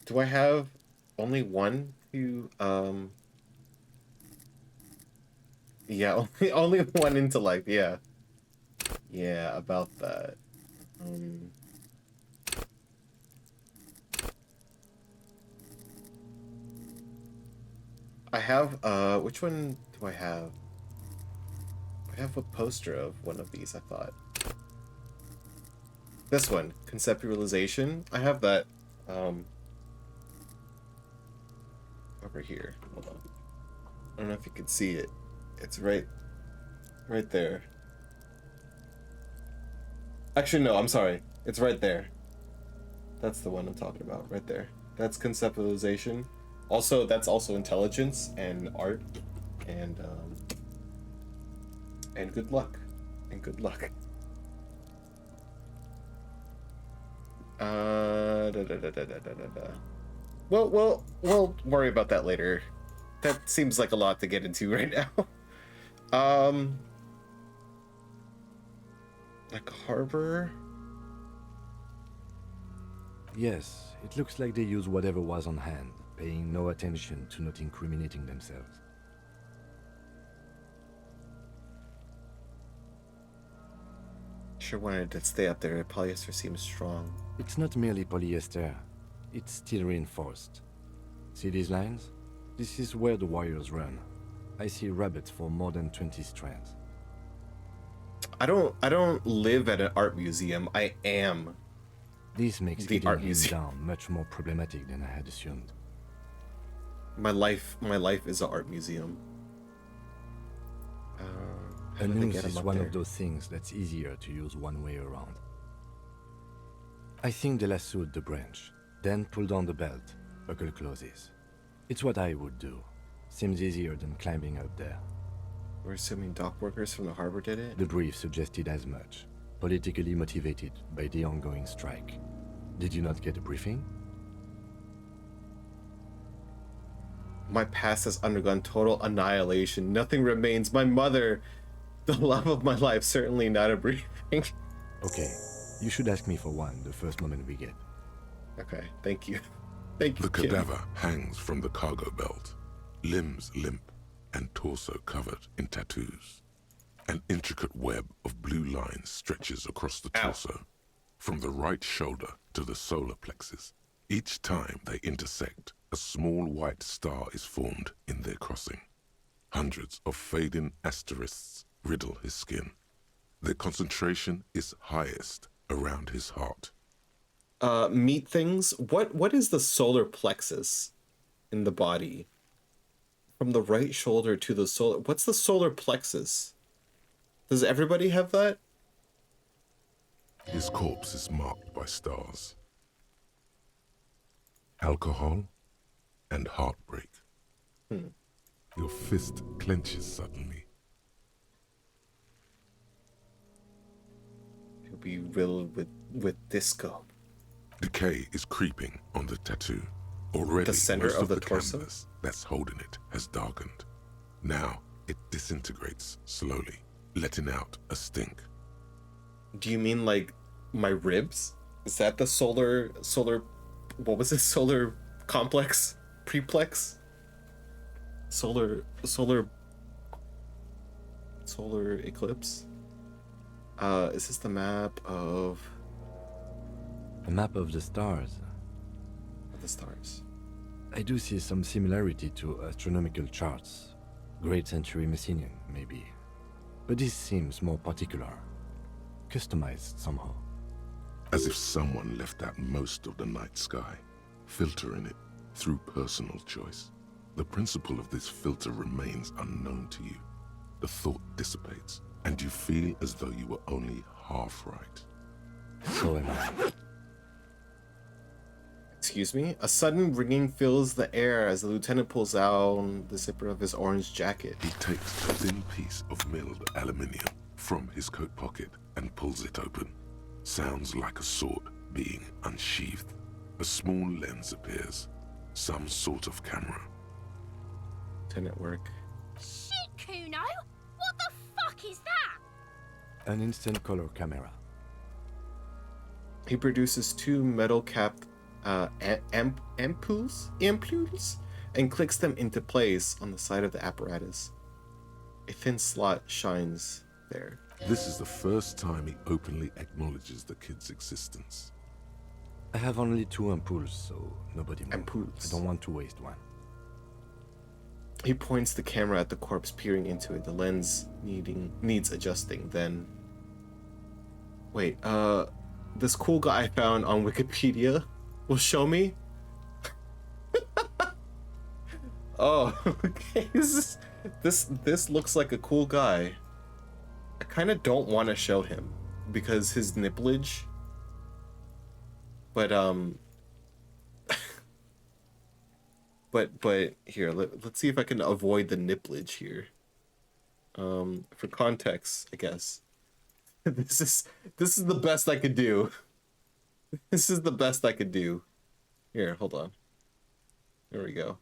Do I have only one to, Yeah, only one intellect, yeah. Yeah, about that. I have, which one do I have? I have a poster of one of these, I thought. This one, conceptualization. I have that, over here. Hold on. I don't know if you can see it. It's right there. Actually, no, I'm sorry. It's right there. That's the one I'm talking about, right there. That's conceptualization. Also, that's also intelligence and art, and good luck, and good luck. Well, we'll worry about that later. That seems like a lot to get into right now. Like a harbor? Yes, it looks like they used whatever was on hand, paying no attention to not incriminating themselves. Sure wanted to stay up there. Polyester seems strong. It's not merely polyester, it's steel reinforced. See these lines? This is where the wires run. I see rabbits for more than 20 strands. I don't live at an art museum. I am. This makes the getting art him museum. down much more problematic than I had assumed. My life is an art museum. A noose is one of those things that's easier to use one way around. I think they lassoed the branch, then pulled on the belt, buckle closes. It's what I would do. Seems easier than climbing up there. We're assuming dock workers from the harbor did it? The brief suggested as much. Politically motivated by the ongoing strike. Did you not get a briefing? My past has undergone total annihilation. Nothing remains. My mother, the love of my life, certainly not a briefing. Okay, you should ask me for one the first moment we get. Okay, thank you. Thank you, The cadaver hangs from the cargo belt, limbs limp and torso covered in tattoos. An intricate web of blue lines stretches across the torso, from the right shoulder to the solar plexus. Each time they intersect, a small white star is formed in their crossing. Hundreds of fading asterisks riddle his skin. Their concentration is highest around his heart. Meat things. What is the solar plexus in the body? From the right shoulder to the solar. What's the solar plexus? Does everybody have that? His corpse is marked by stars. Alcohol and heartbreak. Your fist clenches suddenly. He'll be riddled with disco. Decay is creeping on the tattoo. Already, The center most of the torso? canvas that's holding it has darkened. Now it disintegrates slowly, letting out a stink. Do you mean like my ribs? Is that the solar what was it? Solar complex? Preplex? Solar eclipse? Is this the map of A map of the stars. the stars? I do see some similarity to astronomical charts. Great Century Messinian, maybe. But this seems more particular. Customized somehow. As if someone left out most of the night sky, filtering it through personal choice. The principle of this filter remains unknown to you. The thought dissipates, and you feel as though you were only half right. So am I. Excuse me? A sudden ringing fills the air as the lieutenant pulls out the zipper of his orange jacket. He takes a thin piece of milled aluminium from his coat pocket and pulls it open. Sounds like a sword being unsheathed. A small lens appears. Some sort of camera. Lieutenant work. Shit, Kuno! What the fuck is that? An instant color camera. He produces two metal-capped ampoules and clicks them into place on the side of the apparatus. A thin slot shines there. This is the first time he openly acknowledges the kid's existence. I have only 2 ampoules, so nobody move. Ampoules. I don't want to waste one. He points the camera at the corpse, peering into it. The lens needs adjusting. Then, wait. This cool guy I found on Wikipedia will show me. Oh, okay. This looks like a cool guy. I kind of don't want to show him. because his nipplage. But but here, let's see if I can avoid the nipplage here. For context, I guess. This is the best I could do. This is the best I could do. Here, hold on. There we go.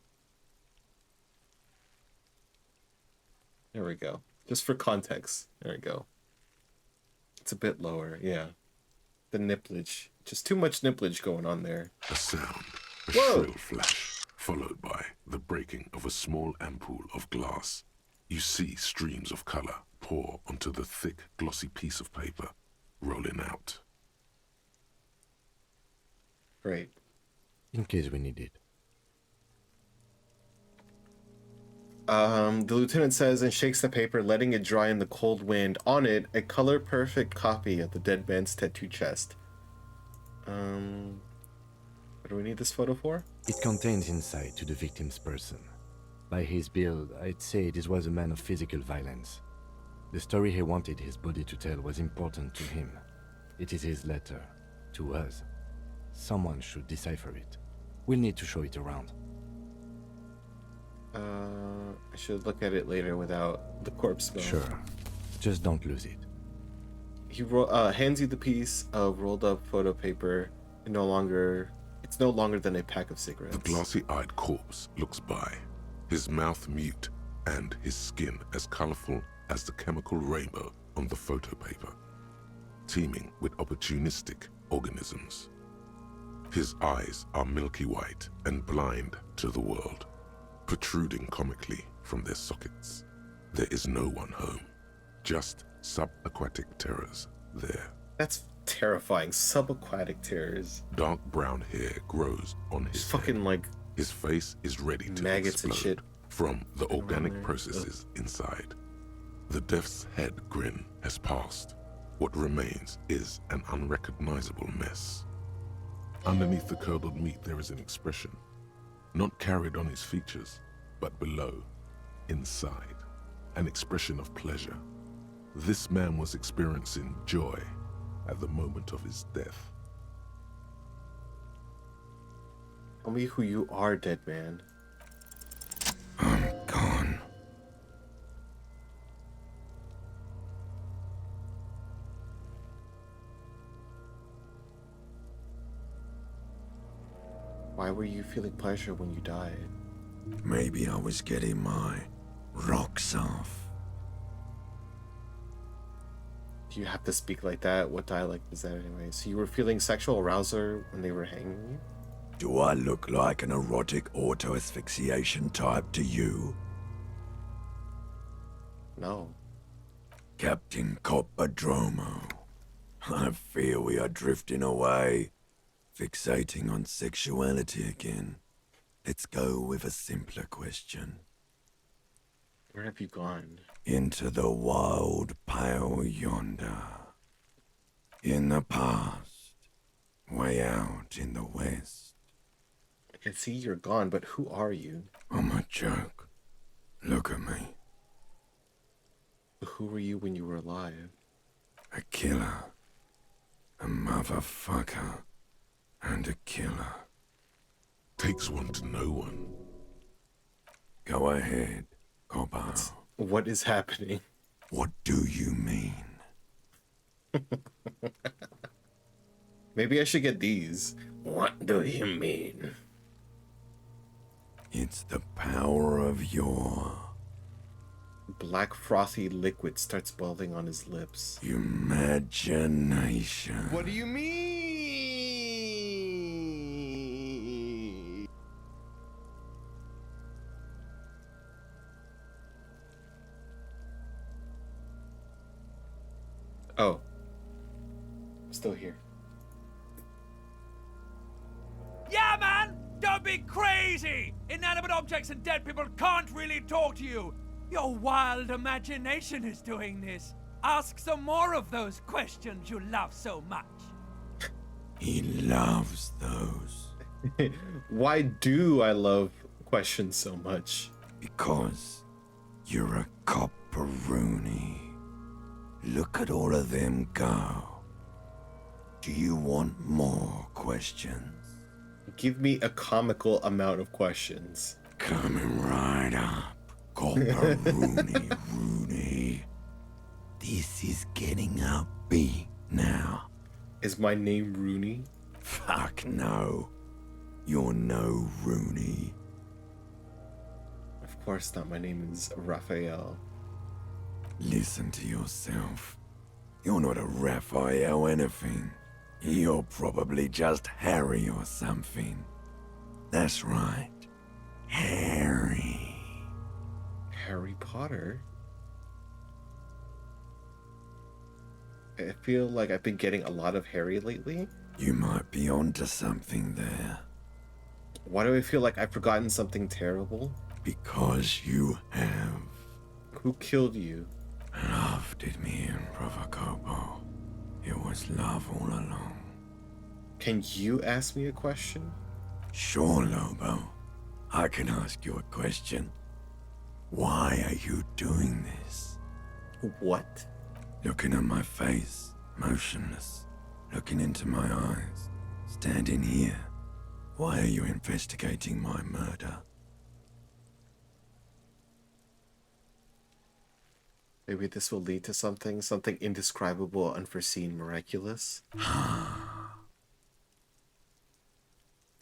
There we go. Just for context. There we go. It's a bit lower, yeah. The nipplage. Just too much nipplage going on there. A sound, a Whoa! shrill flash, followed by the breaking of a small ampoule of glass. You see streams of color pour onto the thick, glossy piece of paper, rolling out. Great. In case we need it. The lieutenant says and shakes the paper, letting it dry in the cold wind. On it, a color-perfect copy of the dead man's tattoo chest. What do we need this photo for? It contains insight to the victim's person. By his build, I'd say this was a man of physical violence. The story he wanted his body to tell was important to him. It is his letter. To us. Someone should decipher it. We'll need to show it around. I should look at it later without the corpse smell. Sure. Just don't lose it. He hands you the piece of rolled up photo paper. It's no longer than a pack of cigarettes. The glassy-eyed corpse looks by, his mouth mute and his skin as colorful as the chemical rainbow on the photo paper, teeming with opportunistic organisms. His eyes are milky white and blind to the world, protruding comically from their sockets. There is no one home, just subaquatic terrors there. That's terrifying. Subaquatic terrors. Dark brown hair grows on his fucking head. like his face is ready to maggots explode and shit from the organic processes inside. The death's head grin has passed. What remains is an unrecognizable mess. Underneath the curdled meat there is an expression, not carried on his features, but below, inside, an expression of pleasure. This man was experiencing joy at the moment of his death. Tell me who you are, dead man. I'm gone. Why were you feeling pleasure when you died? Maybe I was getting my rocks off. Do you have to speak like that? What dialect is that anyway? So you were feeling sexual arousal when they were hanging you? Do I look like an erotic auto-asphyxiation type to you? No. Captain Coppadromo, I fear we are drifting away, fixating on sexuality again. Let's go with a simpler question. Where have you gone? Into the wild pale yonder. In the past, way out in the west. I can see you're gone, but who are you? I'm a joke. Look at me. Who were you when you were alive? A killer. A motherfucker. And a killer. Takes one to know one. Go ahead, Copper. What is happening? What do you mean? Maybe I should get these. What do you mean? It's the power of your... Black frothy liquid starts bubbling on his lips. Imagination. What do you mean? Oh. I'm still here. Yeah, man! Don't be crazy! Inanimate objects and dead people can't really talk to you! Your wild imagination is doing this. Ask some more of those questions you love so much. He loves those. Why do I love questions so much? Because you're a copperoonie. Look at all of them go. Do you want more questions? Give me a comical amount of questions. Coming right up. Copper Rooney. This is getting upbeat now. Is my name Rooney? Fuck no. You're no Rooney. Of course not. My name is Raphael. Listen to yourself. You're not a Raphael anything. You're probably just Harry or something. That's right. Harry. Harry Potter? I feel like I've been getting a lot of Harry lately. You might be onto something there. Why do I feel like I've forgotten something terrible? Because you have. Who killed you? Love did me in, Provocopo. It was love all along. Can you ask me a question? Sure, Lobo. I can ask you a question. Why are you doing this? What? Looking at my face, motionless. Looking into my eyes, standing here. Why are you investigating my murder? Maybe this will lead to something indescribable, unforeseen, miraculous.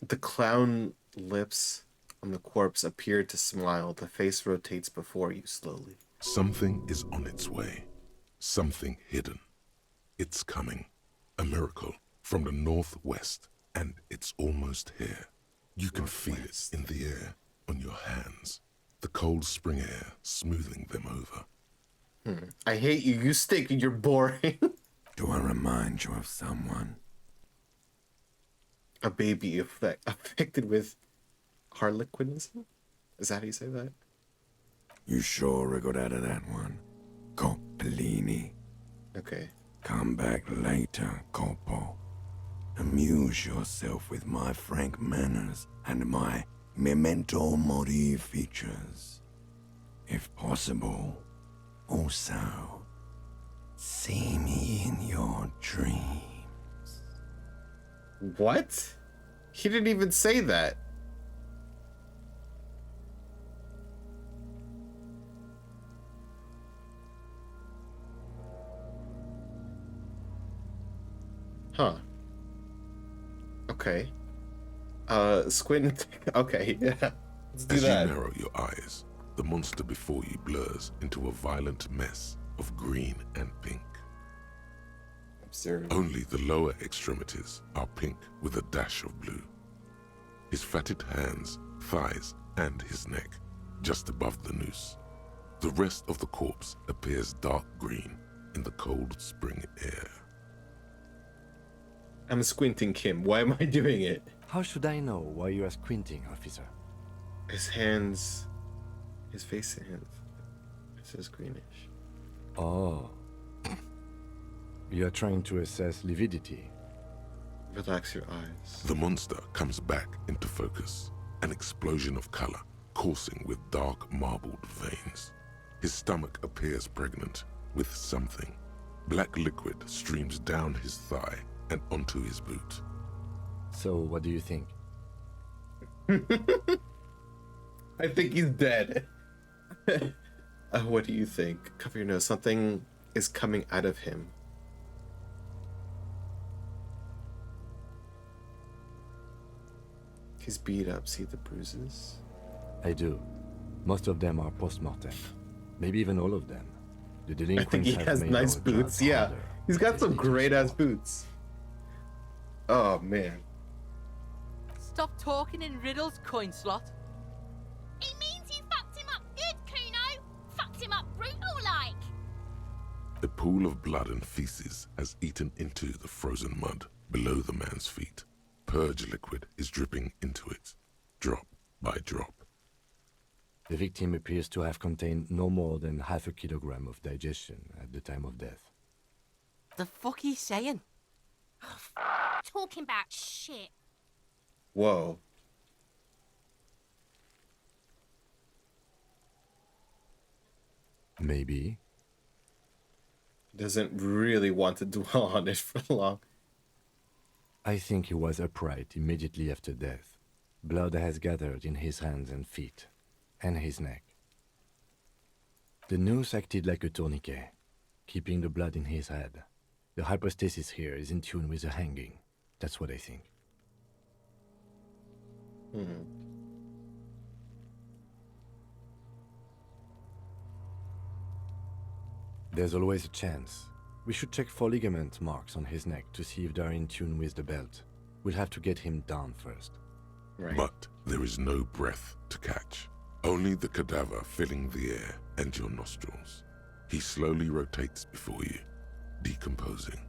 The clown lips on the corpse appear to smile. The face rotates before you slowly. Something is on its way. Something hidden. It's coming. A miracle from the northwest, and it's almost here. You can feel it in the air, on your hands. The cold spring air smoothing them over. I hate you. You stink and you're boring. Do I remind you of someone? A baby affected with harlequinism? Is that how you say that? You sure I got out of that one? Coppellini. Okay. Come back later, Coppo. Amuse yourself with my frank manners and my memento mori features. If possible, also, see me in your dreams. What? He didn't even say that. Huh. Okay. Squint. Okay, yeah. Let's do As that. you narrow your eyes, the monster before you blurs into a violent mess of green and pink. Observe. Only the lower extremities are pink with a dash of blue. His fatted hands, thighs, and his neck, just above the noose. The rest of the corpse appears dark green in the cold spring air. I'm squinting, Kim. Why am I doing it? How should I know why you are squinting, officer? His hands, his face and hands. It says greenish. Oh. You are trying to assess lividity. Relax your eyes. The monster comes back into focus, an explosion of color, coursing with dark marbled veins. His stomach appears pregnant with something. Black liquid streams down his thigh and onto his boot. So, what do you think? I think he's dead. What do you think? Cover your nose. Something is coming out of him. He's beat up. See the bruises? I do. Most of them are post-mortem. Maybe even all of them. The delinquents I think he have has made nice our job boots. Yeah. harder. He's got some great ass boots. Oh, man. Stop talking in riddles, coin slot. It means you fucked him up good, Kuno. Fucked him up brutal like. A pool of blood and feces has eaten into the frozen mud below the man's feet. Purge liquid is dripping into it, drop by drop. The victim appears to have contained no more than half a kilogram of digestion at the time of death. The fuck he's saying? Talking about shit. Whoa. Maybe. Doesn't really want to dwell on it for long. I think he was upright immediately after death. Blood has gathered in his hands and feet, and his neck. The noose acted like a tourniquet, keeping the blood in his head. The hypostasis here is in tune with the hanging. That's what I think. There's always a chance. We should check for ligament marks on his neck to see if they're in tune with the belt. We'll have to get him down first. Right. But there is no breath to catch. Only the cadaver filling the air and your nostrils. He slowly rotates before you, decomposing.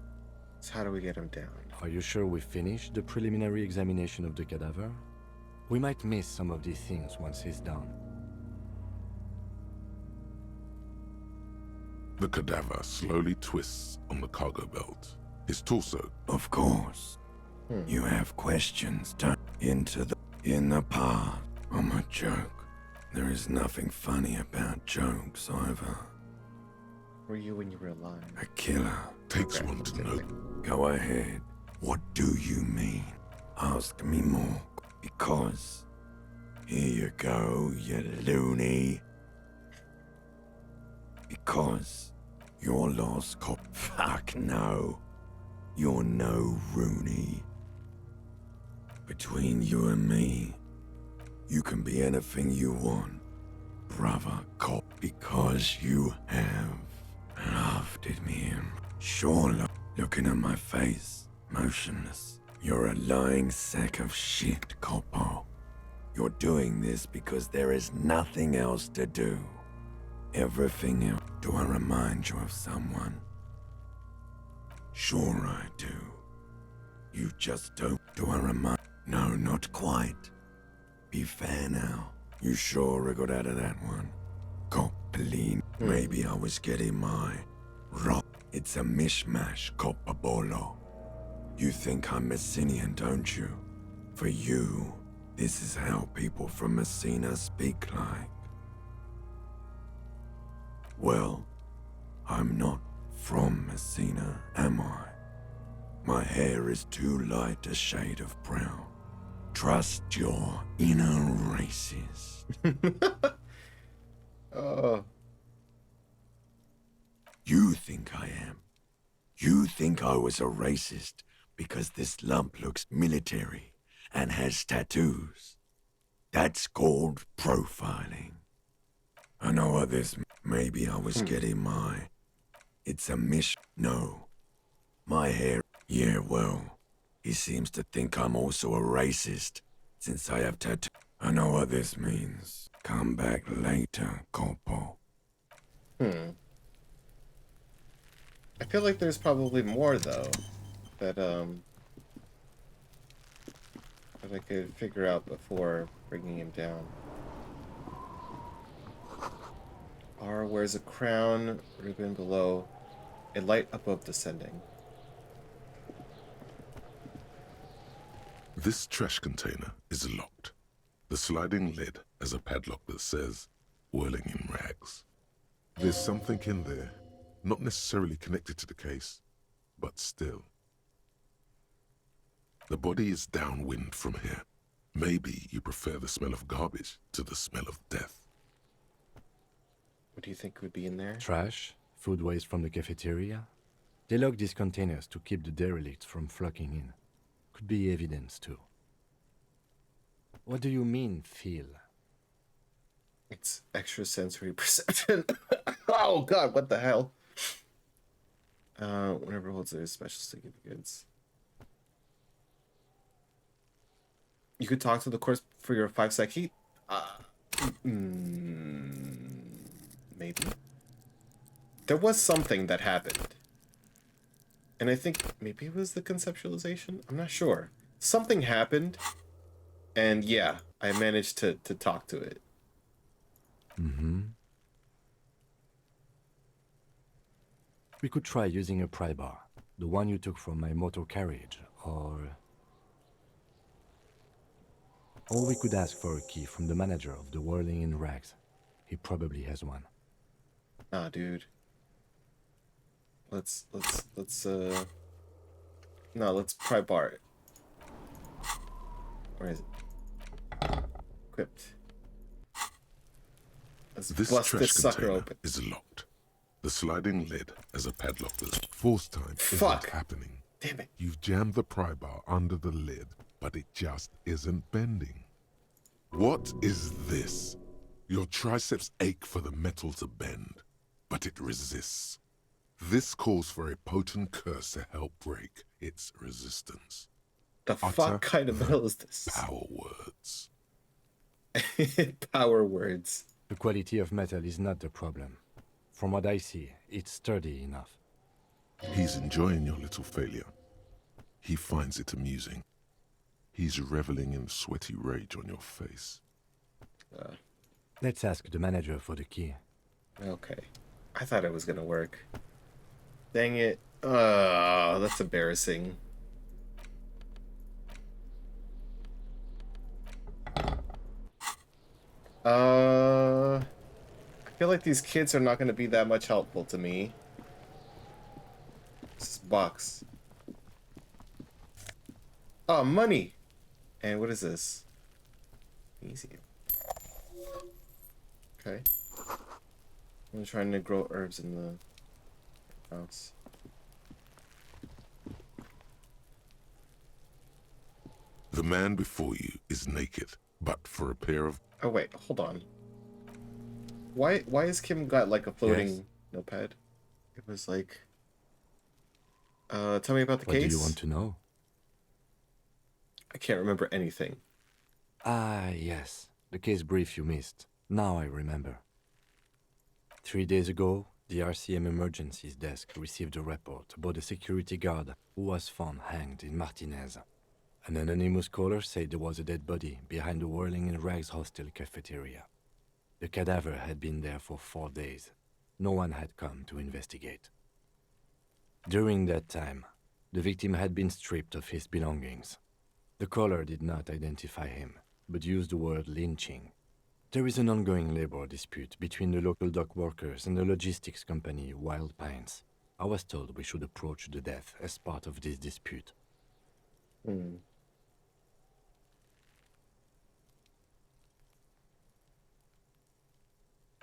So how do we get him down? Are you sure we finished the preliminary examination of the cadaver? We might miss some of these things once he's down. The cadaver slowly twists on the cargo belt. His torso. Of course. You have questions turned in the past. I'm a joke. There is nothing funny about jokes either. Were you when you were alive? A killer takes one to know. Go ahead. What do you mean? Ask me more. Because here you go, you loony. Because you're lost cop. Fuck no. You're no Rooney. Between you and me, you can be anything you want, brother cop, because you have loved him. Sure, looking at my face, motionless. You're a lying sack of shit, Coppo. You're doing this because there is nothing else to do. Everything else. Do I remind you of someone? Sure I do. You just don't. Do I remind? No, not quite. Be fair now. You sure I got out of that one. Coppeline. Maybe I was getting my rock. It's a mishmash, Coppabolo. You think I'm Messinian, don't you? For you, this is how people from Messina speak like. Well, I'm not from Messina, am I? My hair is too light a shade of brown. Trust your inner races. You think I am. You think I was a racist because this lump looks military and has tattoos. That's called profiling. I know what this... Maybe I was getting my... It's a No. My hair... Yeah, well, he seems to think I'm also a racist, since I have tattoo. I know what this means. Come back later, Corpo. I feel like there's probably more, though, that I could figure out before bringing him down. R wears a crown, ribbon below, a light above descending. This trash container is locked. The sliding lid has a padlock that says, whirling in rags. There's something in there, not necessarily connected to the case, but still. The body is downwind from here. Maybe you prefer the smell of garbage to the smell of death. What do you think would be in there? Trash, food waste from the cafeteria. They lock these containers to keep the derelicts from flocking in. Could be evidence, too. What do you mean, feel? It's extrasensory perception. Oh god, what the hell? Whenever holds their special significance. You could talk to the corpse for your 5 sec. Maybe. There was something that happened. And I think maybe it was the conceptualization? I'm not sure. Something happened. And yeah, I managed to talk to it. We could try using a pry bar. The one you took from my motor carriage, or we could ask for a key from the manager of the Whirling in Rags. He probably has one. Nah, dude. Let's pry bar it. Where is it? Equipped. Let's This bust trash this sucker container open. is locked. The sliding lid has a padlock. Force time Fuck. isn't happening. Damn it. You've jammed the pry bar under the lid, but it just isn't bending. What is this? Your triceps ache for the metal to bend, but it resists. This calls for a potent curse to help break its resistance. The fuck kind of metal is this? Power words. Power words. The quality of metal is not the problem. From what I see, it's sturdy enough. He's enjoying your little failure. He finds it amusing. He's reveling in sweaty rage on your face. Let's ask the manager for the key. Okay. I thought it was gonna work. Dang it. That's embarrassing. I feel like these kids are not gonna be that much helpful to me. This box. Oh, money! And what is this? Easy. Okay. I'm trying to grow herbs in the house. The man before you is naked, but for a pair of... Oh wait, hold on. Why has Kim got like a floating notepad? It was like... tell me about the What case. do you want to know? I can't remember anything. Ah, yes. The case brief you missed. Now I remember. 3 days ago, the RCM Emergencies Desk received a report about a security guard who was found hanged in Martinez. An anonymous caller said there was a dead body behind the Whirling in Rags hostel cafeteria. The cadaver had been there for 4 days. No one had come to investigate. During that time, the victim had been stripped of his belongings. The caller did not identify him, but used the word lynching. There is an ongoing labor dispute between the local dock workers and the logistics company Wild Pines. I was told we should approach the death as part of this dispute.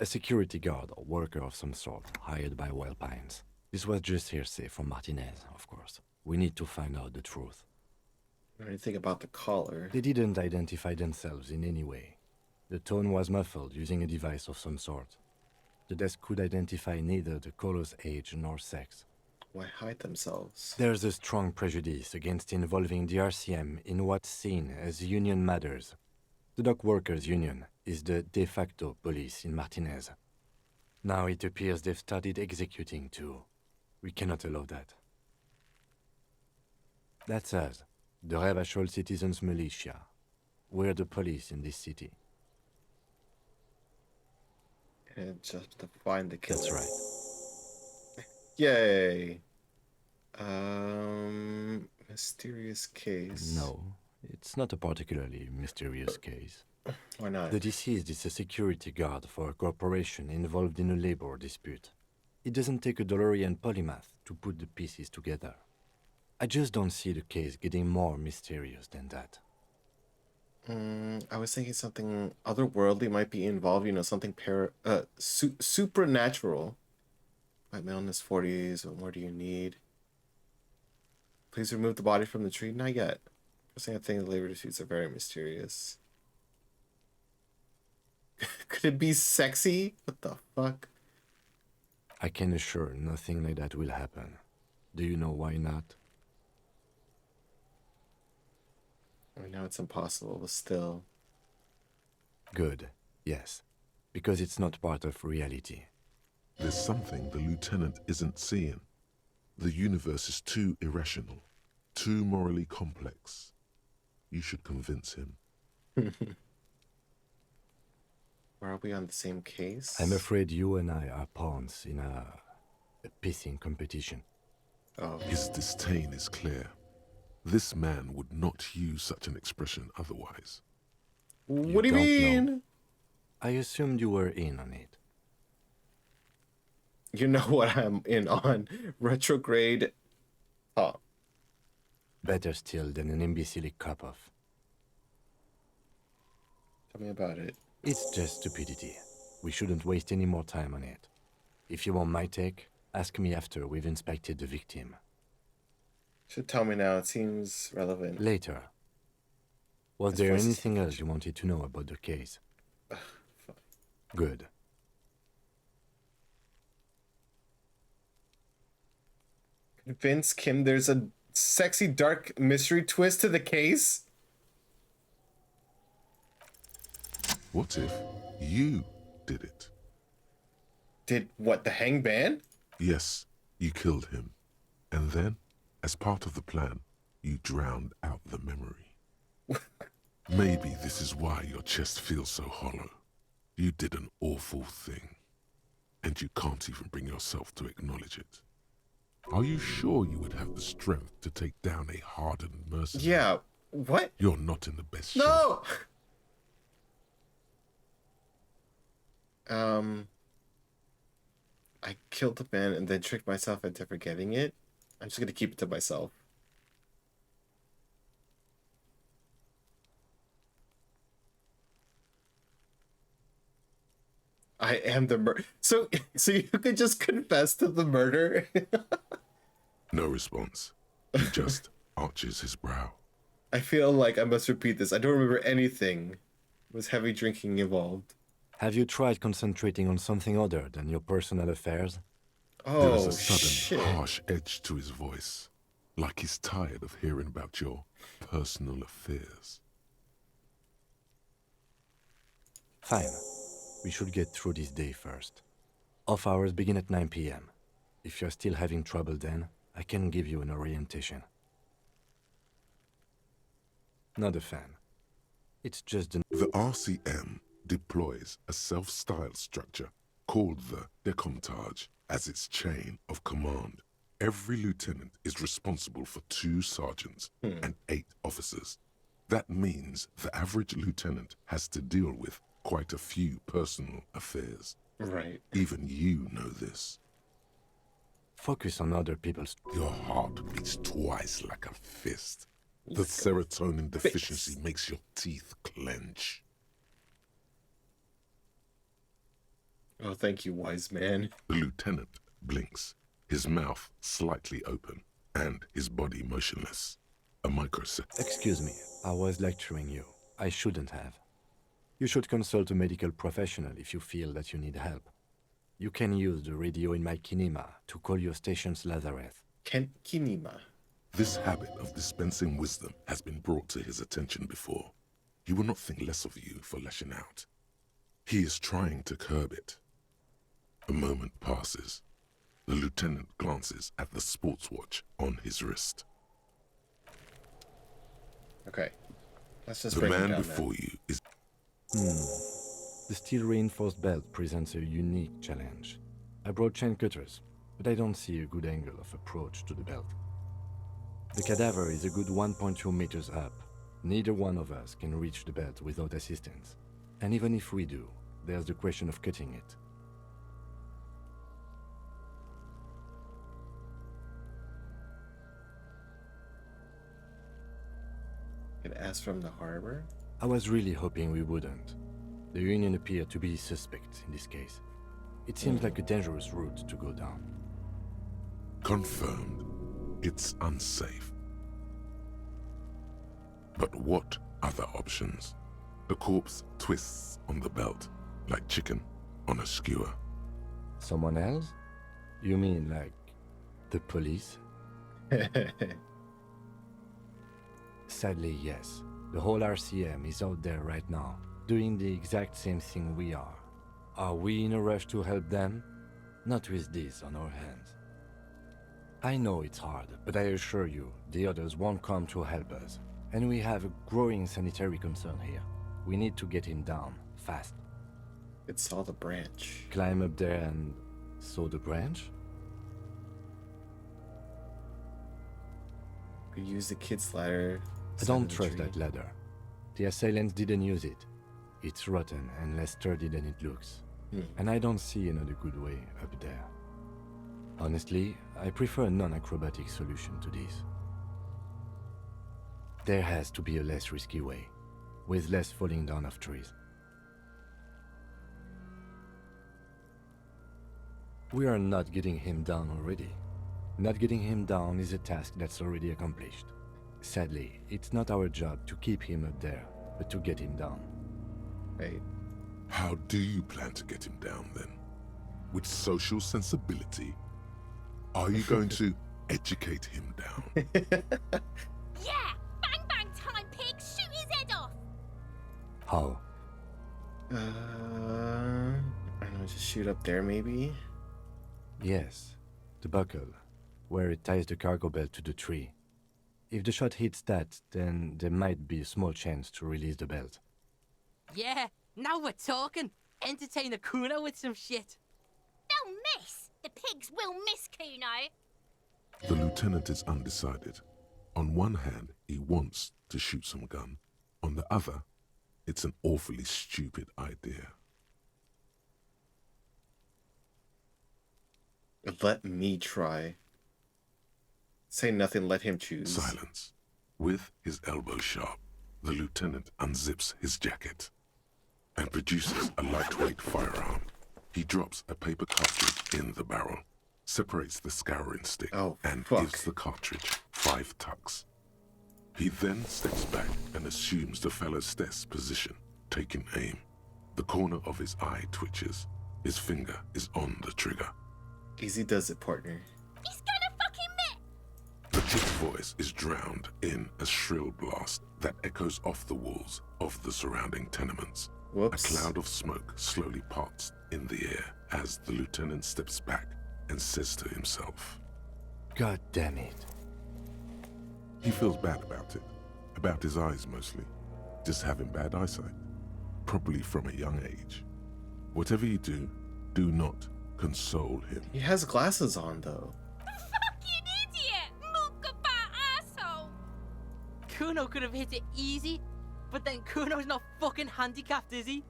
A security guard or worker of some sort, hired by Wild Pines. This was just hearsay from Martinez, of course. We need to find out the truth. Anything about the caller? They didn't identify themselves in any way. The tone was muffled using a device of some sort. The desk could identify neither the caller's age nor sex. Why hide themselves? There's a strong prejudice against involving the RCM in what's seen as union matters. The dock workers' union is the de facto police in Martinez. Now it appears they've started executing too. We cannot allow that. That's us, the Revachol Citizens Militia. We're the police in this city. And just to find the killer. That's right. Yay. Mysterious case. No, it's not a particularly mysterious case. Why not? The deceased is a security guard for a corporation involved in a labor dispute. It doesn't take a DeLorean polymath to put the pieces together. I just don't see the case getting more mysterious than that. I was thinking something otherworldly might be involved, you know, something supernatural. White male in his 40s, what more do you need? Please remove the body from the tree? Not yet. I think the labor disputes are very mysterious. Could it be sexy? What the fuck? I can assure nothing like that will happen. Do you know why not? I know it's impossible, but still. Good, yes. Because it's not part of reality. There's something the lieutenant isn't seeing. The universe is too irrational, too morally complex. You should convince him. Are we on the same case? I'm afraid you and I are pawns in a pissing competition. Oh. His disdain is clear. This man would not use such an expression otherwise. What do you mean? Know. I assumed you were in on it. You know what I'm in on. Retrograde. Oh. Better still than an imbecilic cop-off. Tell me about it. It's just stupidity. We shouldn't waste any more time on it. If you want my take, ask me after we've inspected the victim. Should tell me now. It seems relevant. Later. Was there anything else you wanted to know about the case? Good. Convince Kim there's a sexy dark mystery twist to the case? What if you did it? Did what, the hangman? Yes, you killed him. And then, as part of the plan, you drowned out the memory. Maybe this is why your chest feels so hollow. You did an awful thing. And you can't even bring yourself to acknowledge it. Are you sure you would have the strength to take down a hardened mercenary? Yeah, what? You're not in the best shape. No! I killed the man and then tricked myself into forgetting it. I'm just gonna keep it to myself. I am the murder. So you could just confess to the murder? No response. He just arches his brow. I feel like I must repeat this. I don't remember anything. Was heavy drinking involved? Have you tried concentrating on something other than your personal affairs? There is a sudden, harsh edge to his voice, like he's tired of hearing about your personal affairs. Fine. We should get through this day first. Off hours begin at 9 p.m. If you're still having trouble then, I can give you an orientation. Not a fan. It's just The RCM deploys a self-styled structure called the Decomptage as its chain of command. Every lieutenant is responsible for 2 sergeants and 8 officers. That means the average lieutenant has to deal with quite a few personal affairs. Right. Even you know this. Focus on other people's... Your heart beats twice like a fist. The serotonin deficiency makes your teeth clench. Oh, thank you, wise man. The lieutenant blinks, his mouth slightly open, and his body motionless. A microsecond. Excuse me, I was lecturing you. I shouldn't have. You should consult a medical professional if you feel that you need help. You can use the radio in my kinema to call your station's Lazareth. Kinema? This habit of dispensing wisdom has been brought to his attention before. He will not think less of you for lashing out. He is trying to curb it. A moment passes. The lieutenant glances at the sports watch on his wrist. Okay. Let's just the break it man down before you is... The steel-reinforced belt presents a unique challenge. I brought chain cutters, but I don't see a good angle of approach to the belt. The cadaver is a good 1.2 meters up. Neither one of us can reach the belt without assistance. And even if we do, there's the question of cutting it. Can ask from the harbor? I was really hoping we wouldn't. The Union appeared to be suspect in this case. It seems like a dangerous route to go down. Confirmed. It's unsafe. But what other options? The corpse twists on the belt, like chicken on a skewer. Someone else? You mean like the police? Sadly, yes. The whole RCM is out there right now, doing the exact same thing we are. Are we in a rush to help them? Not with this on our hands. I know it's hard, but I assure you, the others won't come to help us. And we have a growing sanitary concern here. We need to get him down, fast. It saw the branch. Climb up there and saw the branch? Could use the kid's ladder. I don't trust that ladder. The assailants didn't use it. It's rotten and less sturdy than it looks. And I don't see another good way up there. Honestly, I prefer a non-acrobatic solution to this. There has to be a less risky way, with less falling down of trees. We are not getting him down already. Not getting him down is a task that's already accomplished. Sadly, it's not our job to keep him up there, but to get him down. Right. How do you plan to get him down then? With social sensibility? Are you going to educate him down? Yeah! Bang bang time, pig! Shoot his head off! How? I don't know, just shoot up there maybe? Yes, the buckle, where it ties the cargo belt to the tree. If the shot hits that, then there might be a small chance to release the belt. Yeah, now we're talking. Entertain a Kuno with some shit. They'll miss! The pigs will miss Kuno! The lieutenant is undecided. On one hand, he wants to shoot some gun. On the other, it's an awfully stupid idea. Let me try. Say nothing, let him choose. Silence. With his elbow sharp, the lieutenant unzips his jacket and produces a lightweight firearm. He drops a paper cartridge in the barrel, separates the scouring stick, and gives the cartridge 5 tucks. He then steps back and assumes the fellow's desk position, taking aim. The corner of his eye twitches. His finger is on the trigger. Easy does it, partner. He's gonna fucking miss! The chick's voice is drowned in a shrill blast that echoes off the walls of the surrounding tenements. Whoops. A cloud of smoke slowly parts in the air as the lieutenant steps back and says to himself, God damn it. He feels bad about his eyes mostly, just having bad eyesight, probably from a young age. Whatever you do, do not console him. He has glasses on though. Fucking idiot! Mookabat asshole! Kuno could have hit it easy, but then Kuno's not fucking handicapped, is he?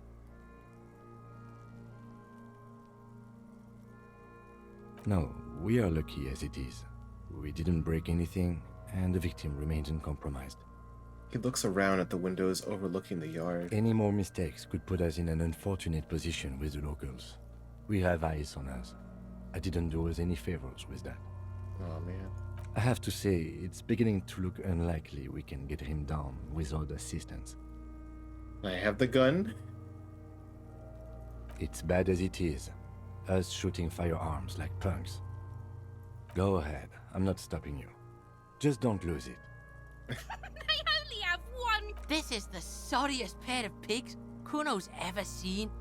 No, we are lucky as it is. We didn't break anything, and the victim remains uncompromised. He looks around at the windows overlooking the yard. Any more mistakes could put us in an unfortunate position with the locals. We have eyes on us. I didn't do us any favors with that. Oh man. I have to say, it's beginning to look unlikely we can get him down without assistance. I have the gun. It's bad as it is. Us shooting firearms like punks. Go ahead, I'm not stopping you. Just don't lose it. They only have one. This is the sorriest pair of pigs Kuno's ever seen.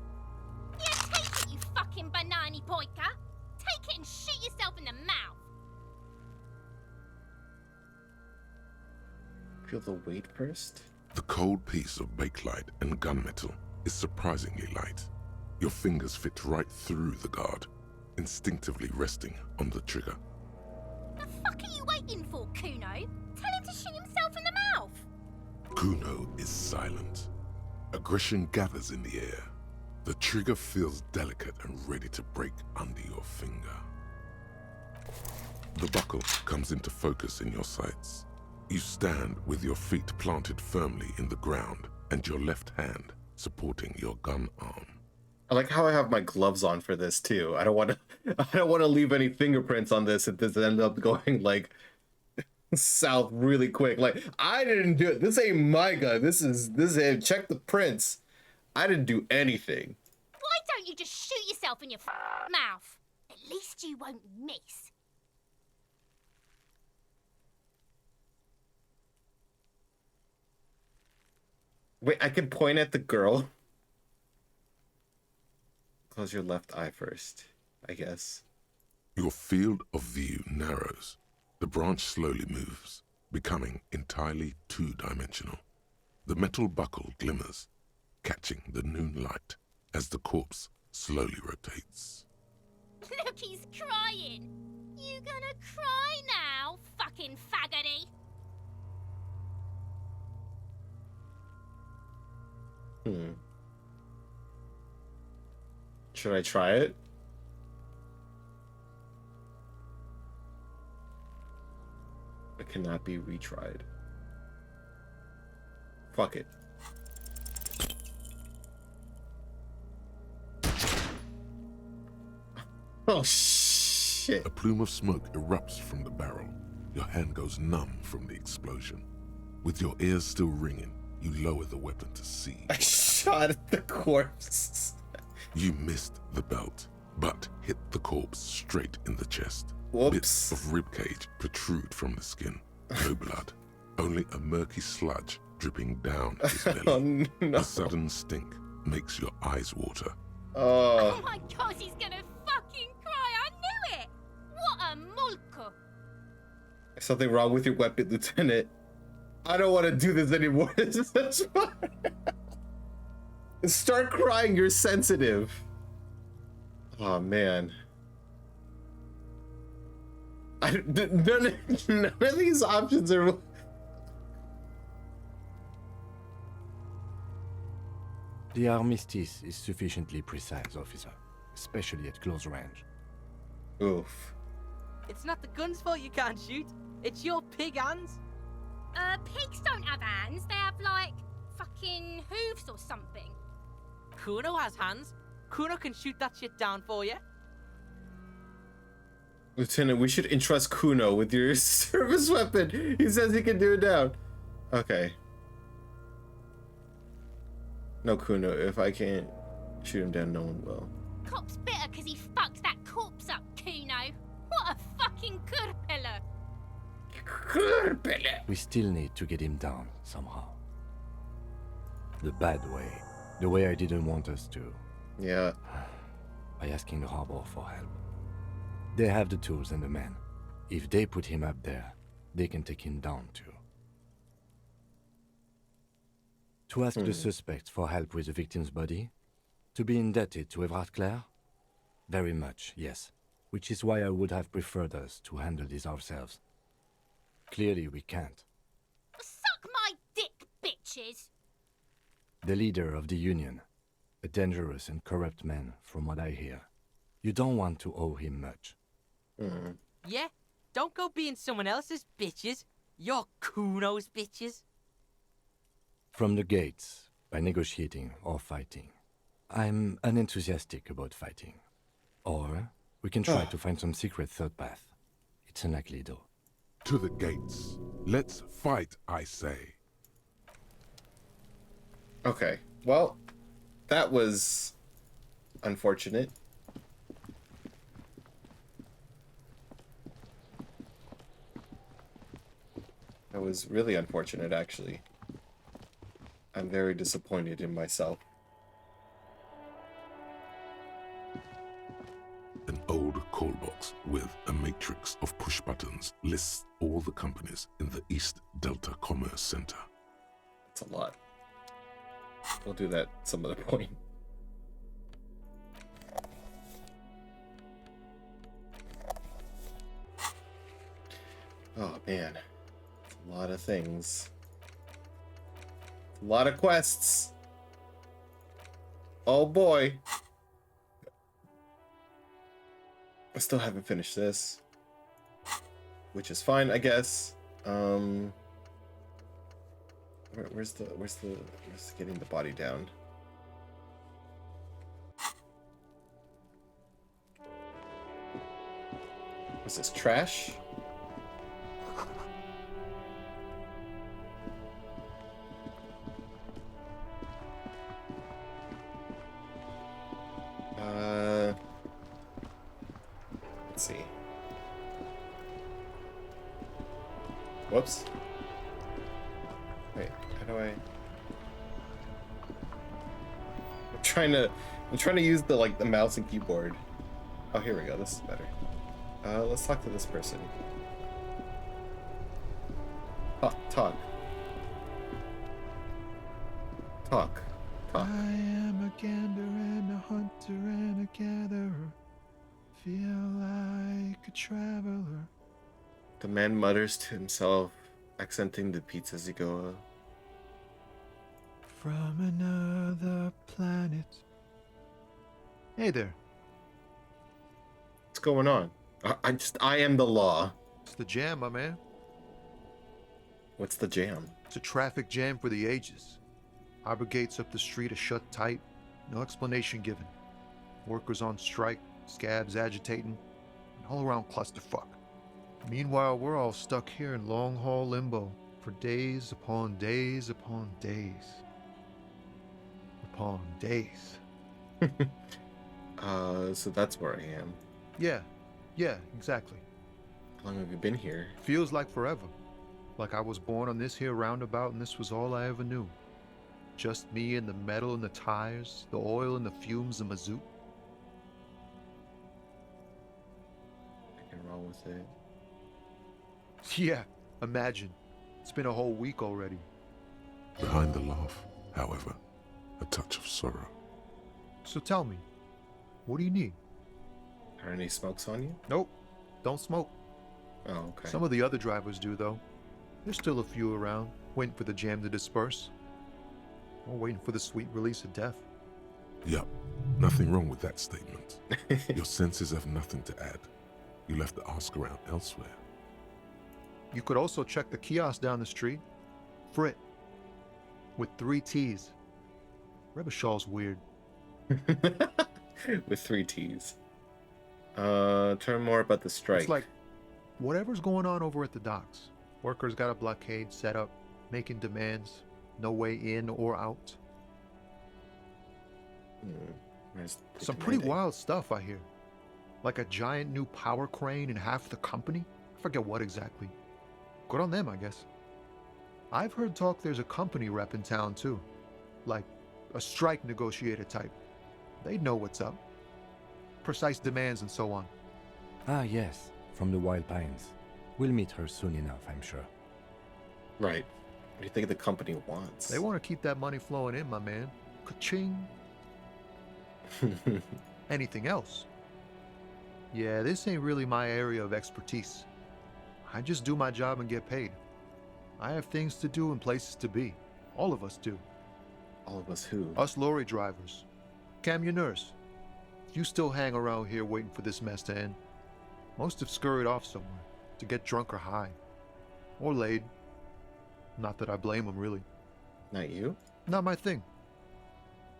Yeah, take it, you fucking banana boyka. Take it and shoot yourself in the mouth. Feel the weight first? The cold piece of bakelite and gunmetal is surprisingly light. Your fingers fit right through the guard, instinctively resting on the trigger. The fuck are you waiting for, Kuno? Tell him to shoot himself in the mouth. Kuno is silent. Aggression gathers in the air. The trigger feels delicate and ready to break under your finger. The buckle comes into focus in your sights. You stand with your feet planted firmly in the ground and your left hand supporting your gun arm. I like how I have my gloves on for this too. I don't want to leave any fingerprints on this if this ends up going like south really quick. Like, I didn't do it. This ain't my gun. This is check the prints. I didn't do anything. Why don't you just shoot yourself in your mouth? At least you won't miss. Wait, I can point at the girl. Close your left eye first, I guess. Your field of view narrows. The branch slowly moves, becoming entirely two-dimensional. The metal buckle glimmers, catching the noon light as the corpse slowly rotates. Look, he's crying. You gonna cry now, fucking faggoty? Should I try it? It cannot be retried. Fuck it. Oh, shit. A plume of smoke erupts from the barrel. Your hand goes numb from the explosion. With your ears still ringing, you lower the weapon to see. I shot at the corpse. You missed the belt, but hit the corpse straight in the chest. Whoops. Bits of ribcage protrude from the skin. No blood, only a murky sludge dripping down his belly. Oh, no. A sudden stink makes your eyes water. Oh my god, he's gonna fucking cry! I knew it! What a mulko! There's something wrong with your weapon, Lieutenant. I don't want to do this anymore. This is such fun. Start crying, you're sensitive. Oh, man. None of these options are... The armistice is sufficiently precise, officer, especially at close range. Oof. It's not the gun's fault you can't shoot. It's your pig hands. Pigs don't have hands. They have, like, fucking hooves or something. Kuno has hands. Kuno can shoot that shit down for you. Lieutenant, we should entrust Kuno with your service weapon. He says he can do it down. Okay. No, Kuno, if I can't shoot him down, no one will. Cop's bitter because he fucked that corpse up, Kuno. What a fucking kurpilla. Kurpilla. We still need to get him down somehow. The bad way. The way I didn't want us to. Yeah. By asking the harbor for help. They have the tools and the men. If they put him up there, they can take him down too. To ask the suspects for help with the victim's body? To be indebted to Everard Clare? Very much, yes. Which is why I would have preferred us to handle this ourselves. Clearly we can't. Suck my dick, bitches. The leader of the Union. A dangerous and corrupt man, from what I hear. You don't want to owe him much. Yeah? Don't go being someone else's bitches. You're Kuno's bitches. From the gates, by negotiating or fighting. I'm unenthusiastic about fighting. Or we can try to find some secret third path. It's unlikely though. To the gates. Let's fight, I say. Okay, well, that was unfortunate. That was really unfortunate, actually. I'm very disappointed in myself. An old call box with a matrix of push buttons lists all the companies in the East Delta Commerce Center. That's a lot. We'll do that some other point. Oh man, a lot of things. A lot of quests. Oh boy. I still haven't finished this, which is fine, I guess. Where's getting the body down? What's this, trash? Let's see. Whoops. Wait, how do I? I'm trying to use the mouse and keyboard. Oh, here we go. This is better. Let's talk to this person. Talk. I am a gander and a hunter and a gatherer. Feel like a traveler. The man mutters to himself, accenting the beats as he goes. From another planet. Hey there. What's going on? I am the law. It's the jam, my man. What's the jam? It's a traffic jam for the ages. Harbor gates up the street are shut tight. No explanation given. Workers on strike. scabs agitating, an all-around clusterfuck. Meanwhile, we're all stuck here in long-haul limbo for days upon days upon days. Upon days. So that's where I am. Yeah, exactly. How long have you been here? Feels like forever. Like I was born on this here roundabout and this was all I ever knew. Just me and the metal and the tires, the oil and the fumes of mazout. I can roll with it. Yeah, imagine. It's been a whole week already. Behind the laugh, however, a touch of sorrow. So tell me, what do you need? Are any smokes on you? Nope, don't smoke. Oh, okay. Some of the other drivers do, though. There's still a few around, waiting for the jam to disperse. Or waiting for the sweet release of death. Yup, nothing wrong with that statement. Your senses have nothing to add. You left the ask around elsewhere. You could also check the kiosk down the street. Frit. With 3 T's. Rebishaw's weird. With 3 T's. Turn more about the strike. It's like, whatever's going on over at the docks. Workers got a blockade set up, making demands. No way in or out. Some pretty wild stuff, I hear. Like a giant new power crane in half the company? I forget what exactly. Good on them, I guess. I've heard talk there's a company rep in town, too. Like a strike negotiator type. They'd know what's up. Precise demands and so on. Ah, yes, from the Wild Pines. We'll meet her soon enough, I'm sure. Right. What do you think the company wants? They want to keep that money flowing in, my man. Ka-ching. Anything else? Yeah, this ain't really my area of expertise. I just do my job and get paid. I have things to do and places to be. All of us do. All of us who? Us lorry drivers. Camionneurs. You still hang around here waiting for this mess to end. Most have scurried off somewhere to get drunk or high. Or laid. Not that I blame them, really. Not you? Not my thing.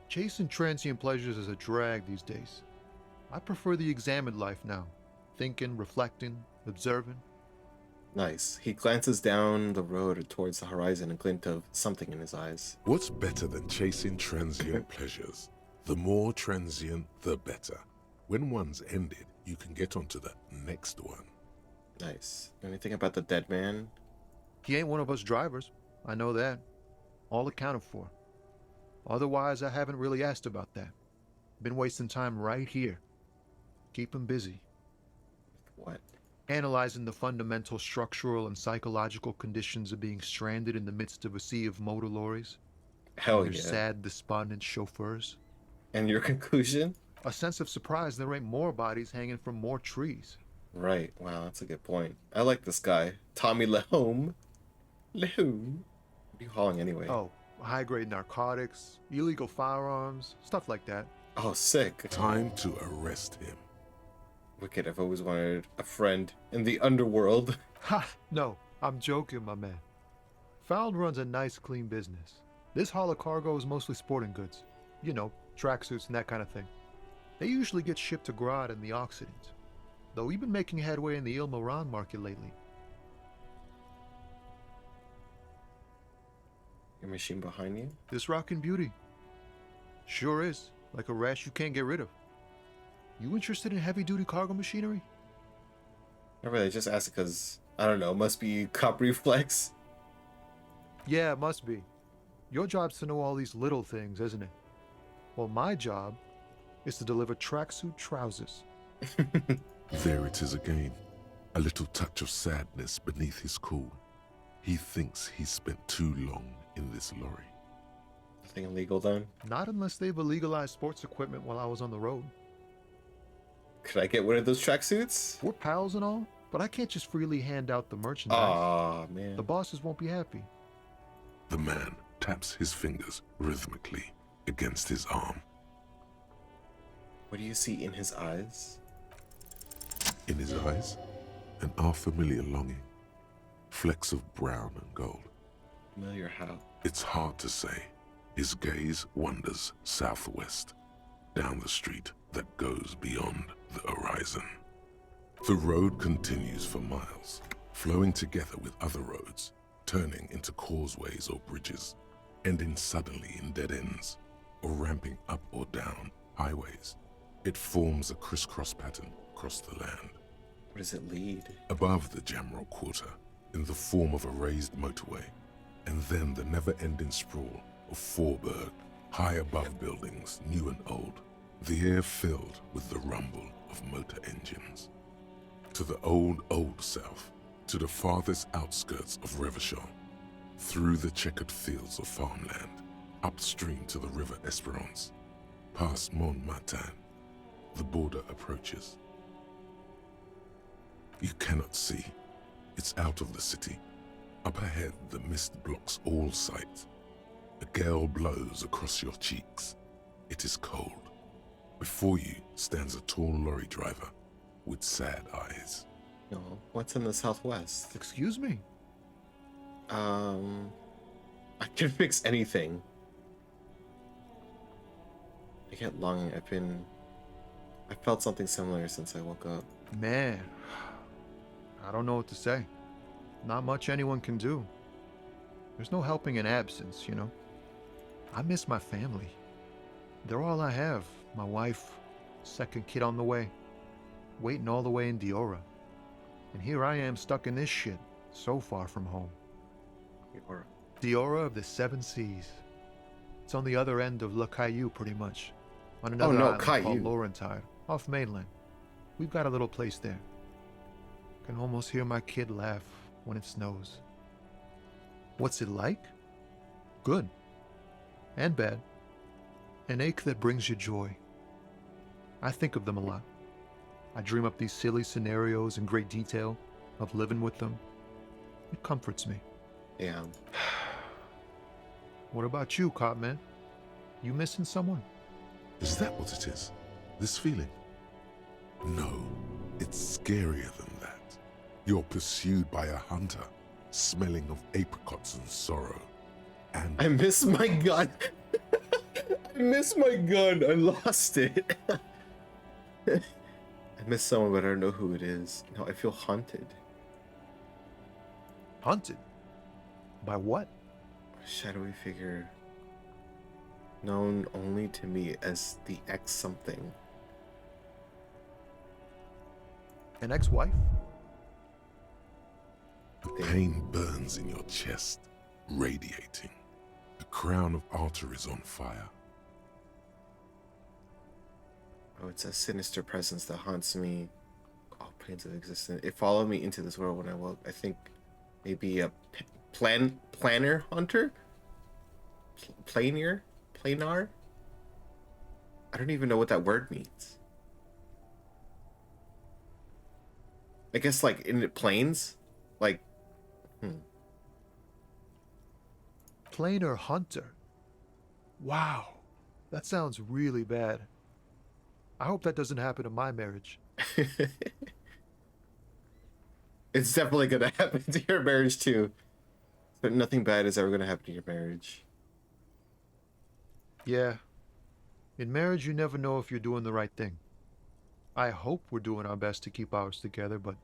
Chasing transient pleasures is a drag these days. I prefer the examined life now. Thinking, reflecting, observing. Nice. He glances down the road towards the horizon, a glint of something in his eyes. What's better than chasing transient pleasures? The more transient, the better. When one's ended, you can get onto the next one. Nice. Anything about the dead man? He ain't one of us drivers. I know that. All accounted for. Otherwise, I haven't really asked about that. Been wasting time right here. Keep him busy. What? Analyzing the fundamental structural and psychological conditions of being stranded in the midst of a sea of motor lorries. Hell Their yeah. sad, despondent chauffeurs. And your conclusion? A sense of surprise there ain't more bodies hanging from more trees. Right. Wow, that's a good point. I like this guy. Tommy Lehome. Lehome? What are you hauling anyway? Oh, high-grade narcotics, illegal firearms, stuff like that. Oh, sick. Time to arrest him. Wicked, I've always wanted a friend in the underworld. Ha! No, I'm joking, my man. Found runs a nice, clean business. This haul of cargo is mostly sporting goods. You know, tracksuits and that kind of thing. They usually get shipped to Grad and the Occident. Though we've been making headway in the Il Moran market lately. Your machine behind you? This rockin' beauty. Sure is. Like a rash you can't get rid of. You interested in heavy-duty cargo machinery? I really just asked because, I don't know, must be cop reflex. Yeah, it must be. Your job's to know all these little things, isn't it? Well, my job is to deliver tracksuit trousers. There it is again. A little touch of sadness beneath his cool. He thinks he's spent too long in this lorry. Nothing illegal then? Not unless they've illegalized sports equipment while I was on the road. Could I get one of those tracksuits? We're pals and all, but I can't just freely hand out the merchandise. Aw, man. The bosses won't be happy. The man taps his fingers rhythmically against his arm. What do you see in his eyes? In his eyes, an unfamiliar longing. Flecks of brown and gold. Familiar how? It's hard to say. His gaze wanders southwest, down the street that goes beyond. the horizon. The road continues for miles, flowing together with other roads, turning into causeways or bridges, ending suddenly in dead ends, or ramping up or down highways. It forms a crisscross pattern across the land. Where does it lead? Above the Jamrock Quarter, in the form of a raised motorway, and then the never-ending sprawl of Forburg, high above buildings, new and old, the air filled with the rumble of motor engines. To the old south, to the farthest outskirts of Revachol, through the checkered fields of farmland, upstream to the river Esperance, past Montmartin, the border approaches. You cannot see. It's out of the city. Up ahead, the mist blocks all sight. A gale blows across your cheeks. It is cold. Before you stands a tall lorry driver with sad eyes. No, what's in the southwest? Excuse me? I can fix anything. I get longing. I felt something similar since I woke up. Man, I don't know what to say. Not much anyone can do. There's no helping in absence, you know. I miss my family. They're all I have. My wife, second kid on the way, waiting all the way in Diora. And here I am stuck in this shit, so far from home. Diora. Diora of the Seven Seas. It's on the other end of Le Caillou, pretty much. On another island called Laurentide, off mainland. We've got a little place there. Can almost hear my kid laugh when it snows. What's it like? Good. And bad. An ache that brings you joy. I think of them a lot. I dream up these silly scenarios in great detail of living with them. It comforts me. Yeah. What about you, Cop Man? You missing someone? Is that what it is? This feeling? No, it's scarier than that. You're pursued by a hunter, smelling of apricots and sorrow. And I miss my gun. I miss my gun. I lost it. I miss someone, but I don't know who it is. No, I feel haunted. Haunted? By what? A shadowy figure. Known only to me as the X something. An ex-wife? Pain burns in your chest, radiating. The crown of arteries on fire. Oh, it's a sinister presence that haunts me. All planes of existence. It followed me into this world when I woke. I think maybe a planar hunter? Planar? I don't even know what that word means. I guess like in the planes? Like, Planar hunter? Wow. That sounds really bad. I hope that doesn't happen in my marriage. It's definitely gonna happen to your marriage too. But nothing bad is ever gonna happen to your marriage. Yeah. In marriage, you never know if you're doing the right thing. I hope we're doing our best to keep ours together, but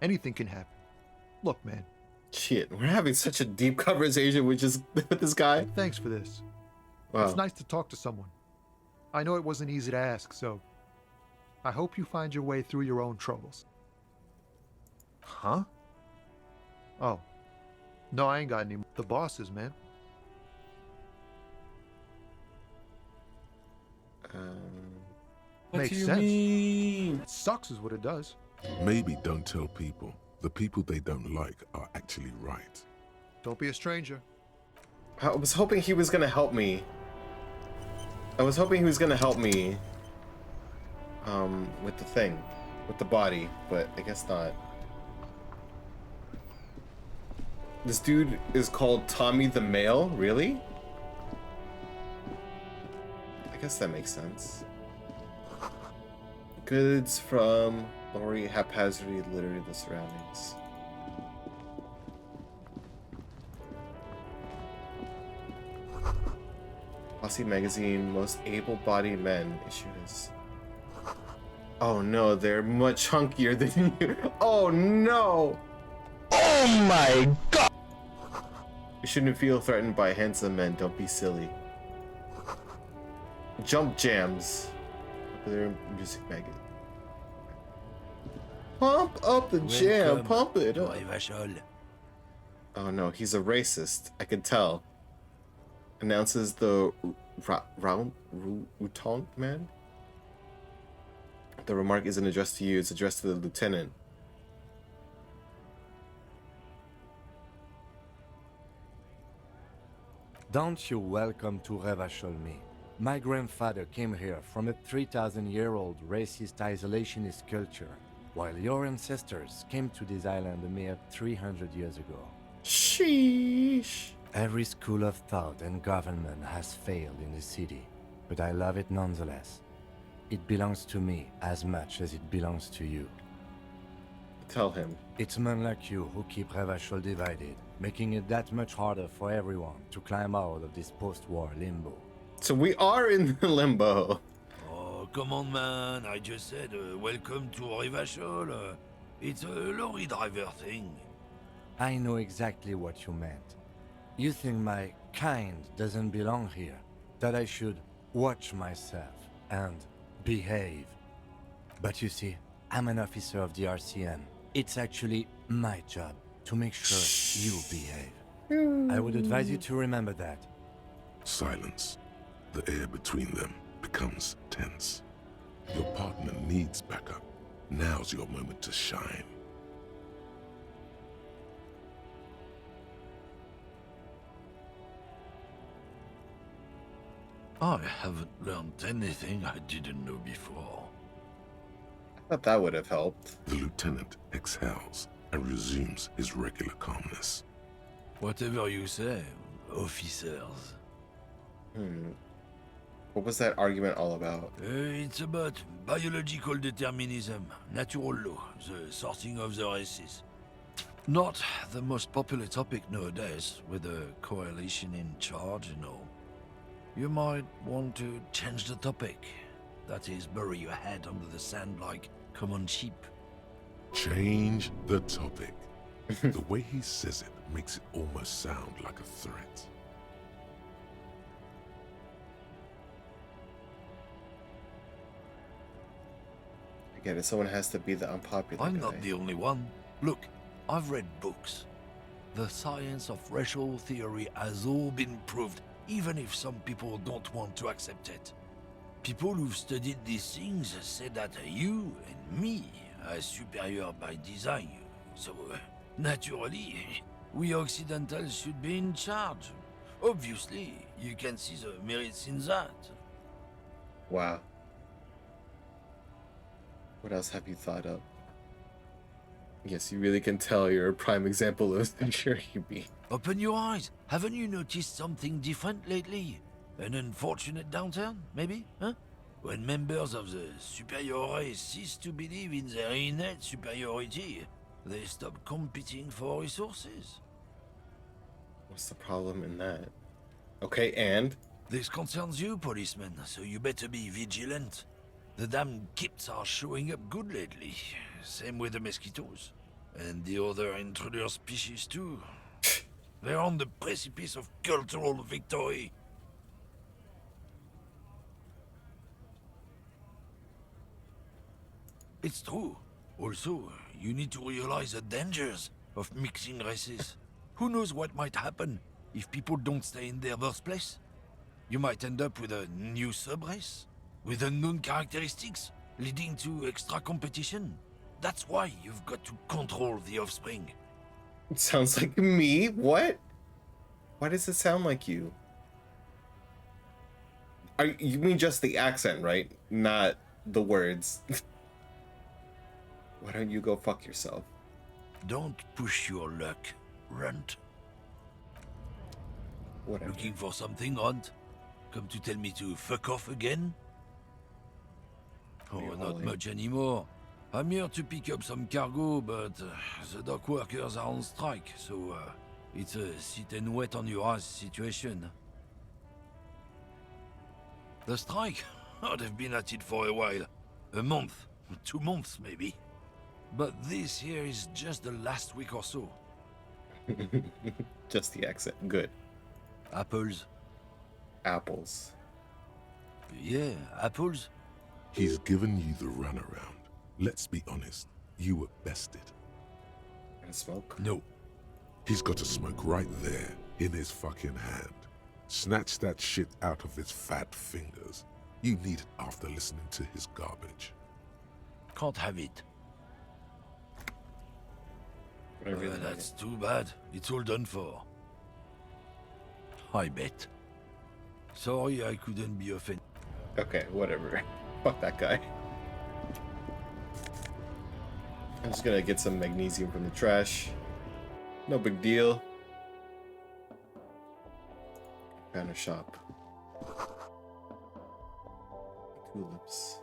anything can happen. Look, man. Shit, we're having such a deep conversation with this guy. Thanks for this. Wow. It's nice to talk to someone. I know it wasn't easy to ask, so I hope you find your way through your own troubles. Huh? Oh. No, I ain't got any. The bosses, man. What Makes do you sense. mean? It sucks is what it does. Maybe don't tell people. The people they don't like are actually right. Don't be a stranger. I was hoping he was gonna help me. With the thing. With the body, but I guess not. This dude is called Tommy the Male? Really? I guess that makes sense. Goods from Lori haphazardly littered the surroundings. Aussie Magazine, most able-bodied men issues. Oh no, they're much hunkier than you. Oh no! Oh my god! You shouldn't feel threatened by handsome men. Don't be silly. Jump jams. Popular music magazine. Pump up the jam. Pump it up. Oh no, he's a racist. I can tell. Announces the Routant man. The remark isn't addressed to you, it's addressed to the lieutenant. Don't you welcome to Revacholmi. My grandfather came here from a 3,000-year-old racist isolationist culture, while your ancestors came to this island a mere 300 years ago. Sheesh. Every school of thought and government has failed in the city, but I love it nonetheless. It belongs to me as much as it belongs to you. Tell him. It's men like you who keep Revachol divided, making it that much harder for everyone to climb out of this post-war limbo. So we are in the limbo. Oh, come on, man. I just said welcome to Revachol. It's a lorry driver thing. I know exactly what you meant. You think my kind doesn't belong here, that I should watch myself and behave. But you see, I'm an officer of the RCM. It's actually my job to make sure you behave. I would advise you to remember that. Silence. The air between them becomes tense. Your partner needs backup. Now's your moment to shine. I haven't learned anything I didn't know before. I thought that would have helped. The lieutenant exhales and resumes his regular calmness. Whatever you say, officers. What was that argument all about? It's about biological determinism, natural law, the sorting of the races. Not the most popular topic nowadays, with the coalition in charge and all. You might want to change the topic. That is, bury your head under the sand like common sheep. Change the topic. The way he says it makes it almost sound like a threat. I get it, someone has to be the unpopular I'm guy. not the only one. Look, I've read books. The science of racial theory has all been proved, even if some people don't want to accept it. People who've studied these things say that you and me are superior by design. So, naturally, we Occidentals should be in charge. Obviously, you can see the merits in that. Wow. What else have you thought of? Yes, you really can tell you're a prime example of sure you be. Open your eyes. Haven't you noticed something different lately? An unfortunate downturn, maybe? Huh? When members of the superior race cease to believe in their innate superiority, they stop competing for resources. What's the problem in that? Okay, and? This concerns you, policeman, so you better be vigilant. The damn kips are showing up good lately. Same with the mosquitoes. And the other intruder species too. They're on the precipice of cultural victory. It's true. Also, you need to realize the dangers of mixing races. Who knows what might happen if people don't stay in their birthplace? You might end up with a new sub-race, with unknown characteristics, leading to extra competition. That's why you've got to control the offspring. It sounds like me. What? Why does it sound like you? You mean just the accent, right? Not the words. Why don't you go fuck yourself? Don't push your luck, Runt. Whatever. Looking for something, Runt? Come to tell me to fuck off again? Oh, not much anymore. I'm here to pick up some cargo, but the dock workers are on strike, so it's a sit and wait on your ass situation. The strike? Oh, they've been at it for a while. A month. 2 months maybe. But this here is just the last week or so. Just the accent. Good. Apples. Apples. Yeah, apples. He's given you the runaround. Let's be honest. You were bested. And smoke? No. He's got a smoke right there in his fucking hand. Snatch that shit out of his fat fingers. You need it after listening to his garbage. Can't have it. That's too bad. It's all done for. I bet. Sorry I couldn't be offended. Okay, whatever. Fuck that guy. I'm just gonna get some magnesium from the trash. No big deal. Found a shop. Tulips.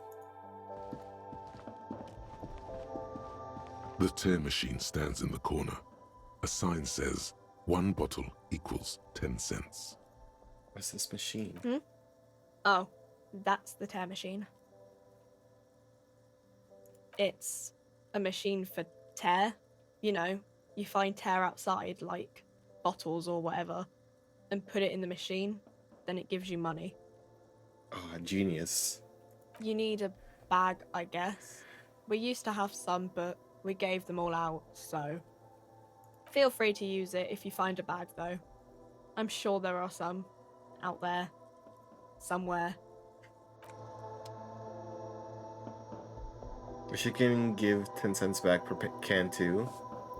The tear machine stands in the corner. A sign says, 1 bottle equals 10 cents. What's this machine? Oh, that's the tear machine. It's a machine for tear. You know, you find tear outside, like bottles or whatever, and put it in the machine, then it gives you money. Oh, genius. You need a bag, I guess. We used to have some, but we gave them all out, so feel free to use it if you find a bag, though. I'm sure there are some out there, somewhere. Michigan give 10 cents back per can too.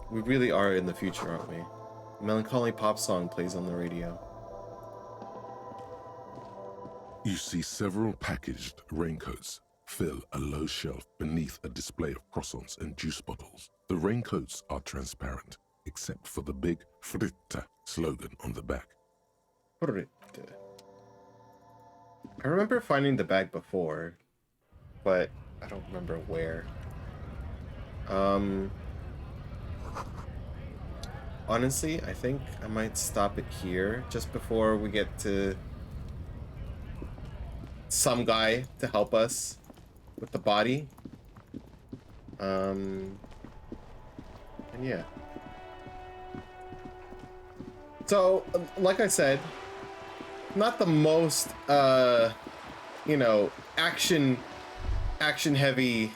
We really are in the future, aren't we? A melancholy pop song plays on the radio. You see several packaged raincoats fill a low shelf beneath a display of croissants and juice bottles. The raincoats are transparent, except for the big Fritte slogan on the back. Fritte. I remember finding the bag before, but I don't remember where. Honestly, I think I might stop it here just before we get to some guy to help us with the body. And yeah. So, like I said, not the most, you know, action heavy,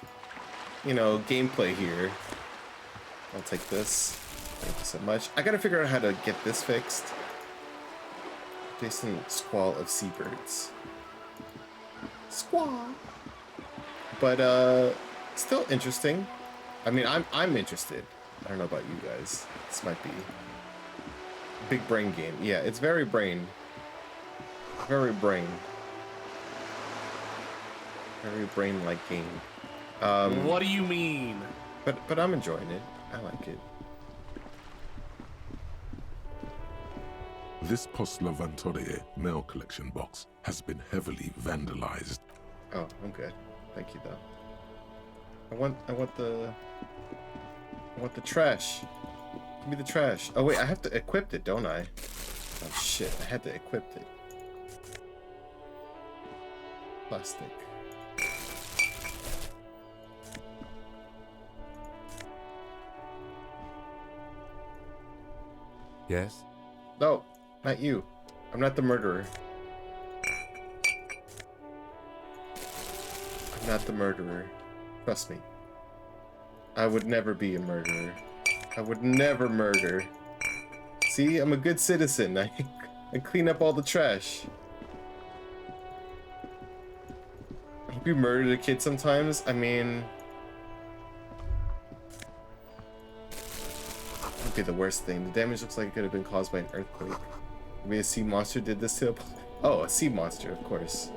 you know, gameplay here. I'll take this. Thank you so much. I gotta figure out how to get this fixed. Jason Squall of Seabirds. Squall. But still interesting. I mean, I'm interested. I don't know about you guys. This might be big brain game. Yeah, it's very brain. Very brain. Very brain-like game. What do you mean? But I'm enjoying it. I like it. This Postlavantore mail collection box has been heavily vandalized. Oh, I'm good. Thank you, though. I want the trash. Give me the trash. Oh wait, I have to equip it, don't I? Oh shit, I had to equip it. Plastic. Yes? No, not you. I'm not the murderer. I'm not the murderer. Trust me. I would never be a murderer. I would never murder. See, I'm a good citizen. I clean up all the trash. I hope you murdered a kid sometimes. I mean, that would be the worst thing. The damage looks like it could have been caused by an earthquake. Maybe a sea monster did this to a... Oh, a sea monster, of course.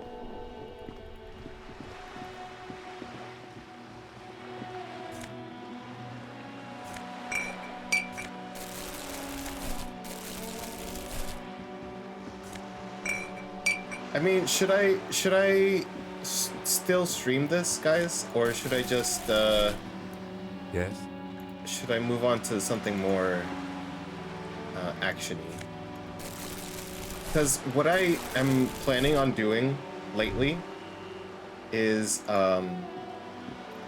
I mean, should I still stream this, guys? Or should I just, Yes? should I move on to something more, action-y? Because what I am planning on doing lately is,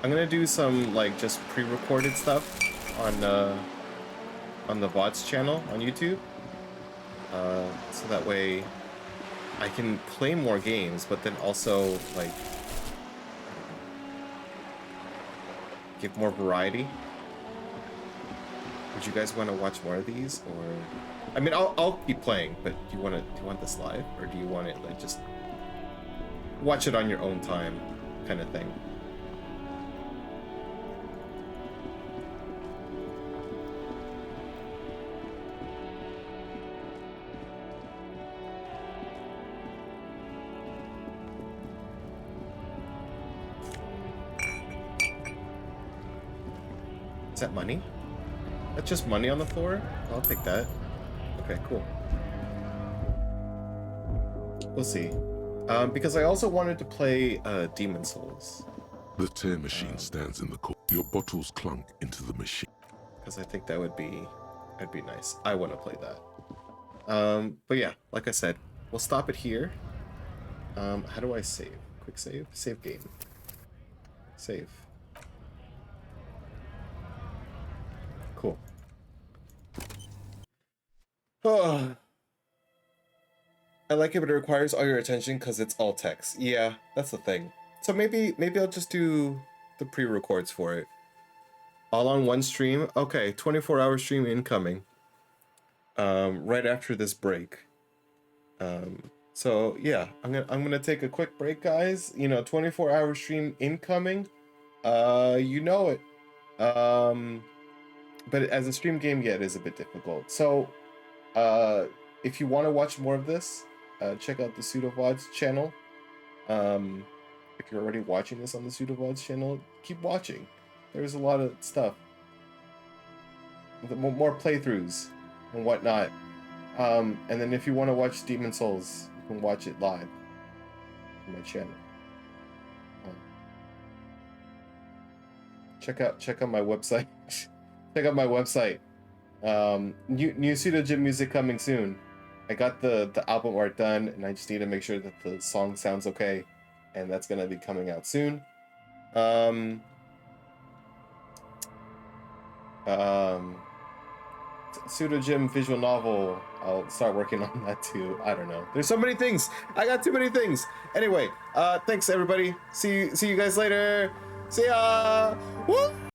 I'm gonna do some like just pre-recorded stuff on the VODs channel on YouTube. So that way I can play more games, but then also like give more variety. Would you guys want to watch more of these, or I mean, I'll keep playing, but do you want this live, or do you want it like just watch it on your own time, kind of thing? Is that money? That's just money on the floor? I'll take that. Okay, cool. We'll see. Because I also wanted to play Demon Souls. The tear machine stands in the corner. Your bottles clunk into the machine. Because I think that'd be nice. I want to play that. But yeah, like I said, we'll stop it here. How do I save? Quick save? Save game. Save. Cool. Oh. I like it, but it requires all your attention because it's all text. Yeah, that's the thing. So maybe I'll just do the pre-records for it. All on one stream. Okay, 24-hour stream incoming. Right after this break. So yeah, I'm gonna take a quick break, guys. You know, 24-hour stream incoming. You know it. But as a stream game, yeah, it is a bit difficult. So, if you want to watch more of this, check out the PseudoVods channel. If you're already watching this on the PseudoVods channel, keep watching. There's a lot of stuff. More playthroughs and whatnot. And then if you want to watch Demon Souls, you can watch it live on my channel. Check out my website. Check out my website. New pseudojim music coming soon. I got the album art done, and I just need to make sure that the song sounds okay, and that's gonna be coming out soon. Pseudojim visual novel. I'll start working on that too. I don't know. There's so many things. I got too many things. Anyway, thanks everybody. See you guys later. See ya. Woo!